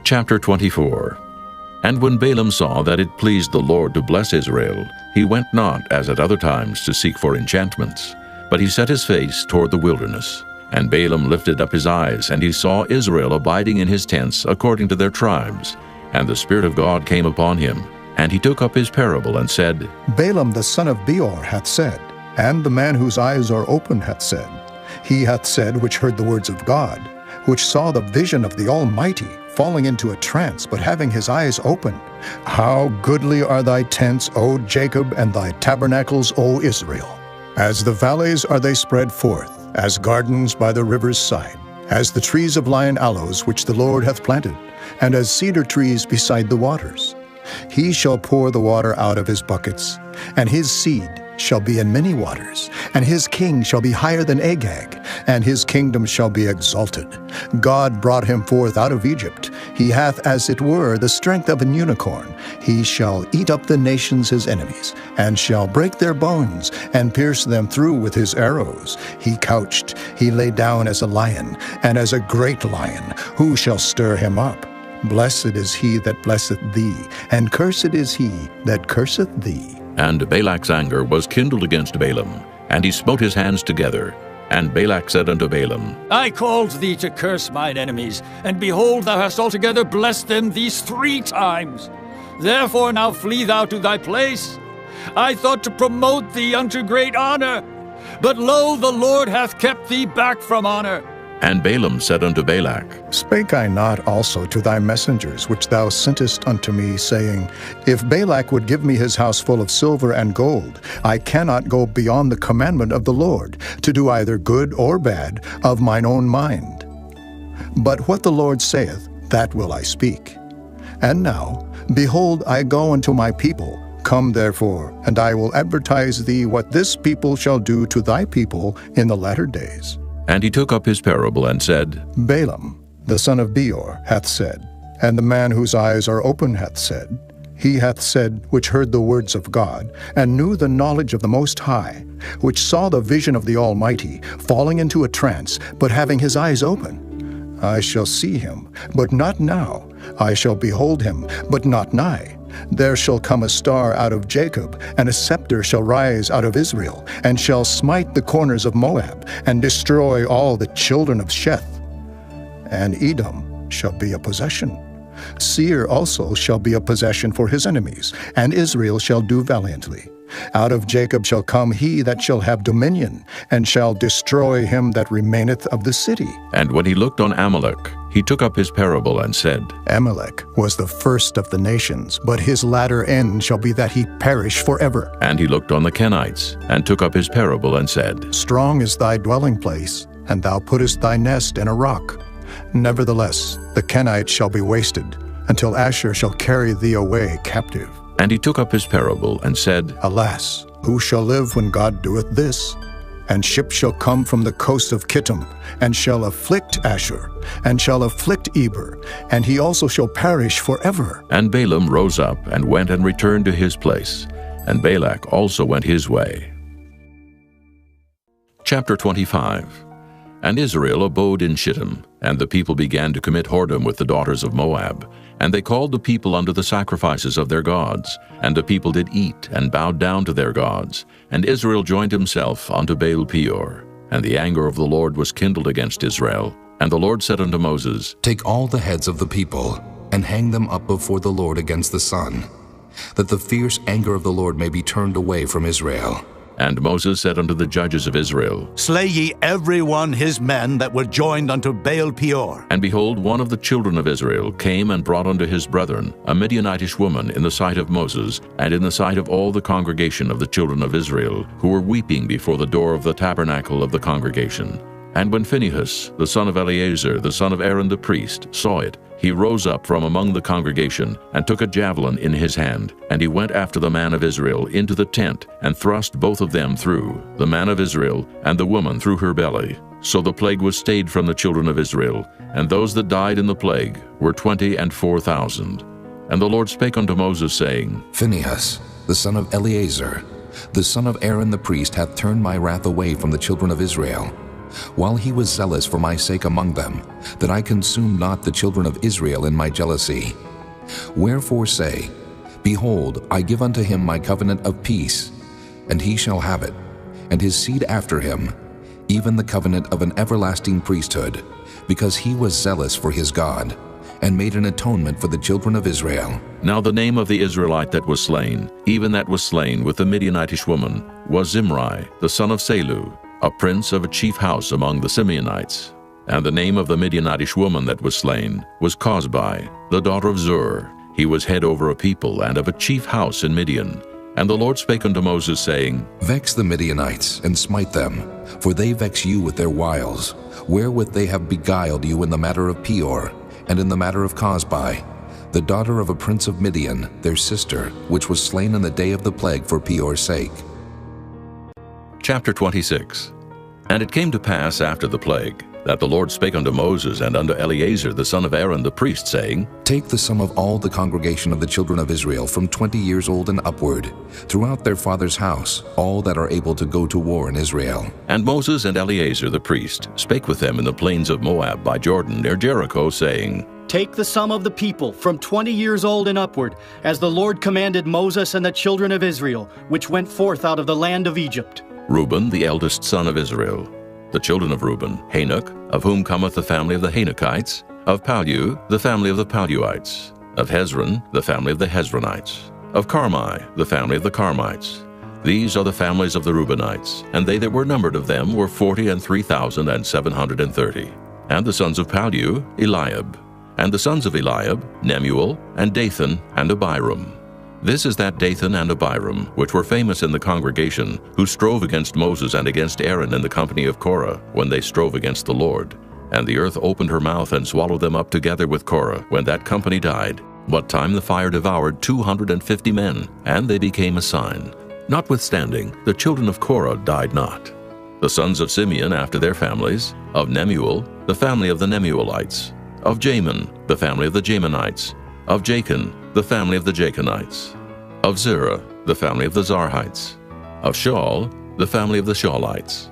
Chapter 24. And when Balaam saw that it pleased the Lord to bless Israel, he went not, as at other times, to seek for enchantments, but he set his face toward the wilderness. And Balaam lifted up his eyes, and he saw Israel abiding in his tents according to their tribes. And the Spirit of God came upon him, and he took up his parable and said, Balaam the son of Beor hath said, and the man whose eyes are open hath said, He hath said which heard the words of God, which saw the vision of the Almighty, falling into a trance, but having his eyes open. How goodly are thy tents, O Jacob, and thy tabernacles, O Israel! As the valleys are they spread forth, as gardens by the river's side, as the trees of lion aloes which the Lord hath planted, and as cedar trees beside the waters. He shall pour the water out of his buckets, and his seed shall be in many waters, and his king shall be higher than Agag, and his kingdom shall be exalted. God brought him forth out of Egypt. He hath, as it were, the strength of an unicorn. He shall eat up the nations his enemies, and shall break their bones, and pierce them through with his arrows. He couched, he lay down as a lion, and as a great lion. Who shall stir him up? Blessed is he that blesseth thee, and cursed is he that curseth thee. And Balak's anger was kindled against Balaam, and he smote his hands together. And Balak said unto Balaam, I called thee to curse mine enemies, and behold, thou hast altogether blessed them these 3 times. Therefore now flee thou to thy place. I thought to promote thee unto great honor, but lo, the Lord hath kept thee back from honor. And Balaam said unto Balak, Spake I not also to thy messengers, which thou sentest unto me, saying, If Balak would give me his house full of silver and gold, I cannot go beyond the commandment of the Lord, to do either good or bad of mine own mind. But what the Lord saith, that will I speak. And now, behold, I go unto my people. Come therefore, and I will advertise thee what this people shall do to thy people in the latter days. And he took up his parable and said, Balaam, the son of Beor, hath said, and the man whose eyes are open hath said, He hath said, which heard the words of God, and knew the knowledge of the Most High, which saw the vision of the Almighty, falling into a trance, but having his eyes open. I shall see him, but not now. I shall behold him, but not nigh. There shall come a star out of Jacob, and a scepter shall rise out of Israel, and shall smite the corners of Moab, and destroy all the children of Sheth. And Edom shall be a possession. Seir also shall be a possession for his enemies, and Israel shall do valiantly. Out of Jacob shall come he that shall have dominion, and shall destroy him that remaineth of the city. And when he looked on Amalek, he took up his parable and said, Amalek was the first of the nations, but his latter end shall be that he perish forever. And he looked on the Kenites, and took up his parable and said, Strong is thy dwelling place, and thou puttest thy nest in a rock. Nevertheless, the Kenites shall be wasted, until Asher shall carry thee away captive. And he took up his parable and said, Alas, who shall live when God doeth this? And ships shall come from the coast of Kittim, and shall afflict Asher, and shall afflict Eber, and he also shall perish forever. And Balaam rose up and went and returned to his place, and Balak also went his way. Chapter 25. And Israel abode in Shittim, and the people began to commit whoredom with the daughters of Moab. And they called the people unto the sacrifices of their gods. And the people did eat, and bowed down to their gods. And Israel joined himself unto Baal Peor. And the anger of the Lord was kindled against Israel. And the Lord said unto Moses, Take all the heads of the people, and hang them up before the Lord against the sun, that the fierce anger of the Lord may be turned away from Israel. And Moses said unto the judges of Israel, Slay ye every one his men that were joined unto Baal Peor. And behold, one of the children of Israel came and brought unto his brethren a Midianitish woman in the sight of Moses, and in the sight of all the congregation of the children of Israel, who were weeping before the door of the tabernacle of the congregation. And when Phinehas, the son of Eleazar, the son of Aaron the priest, saw it, he rose up from among the congregation, and took a javelin in his hand, and he went after the man of Israel into the tent, and thrust both of them through, the man of Israel and the woman through her belly. So the plague was stayed from the children of Israel, and those that died in the plague were 24,000. And the Lord spake unto Moses, saying, Phinehas, the son of Eleazar, the son of Aaron the priest, hath turned my wrath away from the children of Israel, while he was zealous for my sake among them, that I consumed not the children of Israel in my jealousy. Wherefore say, Behold, I give unto him my covenant of peace, and he shall have it, and his seed after him, even the covenant of an everlasting priesthood, because he was zealous for his God, and made an atonement for the children of Israel. Now the name of the Israelite that was slain, even that was slain with the Midianitish woman, was Zimri, the son of Salu, a prince of a chief house among the Simeonites. And the name of the Midianitish woman that was slain was Cosbi, the daughter of Zur. He was head over a people and of a chief house in Midian. And the Lord spake unto Moses, saying, Vex the Midianites, and smite them, for they vex you with their wiles, wherewith they have beguiled you in the matter of Peor, and in the matter of Cosbi, the daughter of a prince of Midian, their sister, which was slain in the day of the plague for Peor's sake. Chapter 26. And it came to pass after the plague, that the Lord spake unto Moses and unto Eleazar the son of Aaron the priest, saying, Take the sum of all the congregation of the children of Israel from 20 years old and upward, throughout their father's house, all that are able to go to war in Israel. And Moses and Eleazar the priest spake with them in the plains of Moab by Jordan near Jericho, saying, Take the sum of the people from 20 years old and upward, as the Lord commanded Moses and the children of Israel, which went forth out of the land of Egypt. Reuben, the eldest son of Israel. The children of Reuben, Hanok, of whom cometh the family of the Hanokites. Of Pallu, the family of the Palluites. Of Hezron, the family of the Hezronites. Of Carmi, the family of the Carmites. These are the families of the Reubenites, and they that were numbered of them were 43,730. And the sons of Pallu, Eliab. And the sons of Eliab, Nemuel, and Dathan, and Abiram. This is that Dathan and Abiram, which were famous in the congregation, who strove against Moses and against Aaron in the company of Korah, when they strove against the Lord. And the earth opened her mouth and swallowed them up together with Korah, when that company died, what time the fire devoured 250 men, and they became a sign. Notwithstanding, the children of Korah died not. The sons of Simeon after their families, of Nemuel, the family of the Nemuelites, of Jamin, the family of the Jaminites, of Jachin, the family of the Jachinites, of Zerah, the family of the Zarhites, of Shaul, the family of the Shaulites.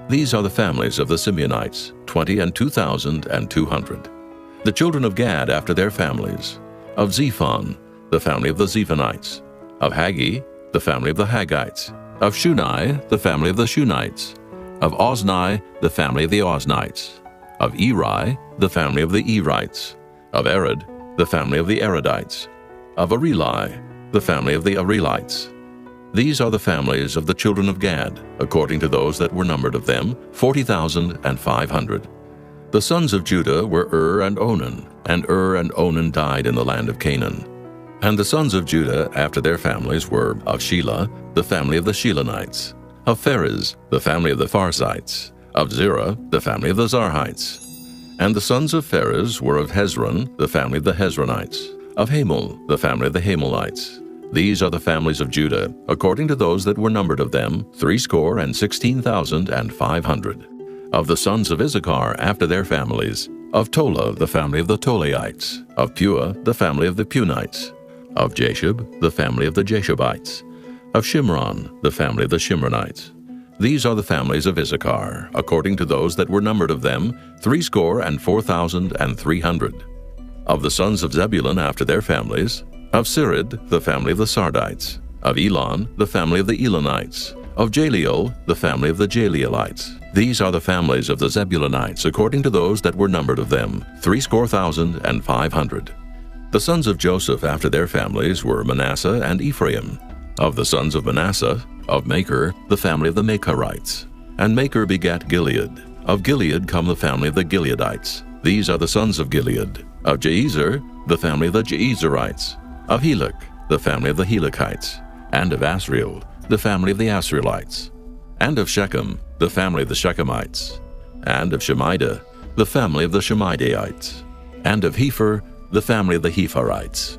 These are the families of the Simeonites, 22,200. The children of Gad after their families, of Zephon, the family of the Zephonites, of Haggi, the family of the Haggites, of Shunai, the family of the Shunites, of Ozni, the family of the Oznites, of Eri, the family of the Erites, of Arad, the family of the Aradites, of Areli, the family of the Arelites. These are the families of the children of Gad, according to those that were numbered of them, 40,500. The sons of Judah were and Onan died in the land of Canaan. And the sons of Judah after their families were of Shelah, the family of the Shelonites, of Pharez, the family of the Pharzites, of Zerah, the family of the Zarhites. And the sons of Pharez were of Hezron, the family of the Hezronites, of Hamul, the family of the Hamulites. These are the families of Judah, according to those that were numbered of them, 16,500. Of the sons of Issachar after their families, of Tola, the family of the Tolaites, of Pua, the family of the Punites, of Jashub, the family of the Jashubites, of Shimron, the family of the Shimronites. These are the families of Issachar, according to those that were numbered of them, 64,300. Of the sons of Zebulun after their families, of Sirid, the family of the Sardites, of Elon, the family of the Elonites, of Jaleel, the family of the Jaleelites. These are the families of the Zebulunites, according to those that were numbered of them, 64,500. The sons of Joseph after their families were Manasseh and Ephraim. Of the sons of Manasseh, Of Maker, the family of the Makerites. And Maker begat Gilead. Of Gilead come the family of the Gileadites. These are the sons of Gilead. Of Jeezer, the family of the Jeezerites. Of Helek, the family of the Helekites. And of Asriel, the family of the Asrielites. And of Shechem, the family of the Shechemites. And of Shemida, the family of the Shemidaites. And of Hepher, the family of the Hepherites.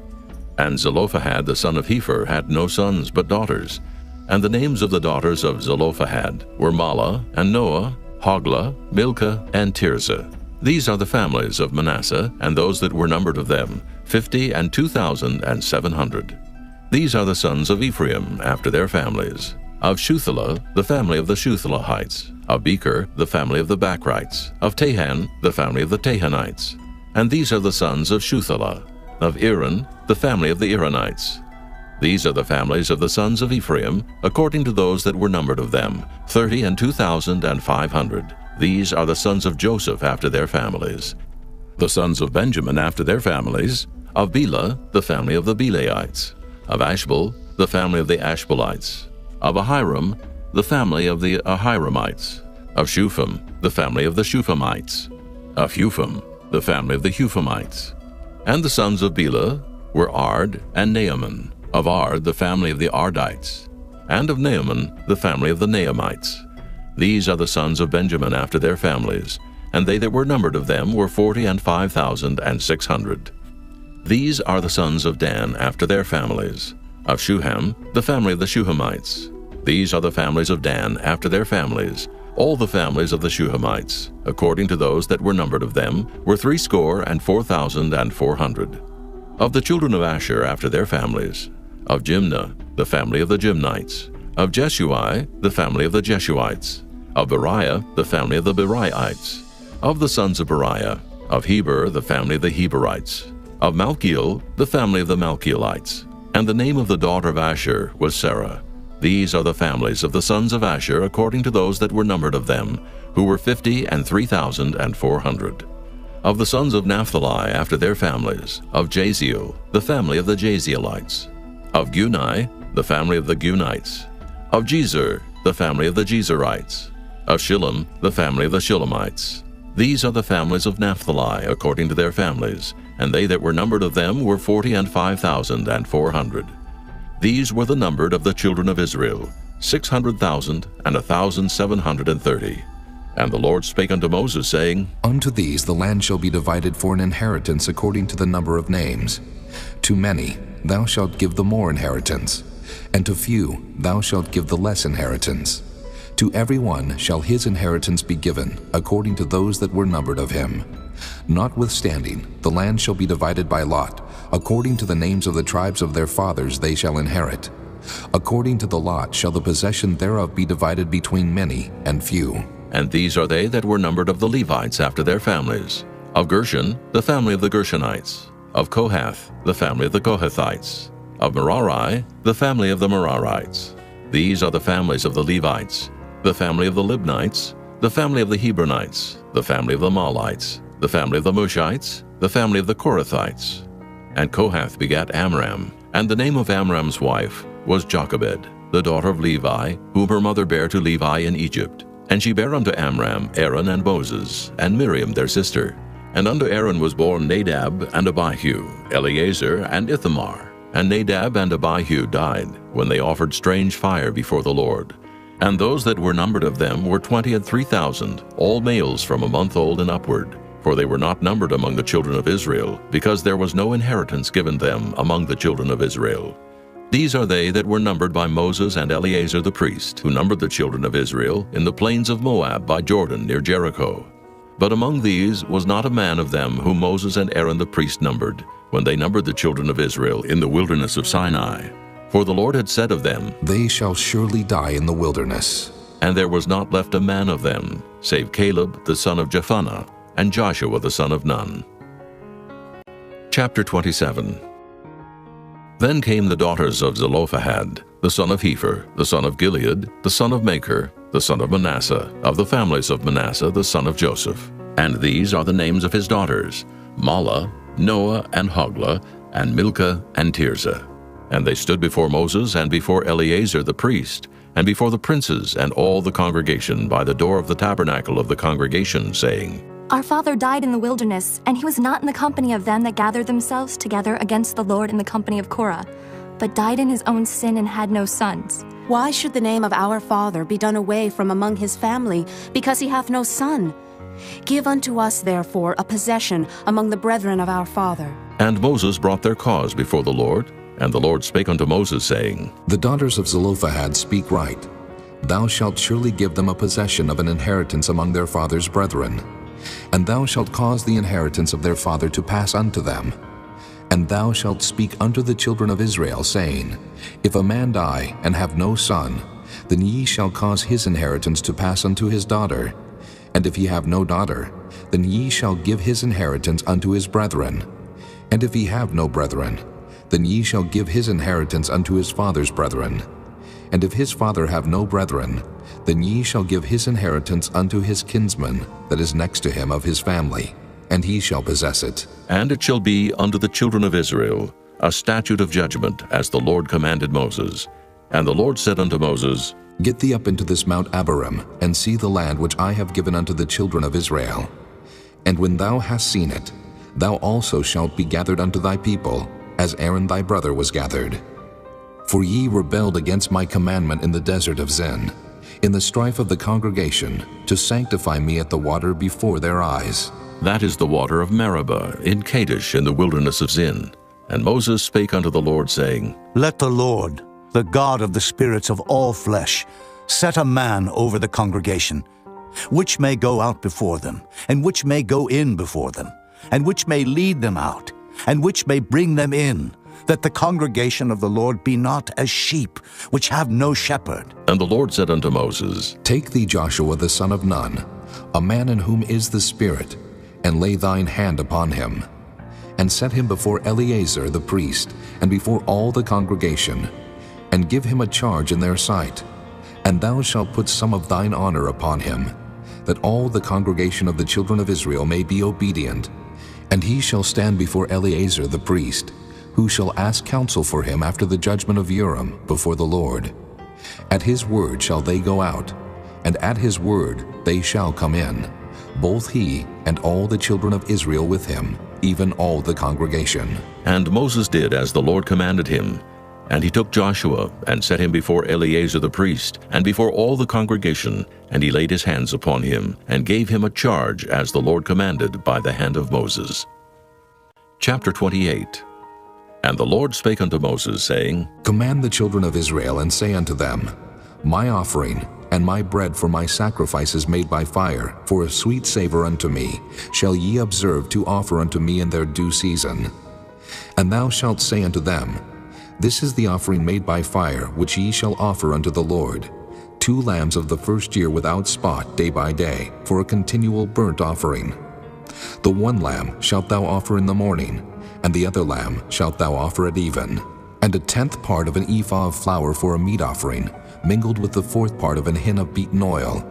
And Zelophehad the son of Hepher had no sons but daughters. And the names of the daughters of Zelophehad were Mahlah, and Noah, Hoglah, Milcah, and Tirzah. These are the families of Manasseh, and those that were numbered of them, 50 and 2,700. These are the sons of Ephraim after their families. Of Shuthelah, the family of the Shuthelahites. Of Becher, the family of the Bachrites. Of Tahan, the family of the Tahanites. And these are the sons of Shuthelah. Of Aaron, the family of the Aaronites. These are the families of the sons of Ephraim, according to those that were numbered of them, 30 and 2,500. These are the sons of Joseph after their families. The sons of Benjamin after their families. Of Bela, the family of the Belaites. Of Ashbel, the family of the Ashbelites. Of Ahiram, the family of the Ahiramites. Of Shupham, the family of the Shuphamites. Of Hupham, the family of the Huphamites. And the sons of Bela were Ard and Naaman. Of Ard, the family of the Ardites. And of Naaman, the family of the Naamites. These are the sons of Benjamin after their families, and they that were numbered of them were 40 and 5,600. These are the sons of Dan after their families. Of Shuham, the family of the Shuhamites. These are the families of Dan after their families. All the families of the Shuhamites, according to those that were numbered of them, were 64,400. Of the children of Asher after their families. Of Jimnah, the family of the Jimnites. Of Jeshui, the family of the Jeshuites. Of Beriah, the family of the Beriaites. Of the sons of Beriah. Of Heber, the family of the Heberites. Of Malchiel, the family of the Malchielites. And the name of the daughter of Asher was Sarah. These are the families of the sons of Asher according to those that were numbered of them, who were 50 and 3,400. Of the sons of Naphtali after their families. Of Jaziel, the family of the Jazielites. Of Gunai, the family of the Gunites. Of Jezer, the family of the Jezerites. Of Shillem, the family of the Shillemites. These are the families of Naphtali according to their families, and they that were numbered of them were 40 and 5,400. These were the numbered of the children of Israel, 600,000 and 1,730. And the Lord spake unto Moses, saying, Unto these the land shall be divided for an inheritance according to the number of names. To many thou shalt give the more inheritance, and to few thou shalt give the less inheritance. To every one shall his inheritance be given, according to those that were numbered of him. Notwithstanding, the land shall be divided by lot, according to the names of the tribes of their fathers they shall inherit. According to the lot shall the possession thereof be divided between many and few. And these are they that were numbered of the Levites after their families. Of Gershon, the family of the Gershonites. Of Kohath, the family of the Kohathites. Of Merari, the family of the Merarites. These are the families of the Levites. The family of the Libnites, the family of the Hebronites, the family of the Mahlites, the family of the Mushites, the family of the Korathites. And Kohath begat Amram, and the name of Amram's wife was Jochebed, the daughter of Levi, whom her mother bare to Levi in Egypt. And she bare unto Amram Aaron and Moses, and Miriam their sister. And unto Aaron was born Nadab and Abihu, Eleazar and Ithamar. And Nadab and Abihu died, when they offered strange fire before the Lord. And those that were numbered of them were 23,000, all males from a month old and upward. For they were not numbered among the children of Israel, because there was no inheritance given them among the children of Israel. These are they that were numbered by Moses and Eleazar the priest, who numbered the children of Israel in the plains of Moab by Jordan near Jericho. But among these was not a man of them whom Moses and Aaron the priest numbered, when they numbered the children of Israel in the wilderness of Sinai. For the Lord had said of them, They shall surely die in the wilderness. And there was not left a man of them, save Caleb the son of Jephunneh, and Joshua the son of Nun. Chapter 27. Then came the daughters of Zelophehad, the son of Hepher, the son of Gilead, the son of Maker, the son of Manasseh, of the families of Manasseh, the son of Joseph. And these are the names of his daughters, Mahlah, Noah, and Hoglah, and Milcah, and Tirzah. And they stood before Moses and before Eleazar the priest, and before the princes and all the congregation by the door of the tabernacle of the congregation, saying, Our father died in the wilderness, and he was not in the company of them that gathered themselves together against the Lord in the company of Korah, but died in his own sin and had no sons. Why should the name of our father be done away from among his family, because he hath no son? Give unto us, therefore, a possession among the brethren of our father. And Moses brought their cause before the Lord, and the Lord spake unto Moses, saying, The daughters of Zelophehad speak right. Thou shalt surely give them a possession of an inheritance among their father's brethren. And thou shalt cause the inheritance of their father to pass unto them. And thou shalt speak unto the children of Israel, saying, If a man die and have no son, then ye shall cause his inheritance to pass unto his daughter. And if he have no daughter, then ye shall give his inheritance unto his brethren. And if he have no brethren, then ye shall give his inheritance unto his father's brethren. And if his father have no brethren, then ye shall give his inheritance unto his kinsman that is next to him of his family, and he shall possess it. And it shall be unto the children of Israel a statute of judgment, as the Lord commanded Moses. And the Lord said unto Moses, Get thee up into this Mount Abarim, and see the land which I have given unto the children of Israel. And when thou hast seen it, thou also shalt be gathered unto thy people, as Aaron thy brother was gathered. For ye rebelled against my commandment in the desert of Zin, in the strife of the congregation, to sanctify me at the water before their eyes. That is the water of Meribah in Kadesh in the wilderness of Zin. And Moses spake unto the Lord, saying, Let the Lord, the God of the spirits of all flesh, set a man over the congregation, which may go out before them, and which may go in before them, and which may lead them out, and which may bring them in, that the congregation of the Lord be not as sheep, which have no shepherd. And the Lord said unto Moses, Take thee Joshua the son of Nun, a man in whom is the Spirit, and lay thine hand upon him, and set him before Eleazar the priest, and before all the congregation, and give him a charge in their sight. And thou shalt put some of thine honor upon him, that all the congregation of the children of Israel may be obedient. And he shall stand before Eleazar the priest, who shall ask counsel for him after the judgment of Urim before the Lord. At his word shall they go out, and at his word they shall come in, both he and all the children of Israel with him, even all the congregation. And Moses did as the Lord commanded him. And he took Joshua, and set him before Eleazar the priest, and before all the congregation, and he laid his hands upon him, and gave him a charge as the Lord commanded by the hand of Moses. Chapter 28. And the Lord spake unto Moses, saying, Command the children of Israel, and say unto them, My offering and my bread for my sacrifices made by fire, for a sweet savor unto me, shall ye observe to offer unto me in their due season. And thou shalt say unto them, This is the offering made by fire, which ye shall offer unto the Lord, 2 lambs of the first year without spot day by day, for a continual burnt offering. The 1 lamb shalt thou offer in the morning, and the other lamb shalt thou offer at even. And a 10th part of an ephah of flour for a meat offering, mingled with the 4th part of an hin of beaten oil.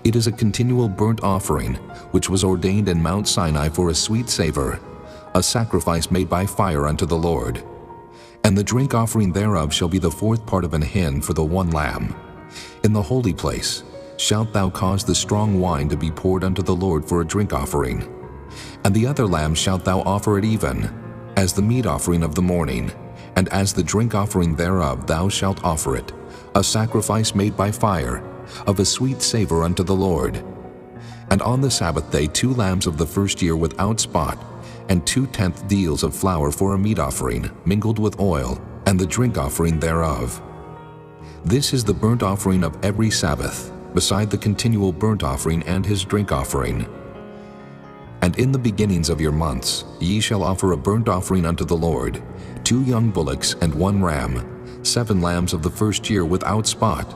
It is a continual burnt offering, which was ordained in Mount Sinai for a sweet savor, a sacrifice made by fire unto the Lord. And the drink offering thereof shall be the 4th part of an hin for the 1 lamb. In the holy place shalt thou cause the strong wine to be poured unto the Lord for a drink offering. And the other lamb shalt thou offer at even, as the meat offering of the morning, and as the drink offering thereof thou shalt offer it, a sacrifice made by fire, of a sweet savor unto the Lord. And on the Sabbath day 2 lambs of the first year without spot, and 2/10 deals of flour for a meat offering, mingled with oil, and the drink offering thereof. This is the burnt offering of every Sabbath, beside the continual burnt offering and his drink offering. And in the beginnings of your months ye shall offer a burnt offering unto the Lord, 2 young bullocks and 1 ram, 7 lambs of the first year without spot,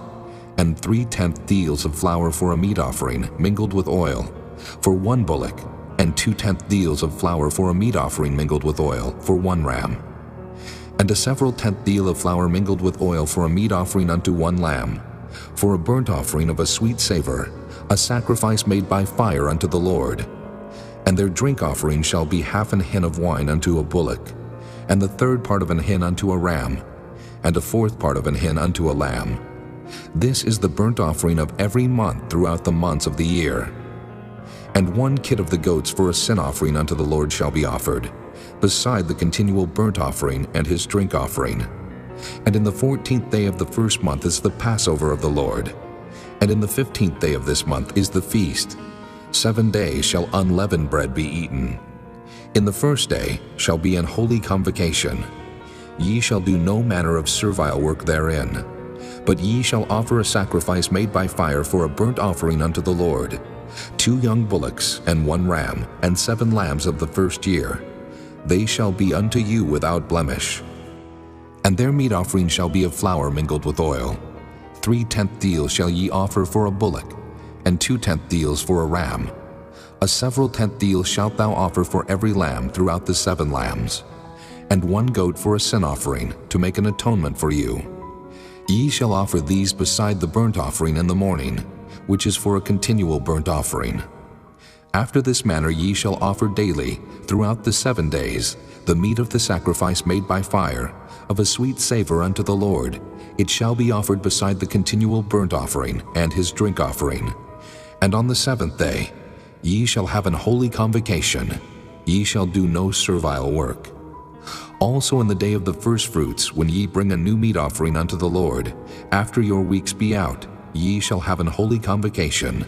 and 3/10 deals of flour for a meat offering, mingled with oil, for 1 bullock, and 2/10 deals of flour for a meat offering mingled with oil, for 1 ram. And a several 10th deal of flour mingled with oil for a meat offering unto 1 lamb, for a burnt offering of a sweet savor, a sacrifice made by fire unto the Lord. And their drink offering shall be 1/2 an hin of wine unto a bullock, and the 3rd part of an hin unto a ram, and a 4th part of an hin unto a lamb. This is the burnt offering of every month throughout the months of the year. And 1 kid of the goats for a sin offering unto the Lord shall be offered, beside the continual burnt offering and his drink offering. And in the 14th day of the first month is the Passover of the Lord. And in the 15th day of this month is the feast. 7 days shall unleavened bread be eaten. In the first day shall be an holy convocation. Ye shall do no manner of servile work therein. But ye shall offer a sacrifice made by fire for a burnt offering unto the Lord, 2 young bullocks and 1 ram, and 7 lambs of the first year. They shall be unto you without blemish. And their meat offering shall be of flour mingled with oil. 3/10 deals shall ye offer for a bullock, and 2/10 deals for a ram. A several 10th deal shalt thou offer for every lamb throughout the 7 lambs, and 1 goat for a sin offering, to make an atonement for you. Ye shall offer these beside the burnt offering in the morning, which is for a continual burnt offering. After this manner ye shall offer daily, throughout the 7 days, the meat of the sacrifice made by fire, of a sweet savor unto the Lord. It shall be offered beside the continual burnt offering and his drink offering. And on the 7th day ye shall have an holy convocation. Ye shall do no servile work. Also in the day of the firstfruits, when ye bring a new meat offering unto the Lord, after your weeks be out, ye shall have an holy convocation.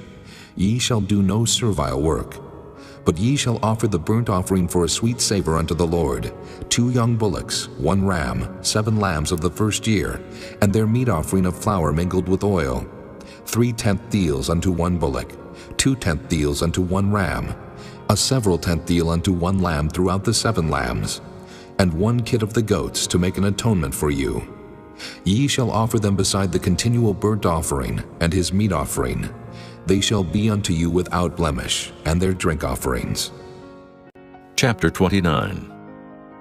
Ye shall do no servile work. But ye shall offer the burnt offering for a sweet savor unto the Lord, 2 young bullocks, 1 ram, 7 lambs of the first year, and their meat offering of flour mingled with oil, 3/10 deals unto 1 bullock, 2/10 deals unto 1 ram, a several 10th deal unto 1 lamb throughout the 7 lambs, and 1 kid of the goats to make an atonement for you. Ye shall offer them beside the continual burnt offering and his meat offering. They shall be unto you without blemish, and their drink offerings. Chapter 29.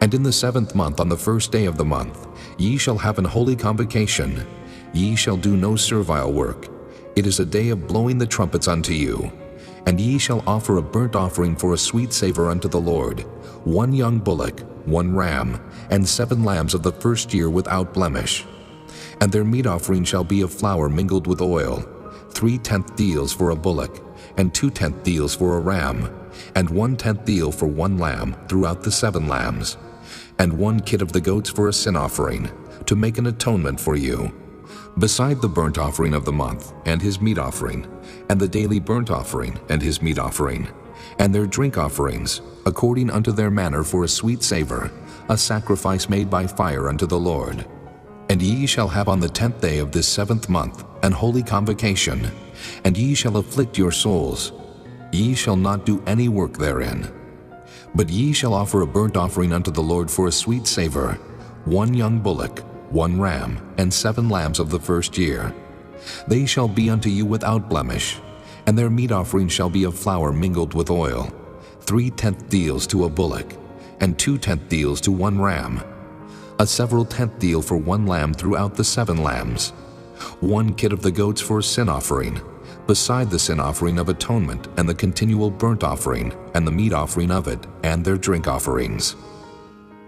And in the 7th month, on the 1st day of the month, ye shall have an holy convocation. Ye shall do no servile work. It is a day of blowing the trumpets unto you. And ye shall offer a burnt offering for a sweet savor unto the Lord, 1 young bullock, 1 ram, and 7 lambs of the first year without blemish. And their meat offering shall be of flour mingled with oil, 3/10 deals for a bullock, and 2/10 deals for a ram, and 1/10 deal for 1 lamb throughout the 7 lambs, and 1 kid of the goats for a sin offering, to make an atonement for you, beside the burnt offering of the month, and his meat offering, and the daily burnt offering, and his meat offering, and their drink offerings, according unto their manner for a sweet savor, a sacrifice made by fire unto the Lord. And ye shall have on the 10th day of this 7th month an holy convocation, and ye shall afflict your souls. Ye shall not do any work therein. But ye shall offer a burnt offering unto the Lord for a sweet savor, 1 young bullock, 1 ram, and 7 lambs of the first year. They shall be unto you without blemish, and their meat offering shall be of flour mingled with oil, 3/10 deals to a bullock, and 2/10 deals to 1 ram, a several 10th deal for 1 lamb throughout the 7 lambs, 1 kid of the goats for a sin offering, beside the sin offering of atonement and the continual burnt offering and the meat offering of it and their drink offerings.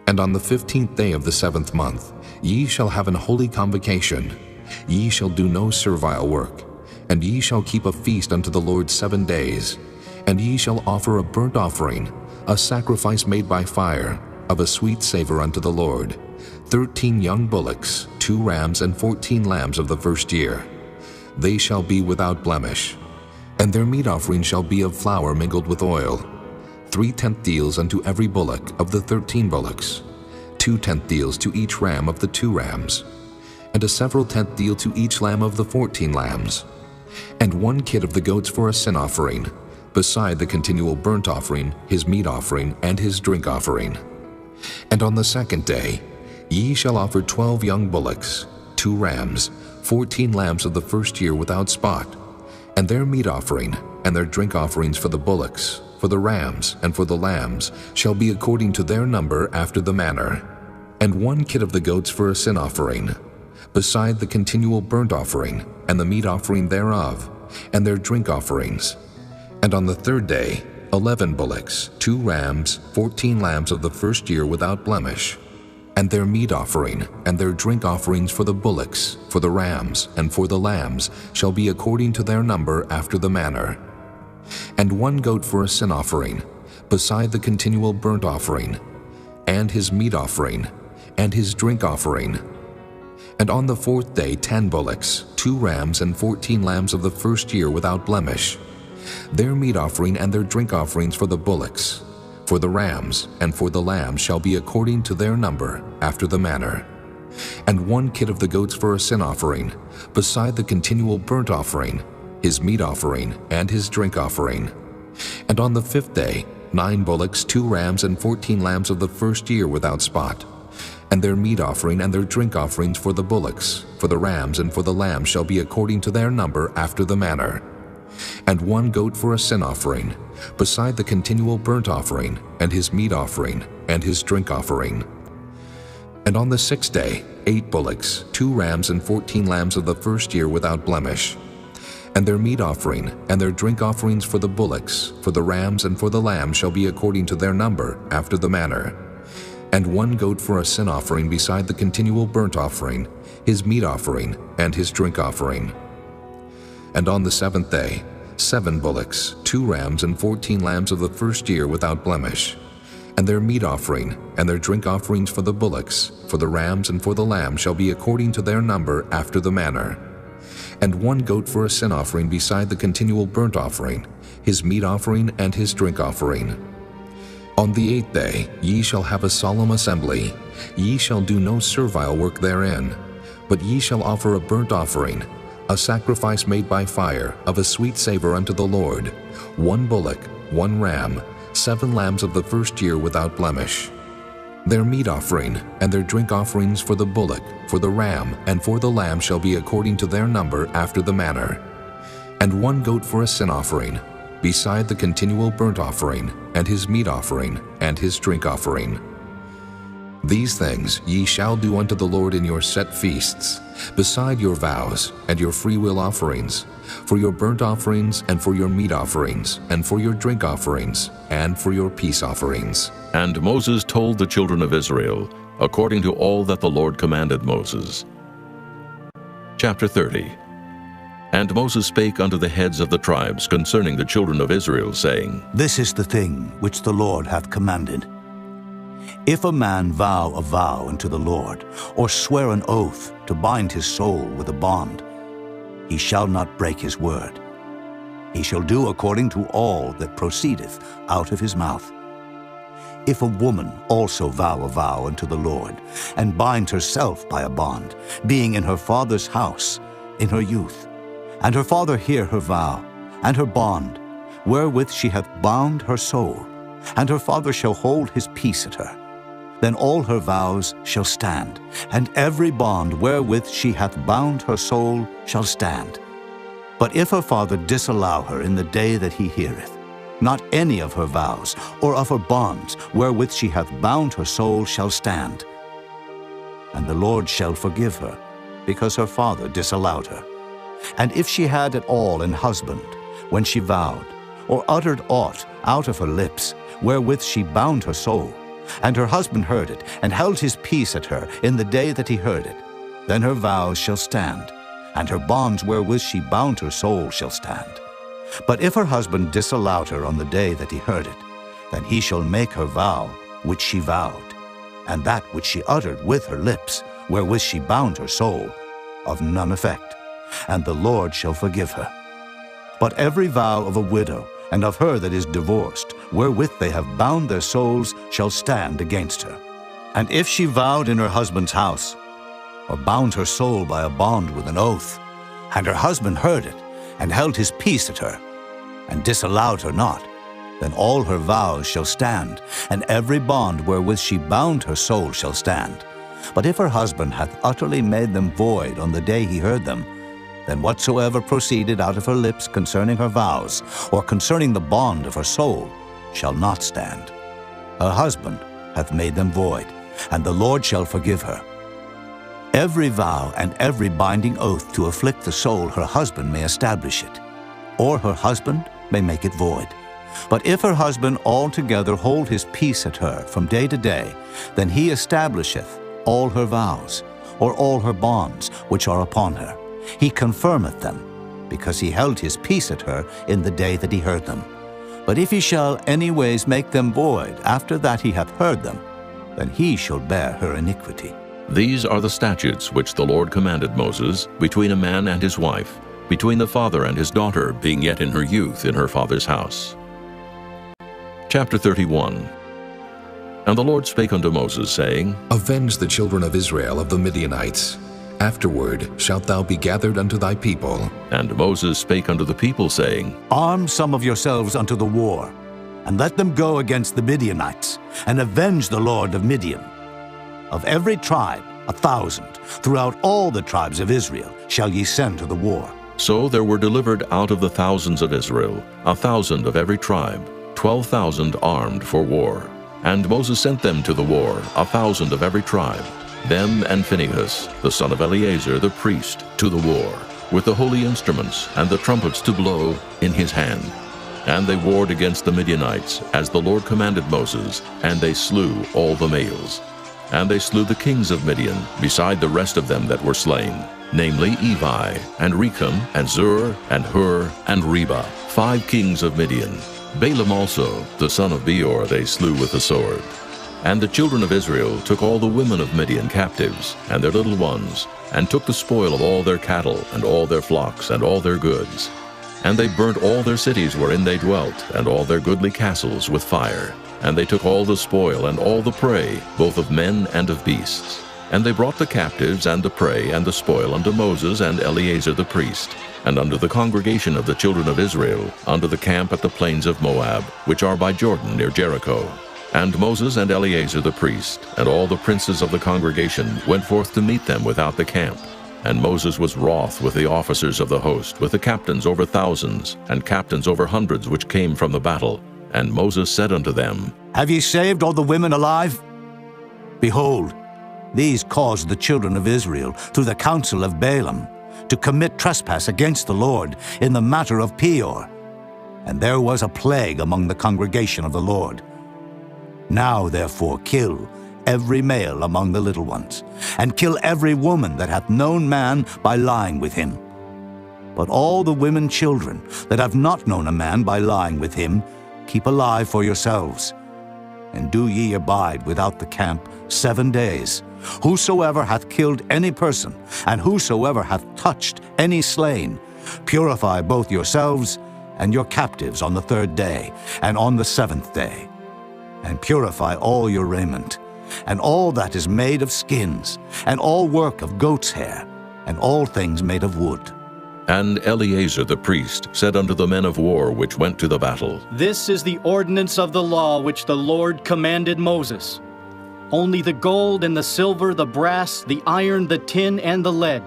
And on the 15th day of the 7th month ye shall have an holy convocation. Ye shall do no servile work, and ye shall keep a feast unto the Lord 7 days, and ye shall offer a burnt offering, a sacrifice made by fire, of a sweet savor unto the Lord, 13 young bullocks, 2 rams, and 14 lambs of the first year. They shall be without blemish. And their meat offering shall be of flour mingled with oil, 3/10 deals unto every bullock of the 13 bullocks, 2/10 deals to each ram of the 2 rams, and a several 10th deal to each lamb of the 14 lambs, and 1 kid of the goats for a sin offering, beside the continual burnt offering, his meat offering, and his drink offering. And on the 2nd day ye shall offer 12 young bullocks, 2 rams, 14 lambs of the first year without spot, and their meat offering and their drink offerings for the bullocks, for the rams, and for the lambs shall be according to their number after the manner, and 1 kid of the goats for a sin offering, beside the continual burnt offering and the meat offering thereof, and their drink offerings. And on the 3rd day 11 bullocks, 2 rams, 14 lambs of the first year without blemish, And their meat offering and their drink offerings for the bullocks, for the rams, and for the lambs shall be according to their number after the manner. And 1 goat for a sin offering, beside the continual burnt offering, and his meat offering, and his drink offering. And on the 4th day 10 bullocks, 2 rams, and 14 lambs of the first year without blemish. Their meat offering and their drink offerings for the bullocks, for the rams, and for the lambs shall be according to their number, after the manner. And 1 kid of the goats for a sin offering, beside the continual burnt offering, his meat offering, and his drink offering. And on the 5th day 9 bullocks, 2 rams, and 14 lambs of the first year without spot. And their meat offering and their drink offerings for the bullocks, for the rams, and for the lambs shall be according to their number, after the manner. And 1 goat for a sin offering, beside the continual burnt offering, and his meat offering, and his drink offering. And on the 6th day 8 bullocks, 2 rams, and 14 lambs of the first year without blemish. And their meat offering and their drink offerings for the bullocks, for the rams, and for the lambs shall be according to their number, after the manner. And 1 goat for a sin offering beside the continual burnt offering, his meat offering, and his drink offering. And on the 7th day 7 bullocks, 2 rams, and 14 lambs of the first year without blemish. And their meat offering and their drink offerings for the bullocks, for the rams, and for the lambs shall be according to their number, after the manner. And 1 goat for a sin offering beside the continual burnt offering, his meat offering, and his drink offering. On the 8th day ye shall have a solemn assembly. Ye shall do no servile work therein, but ye shall offer a burnt offering, a sacrifice made by fire, of a sweet savor unto the Lord, 1 bullock, 1 ram, 7 lambs of the first year without blemish. Their meat offering and their drink offerings for the bullock, for the ram, and for the lamb shall be according to their number, after the manner. And 1 goat for a sin offering, beside the continual burnt offering, and his meat offering, and his drink offering. These things ye shall do unto the Lord in your set feasts, beside your vows and your freewill offerings, for your burnt offerings, and for your meat offerings, and for your drink offerings, and for your peace offerings. And Moses told the children of Israel, according to all that the Lord commanded Moses. Chapter 30. And Moses spake unto the heads of the tribes concerning the children of Israel, saying, This is the thing which the Lord hath commanded. If a man vow a vow unto the Lord, or swear an oath to bind his soul with a bond, he shall not break his word. He shall do according to all that proceedeth out of his mouth. If a woman also vow a vow unto the Lord, and bind herself by a bond, being in her father's house, in her youth, and her father hear her vow, and her bond, wherewith she hath bound her soul, and her father shall hold his peace at her, then all her vows shall stand, and every bond wherewith she hath bound her soul shall stand. But if her father disallow her in the day that he heareth, not any of her vows or of her bonds wherewith she hath bound her soul shall stand. And the Lord shall forgive her, because her father disallowed her. And if she had at all an husband, when she vowed, or uttered aught out of her lips, wherewith she bound her soul, and her husband heard it, and held his peace at her in the day that he heard it, then her vows shall stand, and her bonds wherewith she bound her soul shall stand. But if her husband disallowed her on the day that he heard it, then he shall make her vow which she vowed, and that which she uttered with her lips, wherewith she bound her soul, of none effect, and the Lord shall forgive her. But every vow of a widow, and of her that is divorced, wherewith they have bound their souls, shall stand against her. And if she vowed in her husband's house, or bound her soul by a bond with an oath, and her husband heard it, and held his peace at her, and disallowed her not, then all her vows shall stand, and every bond wherewith she bound her soul shall stand. But if her husband hath utterly made them void on the day he heard them, then whatsoever proceeded out of her lips concerning her vows, or concerning the bond of her soul, shall not stand. Her husband hath made them void, and the Lord shall forgive her. Every vow and every binding oath to afflict the soul her husband may establish it, or her husband may make it void. But if her husband altogether hold his peace at her from day to day, then he establisheth all her vows, or all her bonds which are upon her. He confirmeth them, because he held his peace at her in the day that he heard them. But if he shall any ways make them void after that he hath heard them, then he shall bear her iniquity. These are the statutes which the Lord commanded Moses between a man and his wife, between the father and his daughter, being yet in her youth in her father's house. Chapter 31. And the Lord spake unto Moses, saying, Avenge the children of Israel of the Midianites. Afterward shalt thou be gathered unto thy people. And Moses spake unto the people, saying, Arm some of yourselves unto the war, and let them go against the Midianites, and avenge the Lord of Midian. Of every tribe 1,000, throughout all the tribes of Israel, shall ye send to the war. So there were delivered out of the thousands of Israel 1,000 of every tribe, 12,000 armed for war. And Moses sent them to the war, 1,000 of every tribe, them and Phinehas, the son of Eleazar the priest, to the war, with the holy instruments and the trumpets to blow in his hand. And they warred against the Midianites, as the Lord commanded Moses, and they slew all the males. And they slew the kings of Midian, beside the rest of them that were slain, namely Evi, and Recham, and Zur, and Hur, and Reba, 5 kings of Midian. Balaam also, the son of Beor, they slew with the sword. And the children of Israel took all the women of Midian captives, and their little ones, and took the spoil of all their cattle, and all their flocks, and all their goods. And they burnt all their cities wherein they dwelt, and all their goodly castles with fire. And they took all the spoil and all the prey, both of men and of beasts. And they brought the captives and the prey and the spoil unto Moses and Eleazar the priest, and unto the congregation of the children of Israel, unto the camp at the plains of Moab, which are by Jordan near Jericho. And Moses and Eleazar the priest, and all the princes of the congregation, went forth to meet them without the camp. And Moses was wroth with the officers of the host, with the captains over thousands, and captains over hundreds which came from the battle. And Moses said unto them, Have ye saved all the women alive? Behold, these caused the children of Israel, through the counsel of Balaam, to commit trespass against the Lord in the matter of Peor. And there was a plague among the congregation of the Lord. Now therefore kill every male among the little ones, and kill every woman that hath known man by lying with him. But all the women children that have not known a man by lying with him, keep alive for yourselves. And do ye abide without the camp 7 days. Whosoever hath killed any person, and whosoever hath touched any slain, purify both yourselves and your captives on the 3rd day, and on the 7th day. And purify all your raiment, and all that is made of skins, and all work of goat's hair, and all things made of wood. And Eleazar the priest said unto the men of war which went to the battle, This is the ordinance of the law which the Lord commanded Moses. Only the gold and the silver, the brass, the iron, the tin, and the lead,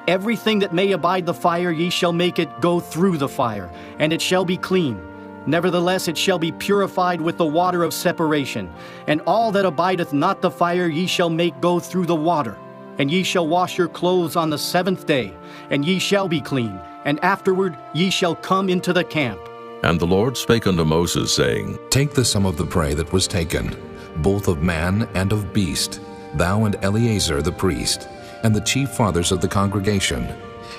everything that may abide the fire, ye shall make it go through the fire, and it shall be clean. Nevertheless it shall be purified with the water of separation. And all that abideth not the fire ye shall make go through the water. And ye shall wash your clothes on the 7th day, and ye shall be clean, and afterward ye shall come into the camp. And the Lord spake unto Moses, saying, Take the sum of the prey that was taken, both of man and of beast, thou and Eleazar the priest, and the chief fathers of the congregation,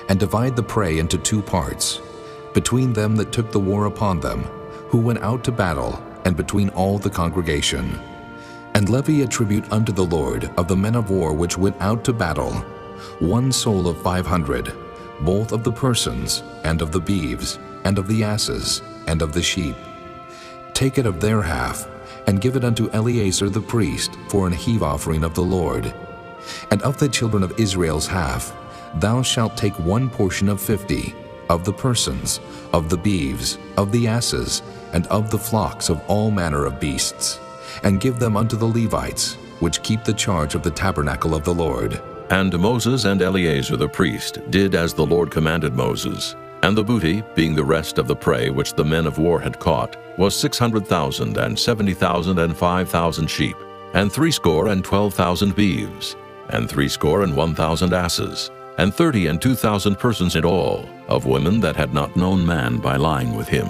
and divide the prey into 2 parts, between them that took the war upon them, who went out to battle, and between all the congregation. And levy a tribute unto the Lord of the men of war which went out to battle, 1 soul of 500, both of the persons, and of the beeves, and of the asses, and of the sheep. Take it of their half, and give it unto Eleazar the priest for an heave offering of the Lord. And of the children of Israel's half, thou shalt take 1 portion of 50, of the persons, of the beeves, of the asses, and of the flocks of all manner of beasts, and give them unto the Levites, which keep the charge of the tabernacle of the Lord. And Moses and Eleazar the priest did as the Lord commanded Moses. And the booty, being the rest of the prey which the men of war had caught, was 600,000, and 70,000, and 5,000 sheep, and 12,000 beeves, and 1,000 asses, and 30 and 2,000 persons in all, of women that had not known man by lying with him.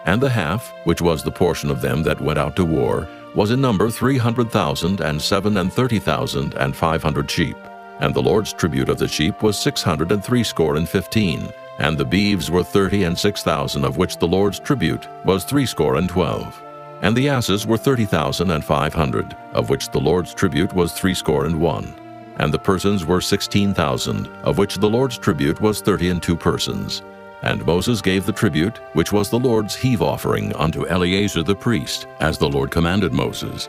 And the half, which was the portion of them that went out to war, was in number 300,000, and 30,500 sheep. And the Lord's tribute of the sheep was 615, and the beeves were 30 and 6,000, of which the Lord's tribute was 12. And the asses were 30,500, of which the Lord's tribute was 61. And the persons were 16,000, of which the Lord's tribute was 32 persons. And Moses gave the tribute, which was the Lord's heave offering, unto Eleazar the priest, as the Lord commanded Moses.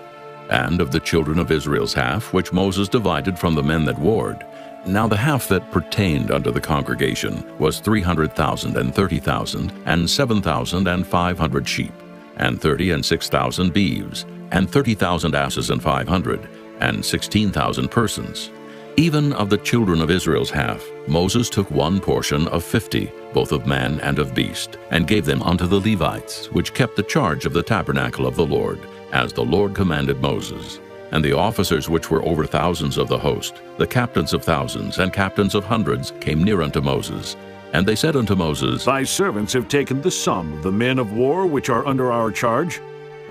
And of the children of Israel's half, which Moses divided from the men that warred, now the half that pertained unto the congregation was 300,000 and 30,000, and 7,500 sheep, and 30 and 6,000 beeves, and 30,000 asses and 500, and 16,000 persons. Even of the children of Israel's half, Moses took one portion of 50, both of man and of beast, and gave them unto the Levites, which kept the charge of the tabernacle of the Lord, as the Lord commanded Moses. And the officers which were over thousands of the host, the captains of thousands and captains of hundreds, came near unto Moses. And they said unto Moses, Thy servants have taken the sum of the men of war which are under our charge,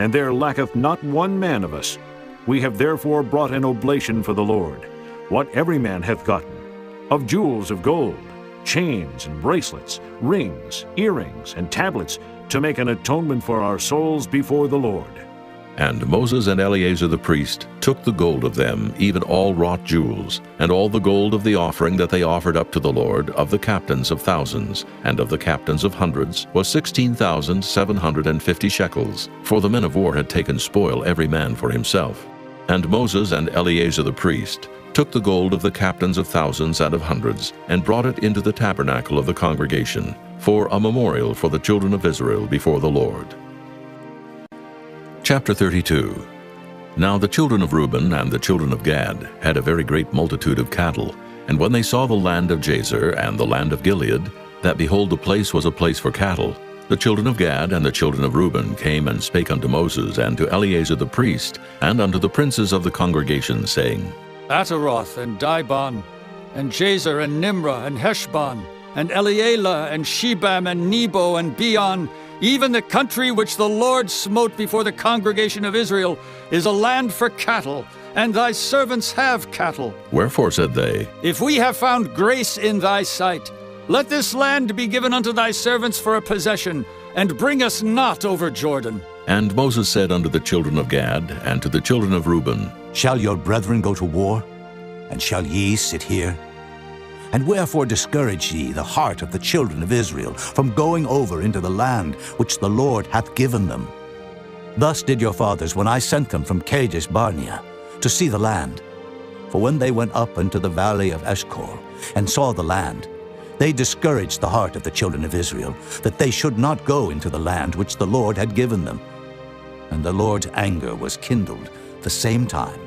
and there lacketh not one man of us. We have therefore brought an oblation for the Lord, what every man hath gotten, of jewels of gold, chains and bracelets, rings, earrings, and tablets, to make an atonement for our souls before the Lord. And Moses and Eleazar the priest took the gold of them, even all wrought jewels, and all the gold of the offering that they offered up to the Lord, of the captains of thousands, and of the captains of hundreds, was 16,750 shekels, for the men of war had taken spoil every man for himself. And Moses and Eleazar the priest took the gold of the captains of thousands and of hundreds, and brought it into the tabernacle of the congregation, for a memorial for the children of Israel before the Lord. Chapter 32. Now the children of Reuben and the children of Gad had a very great multitude of cattle, and when they saw the land of Jazer and the land of Gilead, that behold the place was a place for cattle, the children of Gad and the children of Reuben came and spake unto Moses and to Eleazar the priest, and unto the princes of the congregation, saying, Ataroth and Dibon, and Jazer and Nimrah and Heshbon, and Elealeh and Shebam and Nebo and Beon, even the country which the Lord smote before the congregation of Israel, is a land for cattle, and thy servants have cattle. Wherefore, said they, If we have found grace in thy sight, let this land be given unto thy servants for a possession, and bring us not over Jordan. And Moses said unto the children of Gad and to the children of Reuben, Shall your brethren go to war? And shall ye sit here? And wherefore discourage ye the heart of the children of Israel from going over into the land which the Lord hath given them? Thus did your fathers when I sent them from Kadesh Barnea to see the land. For when they went up into the valley of Eshcol and saw the land, they discouraged the heart of the children of Israel, that they should not go into the land which the Lord had given them. And the Lord's anger was kindled the same time,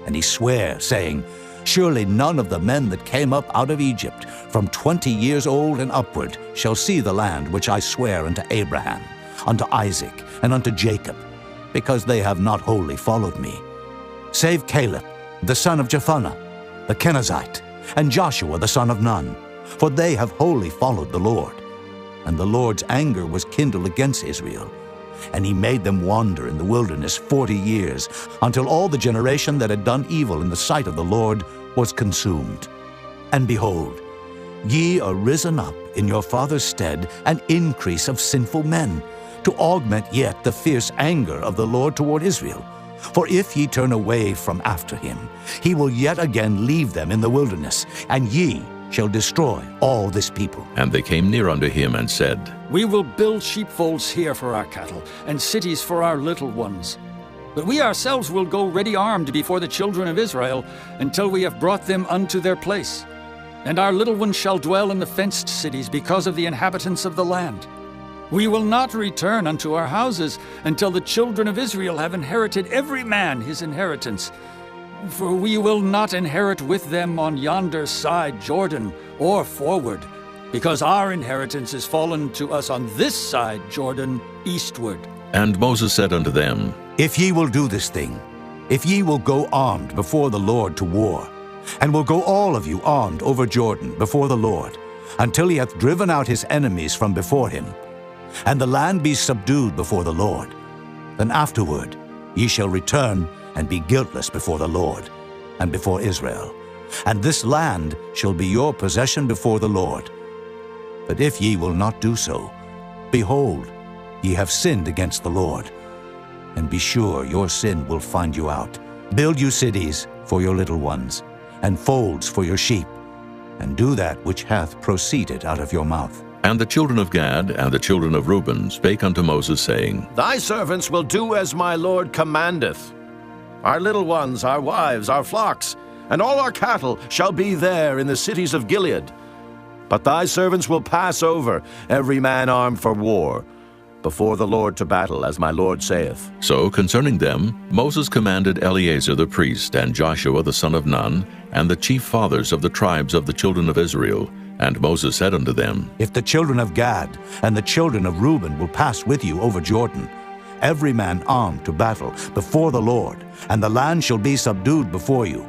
and he sware, saying, Surely none of the men that came up out of Egypt from 20 years old and upward shall see the land which I swear unto Abraham, unto Isaac, and unto Jacob, because they have not wholly followed me, save Caleb, the son of Jephunneh, the Kenizzite, and Joshua the son of Nun, for they have wholly followed the Lord. And the Lord's anger was kindled against Israel, and he made them wander in the wilderness 40 years, until all the generation that had done evil in the sight of the Lord was consumed. And behold, ye are risen up in your father's stead an increase of sinful men, to augment yet the fierce anger of the Lord toward Israel. For if ye turn away from after him, he will yet again leave them in the wilderness, and ye shall destroy all this people. And they came near unto him and said, We will build sheepfolds here for our cattle, and cities for our little ones. But we ourselves will go ready armed before the children of Israel, until we have brought them unto their place. And our little ones shall dwell in the fenced cities, because of the inhabitants of the land. We will not return unto our houses, until the children of Israel have inherited every man his inheritance. For we will not inherit with them on yonder side Jordan, or forward, because our inheritance is fallen to us on this side Jordan, eastward. And Moses said unto them, If ye will do this thing, if ye will go armed before the Lord to war, and will go all of you armed over Jordan before the Lord, until he hath driven out his enemies from before him, and the land be subdued before the Lord, then afterward ye shall return and be guiltless before the Lord and before Israel. And this land shall be your possession before the Lord. But if ye will not do so, behold, ye have sinned against the Lord. And be sure your sin will find you out. Build you cities for your little ones, and folds for your sheep, and do that which hath proceeded out of your mouth. And the children of Gad and the children of Reuben spake unto Moses, saying, Thy servants will do as my Lord commandeth. Our little ones, our wives, our flocks, and all our cattle shall be there in the cities of Gilead. But thy servants will pass over, every man armed for war, before the Lord to battle, as my Lord saith. So concerning them Moses commanded Eleazar the priest, and Joshua the son of Nun, and the chief fathers of the tribes of the children of Israel. And Moses said unto them, If the children of Gad and the children of Reuben will pass with you over Jordan, every man armed to battle before the Lord, and the land shall be subdued before you,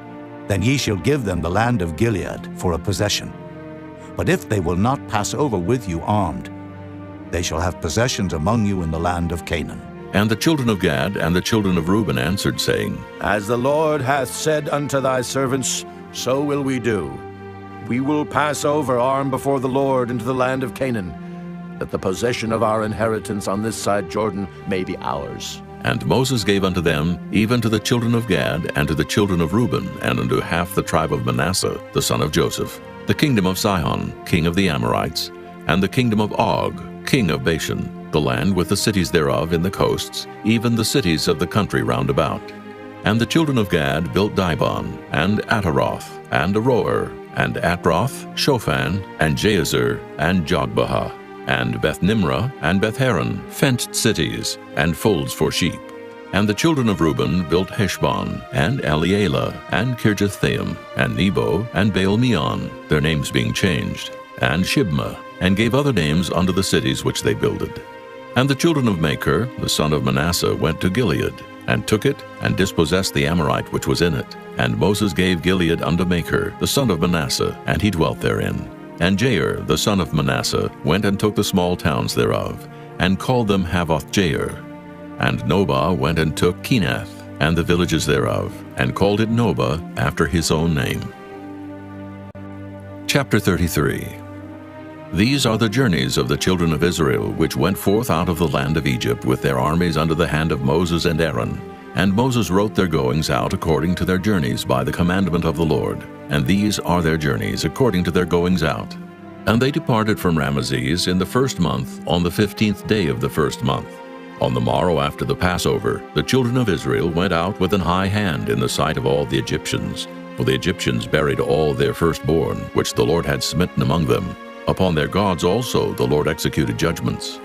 then ye shall give them the land of Gilead for a possession. But if they will not pass over with you armed, they shall have possessions among you in the land of Canaan. And the children of Gad and the children of Reuben answered, saying, As the Lord hath said unto thy servants, so will we do. We will pass over armed before the Lord into the land of Canaan, that the possession of our inheritance on this side Jordan may be ours. And Moses gave unto them, even to the children of Gad, and to the children of Reuben, and unto half the tribe of Manasseh, the son of Joseph, the kingdom of Sihon, king of the Amorites, and the kingdom of Og, king of Bashan, the land with the cities thereof in the coasts, even the cities of the country round about. And the children of Gad built Dibon, and Ataroth, and Aroer, and Atroth, Shophan, and Jazer, and Jogbehah, and Beth-Nimrah, and Beth-Haran, fenced cities, and folds for sheep. And the children of Reuben built Heshbon, and Elealeh, and Kirjathaim, and Nebo, and Baal-meon, their names being changed, and Shibmah, and gave other names unto the cities which they builded. And the children of Machir, the son of Manasseh, went to Gilead, and took it, and dispossessed the Amorite which was in it. And Moses gave Gilead unto Machir, the son of Manasseh, and he dwelt therein. And Jair, the son of Manasseh, went and took the small towns thereof, and called them Havoth-Jair. And Nobah went and took Kenath, and the villages thereof, and called it Nobah after his own name. Chapter 33. These are the journeys of the children of Israel, which went forth out of the land of Egypt with their armies under the hand of Moses and Aaron. And Moses wrote their goings out according to their journeys by the commandment of the Lord. And these are their journeys according to their goings out. And they departed from Ramesses in the first month, on the 15th day of the first month. On the morrow after the Passover, the children of Israel went out with an high hand in the sight of all the Egyptians. For the Egyptians buried all their firstborn, which the Lord had smitten among them. Upon their gods also the Lord executed judgments.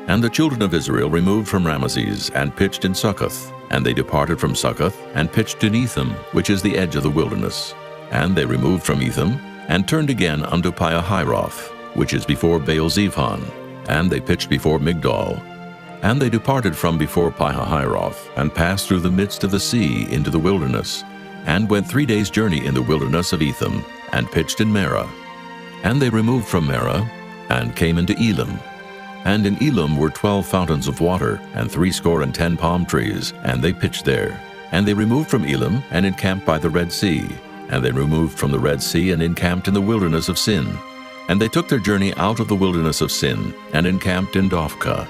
And the children of Israel removed from Ramesses, and pitched in Succoth. And they departed from Succoth, and pitched in Etham, which is the edge of the wilderness. And they removed from Etham, and turned again unto Piahiroth, which is before Baal-zephon. And they pitched before Migdol. And they departed from before Piahiroth, and passed through the midst of the sea into the wilderness, and went 3 days' journey in the wilderness of Etham, and pitched in Marah. And they removed from Marah, and came into Elim. And in Elim were 12 fountains of water, and 70 palm trees, and they pitched there. And they removed from Elim, and encamped by the Red Sea. And they removed from the Red Sea, and encamped in the wilderness of Sin. And they took their journey out of the wilderness of Sin, and encamped in Dophkah.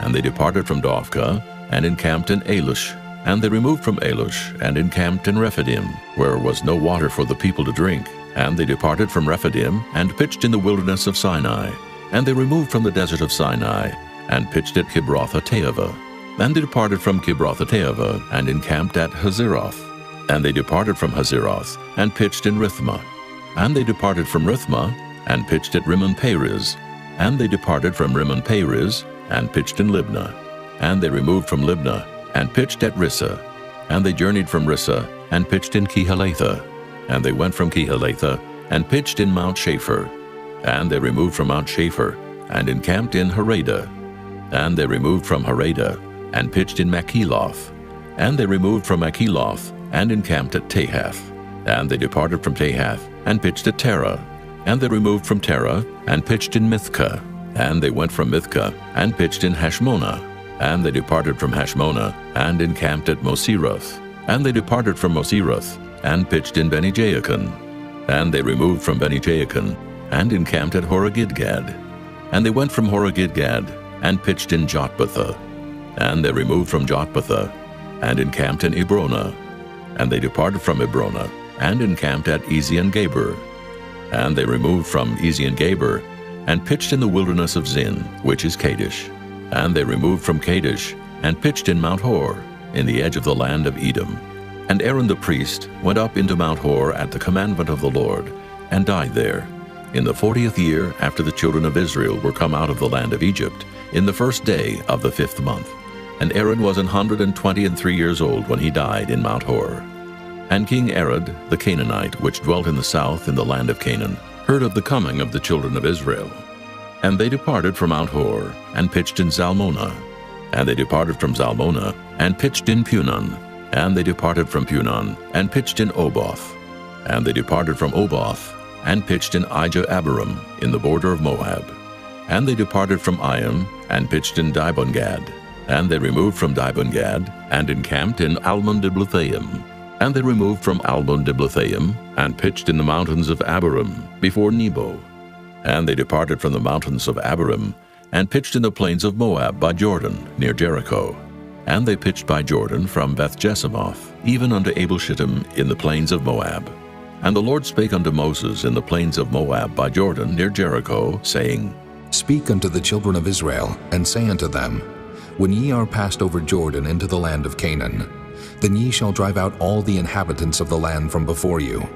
And they departed from Dophkah, and encamped in Alush. And they removed from Alush, and encamped in Rephidim, where was no water for the people to drink. And they departed from Rephidim, and pitched in the wilderness of Sinai. And they removed from the desert of Sinai, and pitched at Kibroth-hattaavah. And they departed from Kibroth-hattaavah, and encamped at Hazeroth. And they departed from Hazeroth, and pitched in Rithmah. And they departed from Rithmah, and pitched at Rimmon-Perez. And they departed from Rimmon-Perez, and pitched in Libnah. And they removed from Libnah, and pitched at Rissah. And they journeyed from Rissah, and pitched in Kehelathah. And they went from Kehelathah, and pitched in Mount Shapher. And they removed from Mount Shapher, and encamped in Haradah. And they removed from Haradah, and pitched in Makheloth. And they removed from Makheloth, and encamped at Tahath. And they departed from Tahath, and pitched at Terah. And they removed from Terah, and pitched in Mithkah. And they went from Mithkah, and pitched in Hashmonah. And they departed from Hashmonah, and encamped at Moseroth. And they departed from Moseroth, and pitched in Beni-Jaakon. And they removed from Beni-Jaakon, and encamped at Horah-Gidgad. And they went from Horah-Gidgad, and pitched in Jotbathah. And they removed from Jotbathah, and encamped in Ebrona. And they departed from Ebrona, and encamped at Ezion-Geber. And they removed from Ezion-Geber, and pitched in the wilderness of Zin, which is Kadesh. And they removed from Kadesh, and pitched in Mount Hor, in the edge of the land of Edom. And Aaron the priest went up into Mount Hor at the commandment of the Lord, and died there, in the 40th year after the children of Israel were come out of the land of Egypt, in the first day of the 5th month. And Aaron was 123 years old when he died in Mount Hor. And King Arad the Canaanite, which dwelt in the south in the land of Canaan, heard of the coming of the children of Israel. And they departed from Mount Hor, and pitched in Zalmonah. And they departed from Zalmonah, and pitched in Punon. And they departed from Punon, and pitched in Oboth. And they departed from Oboth, and pitched in Ijah-Abarim, in the border of Moab. And they departed from Iam, and pitched in Dibon-Gad. And they removed from Dibon-Gad, and encamped in Almon-Diblathaim. And they removed from Almon-Diblathaim, and pitched in the mountains of Abarim, before Nebo. And they departed from the mountains of Abarim, and pitched in the plains of Moab by Jordan, near Jericho. And they pitched by Jordan from Beth-Jesimoth, even unto Abel-Shittim in the plains of Moab. And the Lord spake unto Moses in the plains of Moab by Jordan, near Jericho, saying, Speak unto the children of Israel, and say unto them, When ye are passed over Jordan into the land of Canaan, then ye shall drive out all the inhabitants of the land from before you,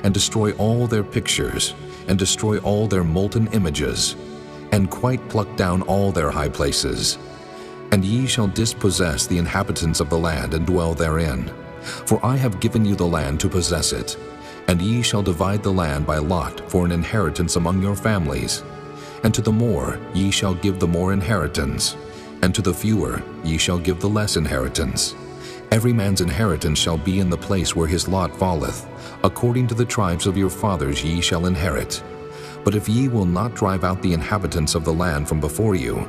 and destroy all their pictures, and destroy all their molten images, and quite pluck down all their high places. And ye shall dispossess the inhabitants of the land, and dwell therein. For I have given you the land to possess it, and ye shall divide the land by lot for an inheritance among your families. And to the more ye shall give the more inheritance, and to the fewer ye shall give the less inheritance. Every man's inheritance shall be in the place where his lot falleth. According to the tribes of your fathers ye shall inherit. But if ye will not drive out the inhabitants of the land from before you,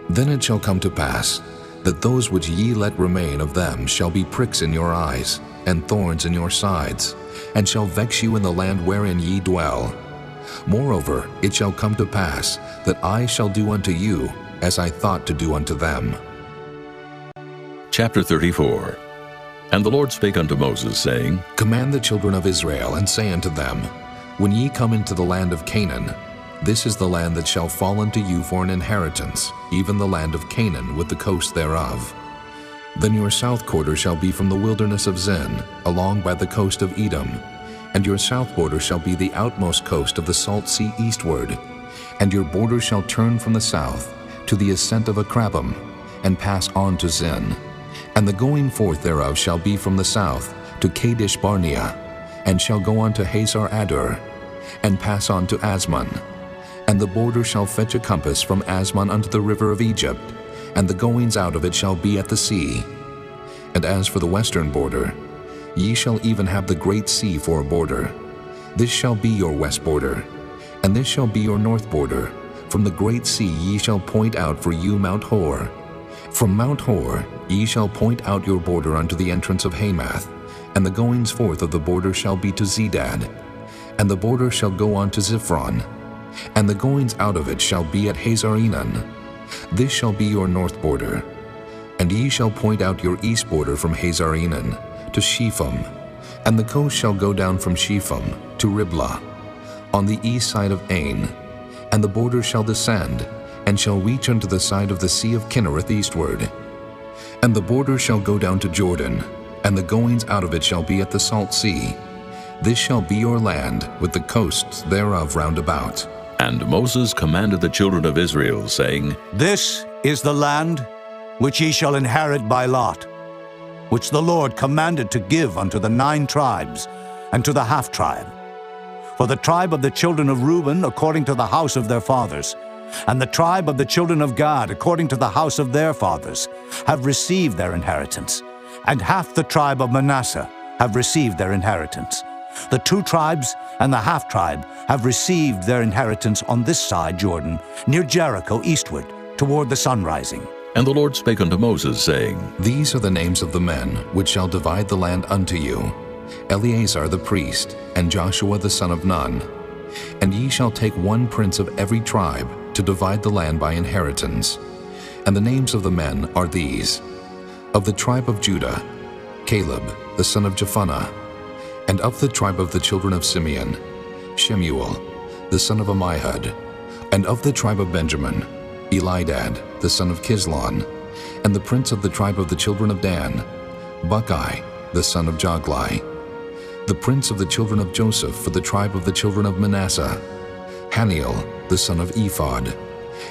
then it shall come to pass that those which ye let remain of them shall be pricks in your eyes, and thorns in your sides, and shall vex you in the land wherein ye dwell. Moreover, it shall come to pass that I shall do unto you as I thought to do unto them. Chapter 34. And the Lord spake unto Moses, saying, Command the children of Israel, and say unto them, When ye come into the land of Canaan, this is the land that shall fall unto you for an inheritance, even the land of Canaan with the coast thereof. Then your south quarter shall be from the wilderness of Zin, along by the coast of Edom, and your south border shall be the outmost coast of the salt sea eastward, and your border shall turn from the south to the ascent of Akrabim, and pass on to Zin. And the going forth thereof shall be from the south to Kadesh Barnea, and shall go on to Hazar Adur, and pass on to Asmon. And the border shall fetch a compass from Asmon unto the river of Egypt, and the goings out of it shall be at the sea. And as for the western border, ye shall even have the great sea for a border. This shall be your west border, and this shall be your north border. From the great sea ye shall point out for you Mount Hor. From Mount Hor ye shall point out your border unto the entrance of Hamath, and the goings forth of the border shall be to Zedad. And the border shall go on to Ziphron, and the goings out of it shall be at Hazar-Enan. This shall be your north border. And ye shall point out your east border from Hazar-Enan to Shepham, and the coast shall go down from Shepham to Riblah, on the east side of Ain, and the border shall descend, and shall reach unto the side of the sea of Kinnereth eastward. And the border shall go down to Jordan, and the goings out of it shall be at the salt sea. This shall be your land, with the coasts thereof round about. And Moses commanded the children of Israel, saying, This is the land which ye shall inherit by lot, which the Lord commanded to give unto the 9 tribes, and to the half-tribe. For the tribe of the children of Reuben according to the house of their fathers, and the tribe of the children of Gad according to the house of their fathers, have received their inheritance, and half the tribe of Manasseh have received their inheritance. The 2 tribes and the half-tribe have received their inheritance on this side Jordan, near Jericho eastward, toward the sun rising. And the Lord spake unto Moses, saying, These are the names of the men which shall divide the land unto you, Eleazar the priest, and Joshua the son of Nun. And ye shall take one prince of every tribe to divide the land by inheritance. And the names of the men are these: of the tribe of Judah, Caleb the son of Jephunneh; and of the tribe of the children of Simeon, Shemuel the son of Ammihud; and of the tribe of Benjamin, Elidad the son of Kislon; and the prince of the tribe of the children of Dan, Buckai the son of Joglai; the prince of the children of Joseph for the tribe of the children of Manasseh, Haniel the son of Ephod;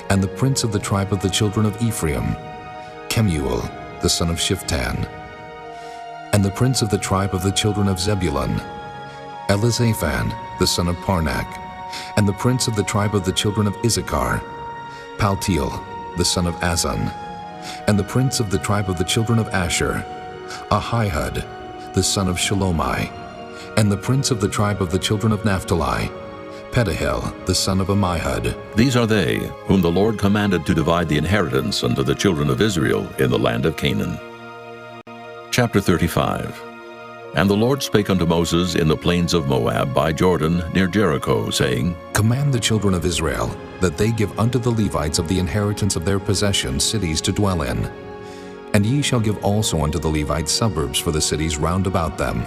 and the prince of the tribe of the children of Ephraim, Kemuel the son of Shiftan; and the prince of the tribe of the children of Zebulun, Elizaphan the son of Parnak; and the prince of the tribe of the children of Issachar, Paltiel the son of Azan; and the prince of the tribe of the children of Asher, Ahihud the son of Shalomai; and the prince of the tribe of the children of Naphtali, Pedahel the son of Ammihud. These are they whom the Lord commanded to divide the inheritance unto the children of Israel in the land of Canaan. Chapter 35. And the Lord spake unto Moses in the plains of Moab by Jordan near Jericho, saying, Command the children of Israel that they give unto the Levites of the inheritance of their possession cities to dwell in. And ye shall give also unto the Levites suburbs for the cities round about them.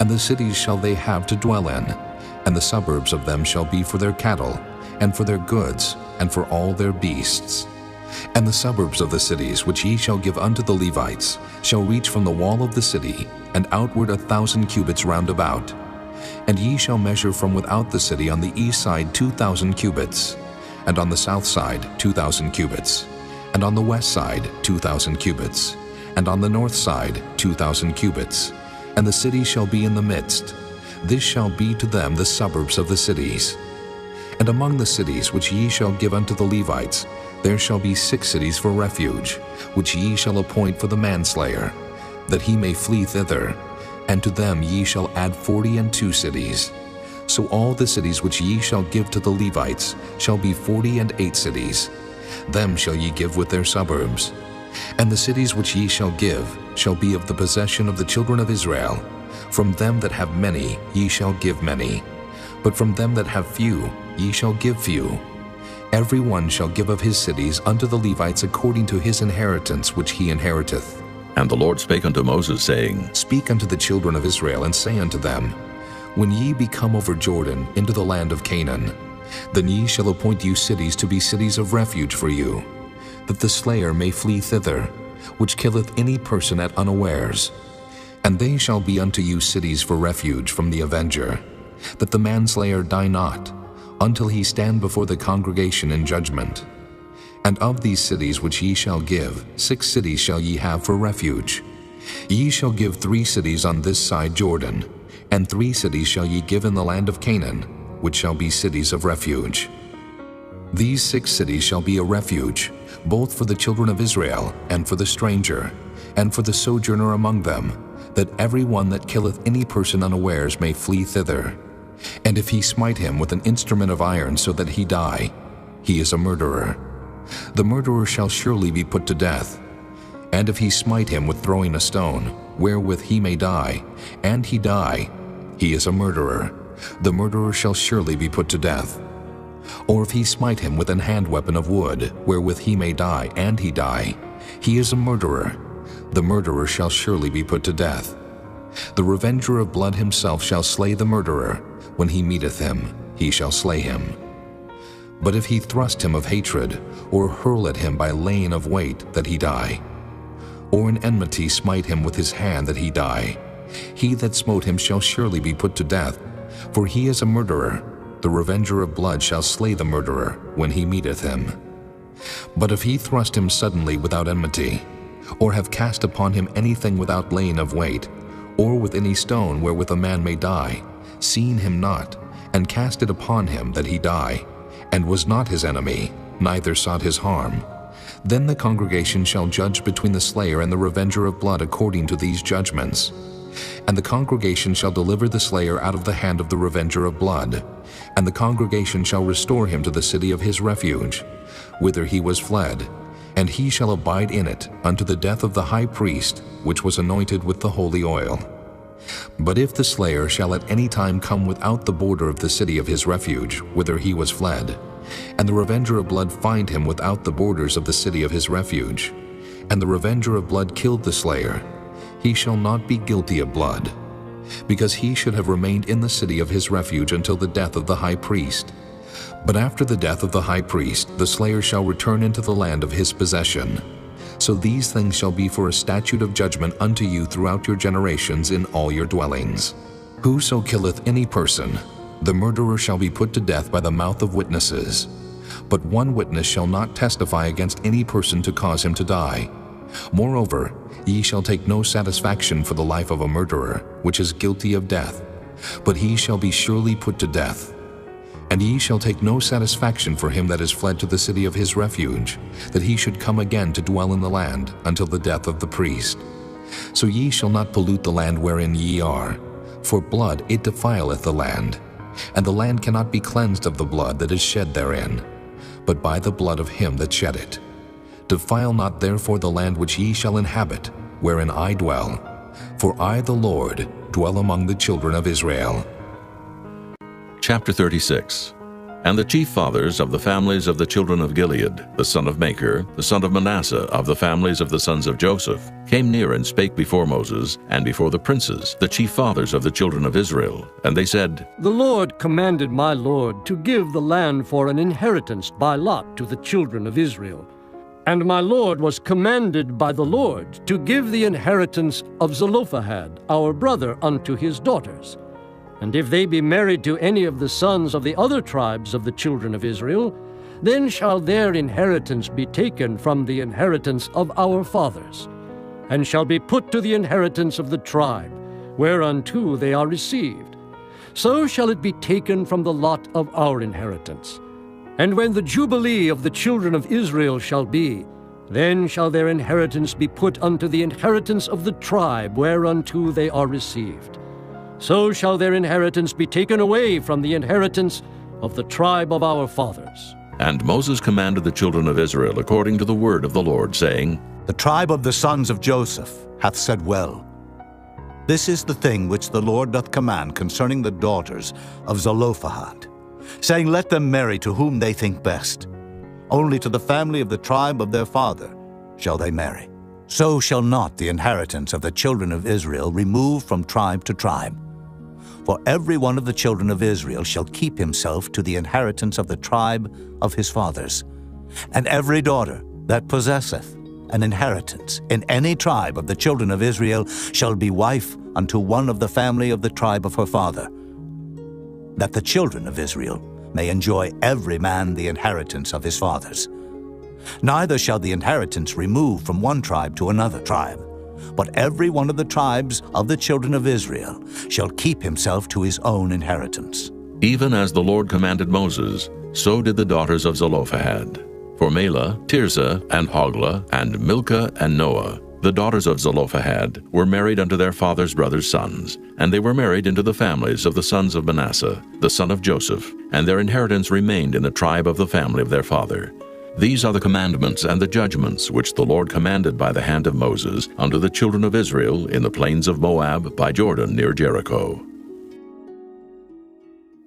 And the cities shall they have to dwell in, and the suburbs of them shall be for their cattle, and for their goods, and for all their beasts. And the suburbs of the cities which ye shall give unto the Levites shall reach from the wall of the city, and outward 1,000 cubits round about. And ye shall measure from without the city on the east side 2,000 cubits, and on the south side 2,000 cubits, and on the west side 2,000 cubits, and on the north side 2,000 cubits. And the city shall be in the midst. This shall be to them the suburbs of the cities. And among the cities which ye shall give unto the Levites, there shall be 6 cities for refuge, which ye shall appoint for the manslayer, that he may flee thither, and to them ye shall add 42 cities. So all the cities which ye shall give to the Levites shall be 48 cities. Them shall ye give with their suburbs. And the cities which ye shall give shall be of the possession of the children of Israel. From them that have many ye shall give many, but from them that have few ye shall give few. Every one shall give of his cities unto the Levites according to his inheritance which he inheriteth. And the Lord spake unto Moses, saying, Speak unto the children of Israel, and say unto them, When ye be come over Jordan into the land of Canaan, then ye shall appoint you cities to be cities of refuge for you, that the slayer may flee thither, which killeth any person at unawares. And they shall be unto you cities for refuge from the avenger, that the manslayer die not, until he stand before the congregation in judgment. And of these cities which ye shall give, 6 cities shall ye have for refuge. Ye shall give 3 cities on this side Jordan, and 3 cities shall ye give in the land of Canaan, which shall be cities of refuge. These 6 cities shall be a refuge, both for the children of Israel, and for the stranger, and for the sojourner among them, that every one that killeth any person unawares may flee thither. And if he smite him with an instrument of iron so that he die, he is a murderer. The murderer shall surely be put to death. And if he smite him with throwing a stone, wherewith he may die, and he die, he is a murderer. The murderer shall surely be put to death. Or if he smite him with an hand weapon of wood, wherewith he may die, and he die, he is a murderer. The murderer shall surely be put to death. The revenger of blood himself shall slay the murderer. When he meeteth him, he shall slay him. But if he thrust him of hatred, or hurl at him by laying of weight, that he die, or in enmity smite him with his hand, that he die, he that smote him shall surely be put to death, for he is a murderer. The revenger of blood shall slay the murderer when he meeteth him. But if he thrust him suddenly without enmity, or have cast upon him anything without laying of weight, or with any stone wherewith a man may die, seeing him not, and cast it upon him that he die, and was not his enemy, neither sought his harm, then the congregation shall judge between the slayer and the revenger of blood according to these judgments. And the congregation shall deliver the slayer out of the hand of the revenger of blood, and the congregation shall restore him to the city of his refuge, whither he was fled, and he shall abide in it unto the death of the high priest, which was anointed with the holy oil. But if the slayer shall at any time come without the border of the city of his refuge, whither he was fled, and the revenger of blood find him without the borders of the city of his refuge, and the revenger of blood killed the slayer, he shall not be guilty of blood, because he should have remained in the city of his refuge until the death of the high priest. But after the death of the high priest, the slayer shall return into the land of his possession. So these things shall be for a statute of judgment unto you throughout your generations in all your dwellings. Whoso killeth any person, the murderer shall be put to death by the mouth of witnesses. But one witness shall not testify against any person to cause him to die. Moreover, ye shall take no satisfaction for the life of a murderer, which is guilty of death, but he shall be surely put to death. And ye shall take no satisfaction for him that is fled to the city of his refuge, that he should come again to dwell in the land until the death of the priest. So ye shall not pollute the land wherein ye are, for blood it defileth the land, and the land cannot be cleansed of the blood that is shed therein, but by the blood of him that shed it. Defile not therefore the land which ye shall inhabit, wherein I dwell, for I the Lord dwell among the children of Israel. Chapter 36. And the chief fathers of the families of the children of Gilead, the son of Machir, the son of Manasseh, of the families of the sons of Joseph, came near and spake before Moses, and before the princes, the chief fathers of the children of Israel. And they said, The Lord commanded my Lord to give the land for an inheritance by lot to the children of Israel. And my Lord was commanded by the Lord to give the inheritance of Zelophehad, our brother, unto his daughters. And if they be married to any of the sons of the other tribes of the children of Israel, then shall their inheritance be taken from the inheritance of our fathers, and shall be put to the inheritance of the tribe, whereunto they are received. So shall it be taken from the lot of our inheritance. And when the jubilee of the children of Israel shall be, then shall their inheritance be put unto the inheritance of the tribe, whereunto they are received. So shall their inheritance be taken away from the inheritance of the tribe of our fathers. And Moses commanded the children of Israel according to the word of the Lord, saying, The tribe of the sons of Joseph hath said well. This is the thing which the Lord doth command concerning the daughters of Zelophehad, saying, Let them marry to whom they think best. Only to the family of the tribe of their father shall they marry. So shall not the inheritance of the children of Israel remove from tribe to tribe. For every one of the children of Israel shall keep himself to the inheritance of the tribe of his fathers. And every daughter that possesseth an inheritance in any tribe of the children of Israel shall be wife unto one of the family of the tribe of her father, that the children of Israel may enjoy every man the inheritance of his fathers. Neither shall the inheritance remove from one tribe to another tribe, but every one of the tribes of the children of Israel shall keep himself to his own inheritance. Even as the Lord commanded Moses, so did the daughters of Zelophehad. For Mela, Tirzah, and Hoglah, and Milcah, and Noah, the daughters of Zelophehad, were married unto their father's brothers' sons, and they were married into the families of the sons of Manasseh, the son of Joseph, and their inheritance remained in the tribe of the family of their father. These are the commandments and the judgments which the Lord commanded by the hand of Moses unto the children of Israel in the plains of Moab by Jordan near Jericho.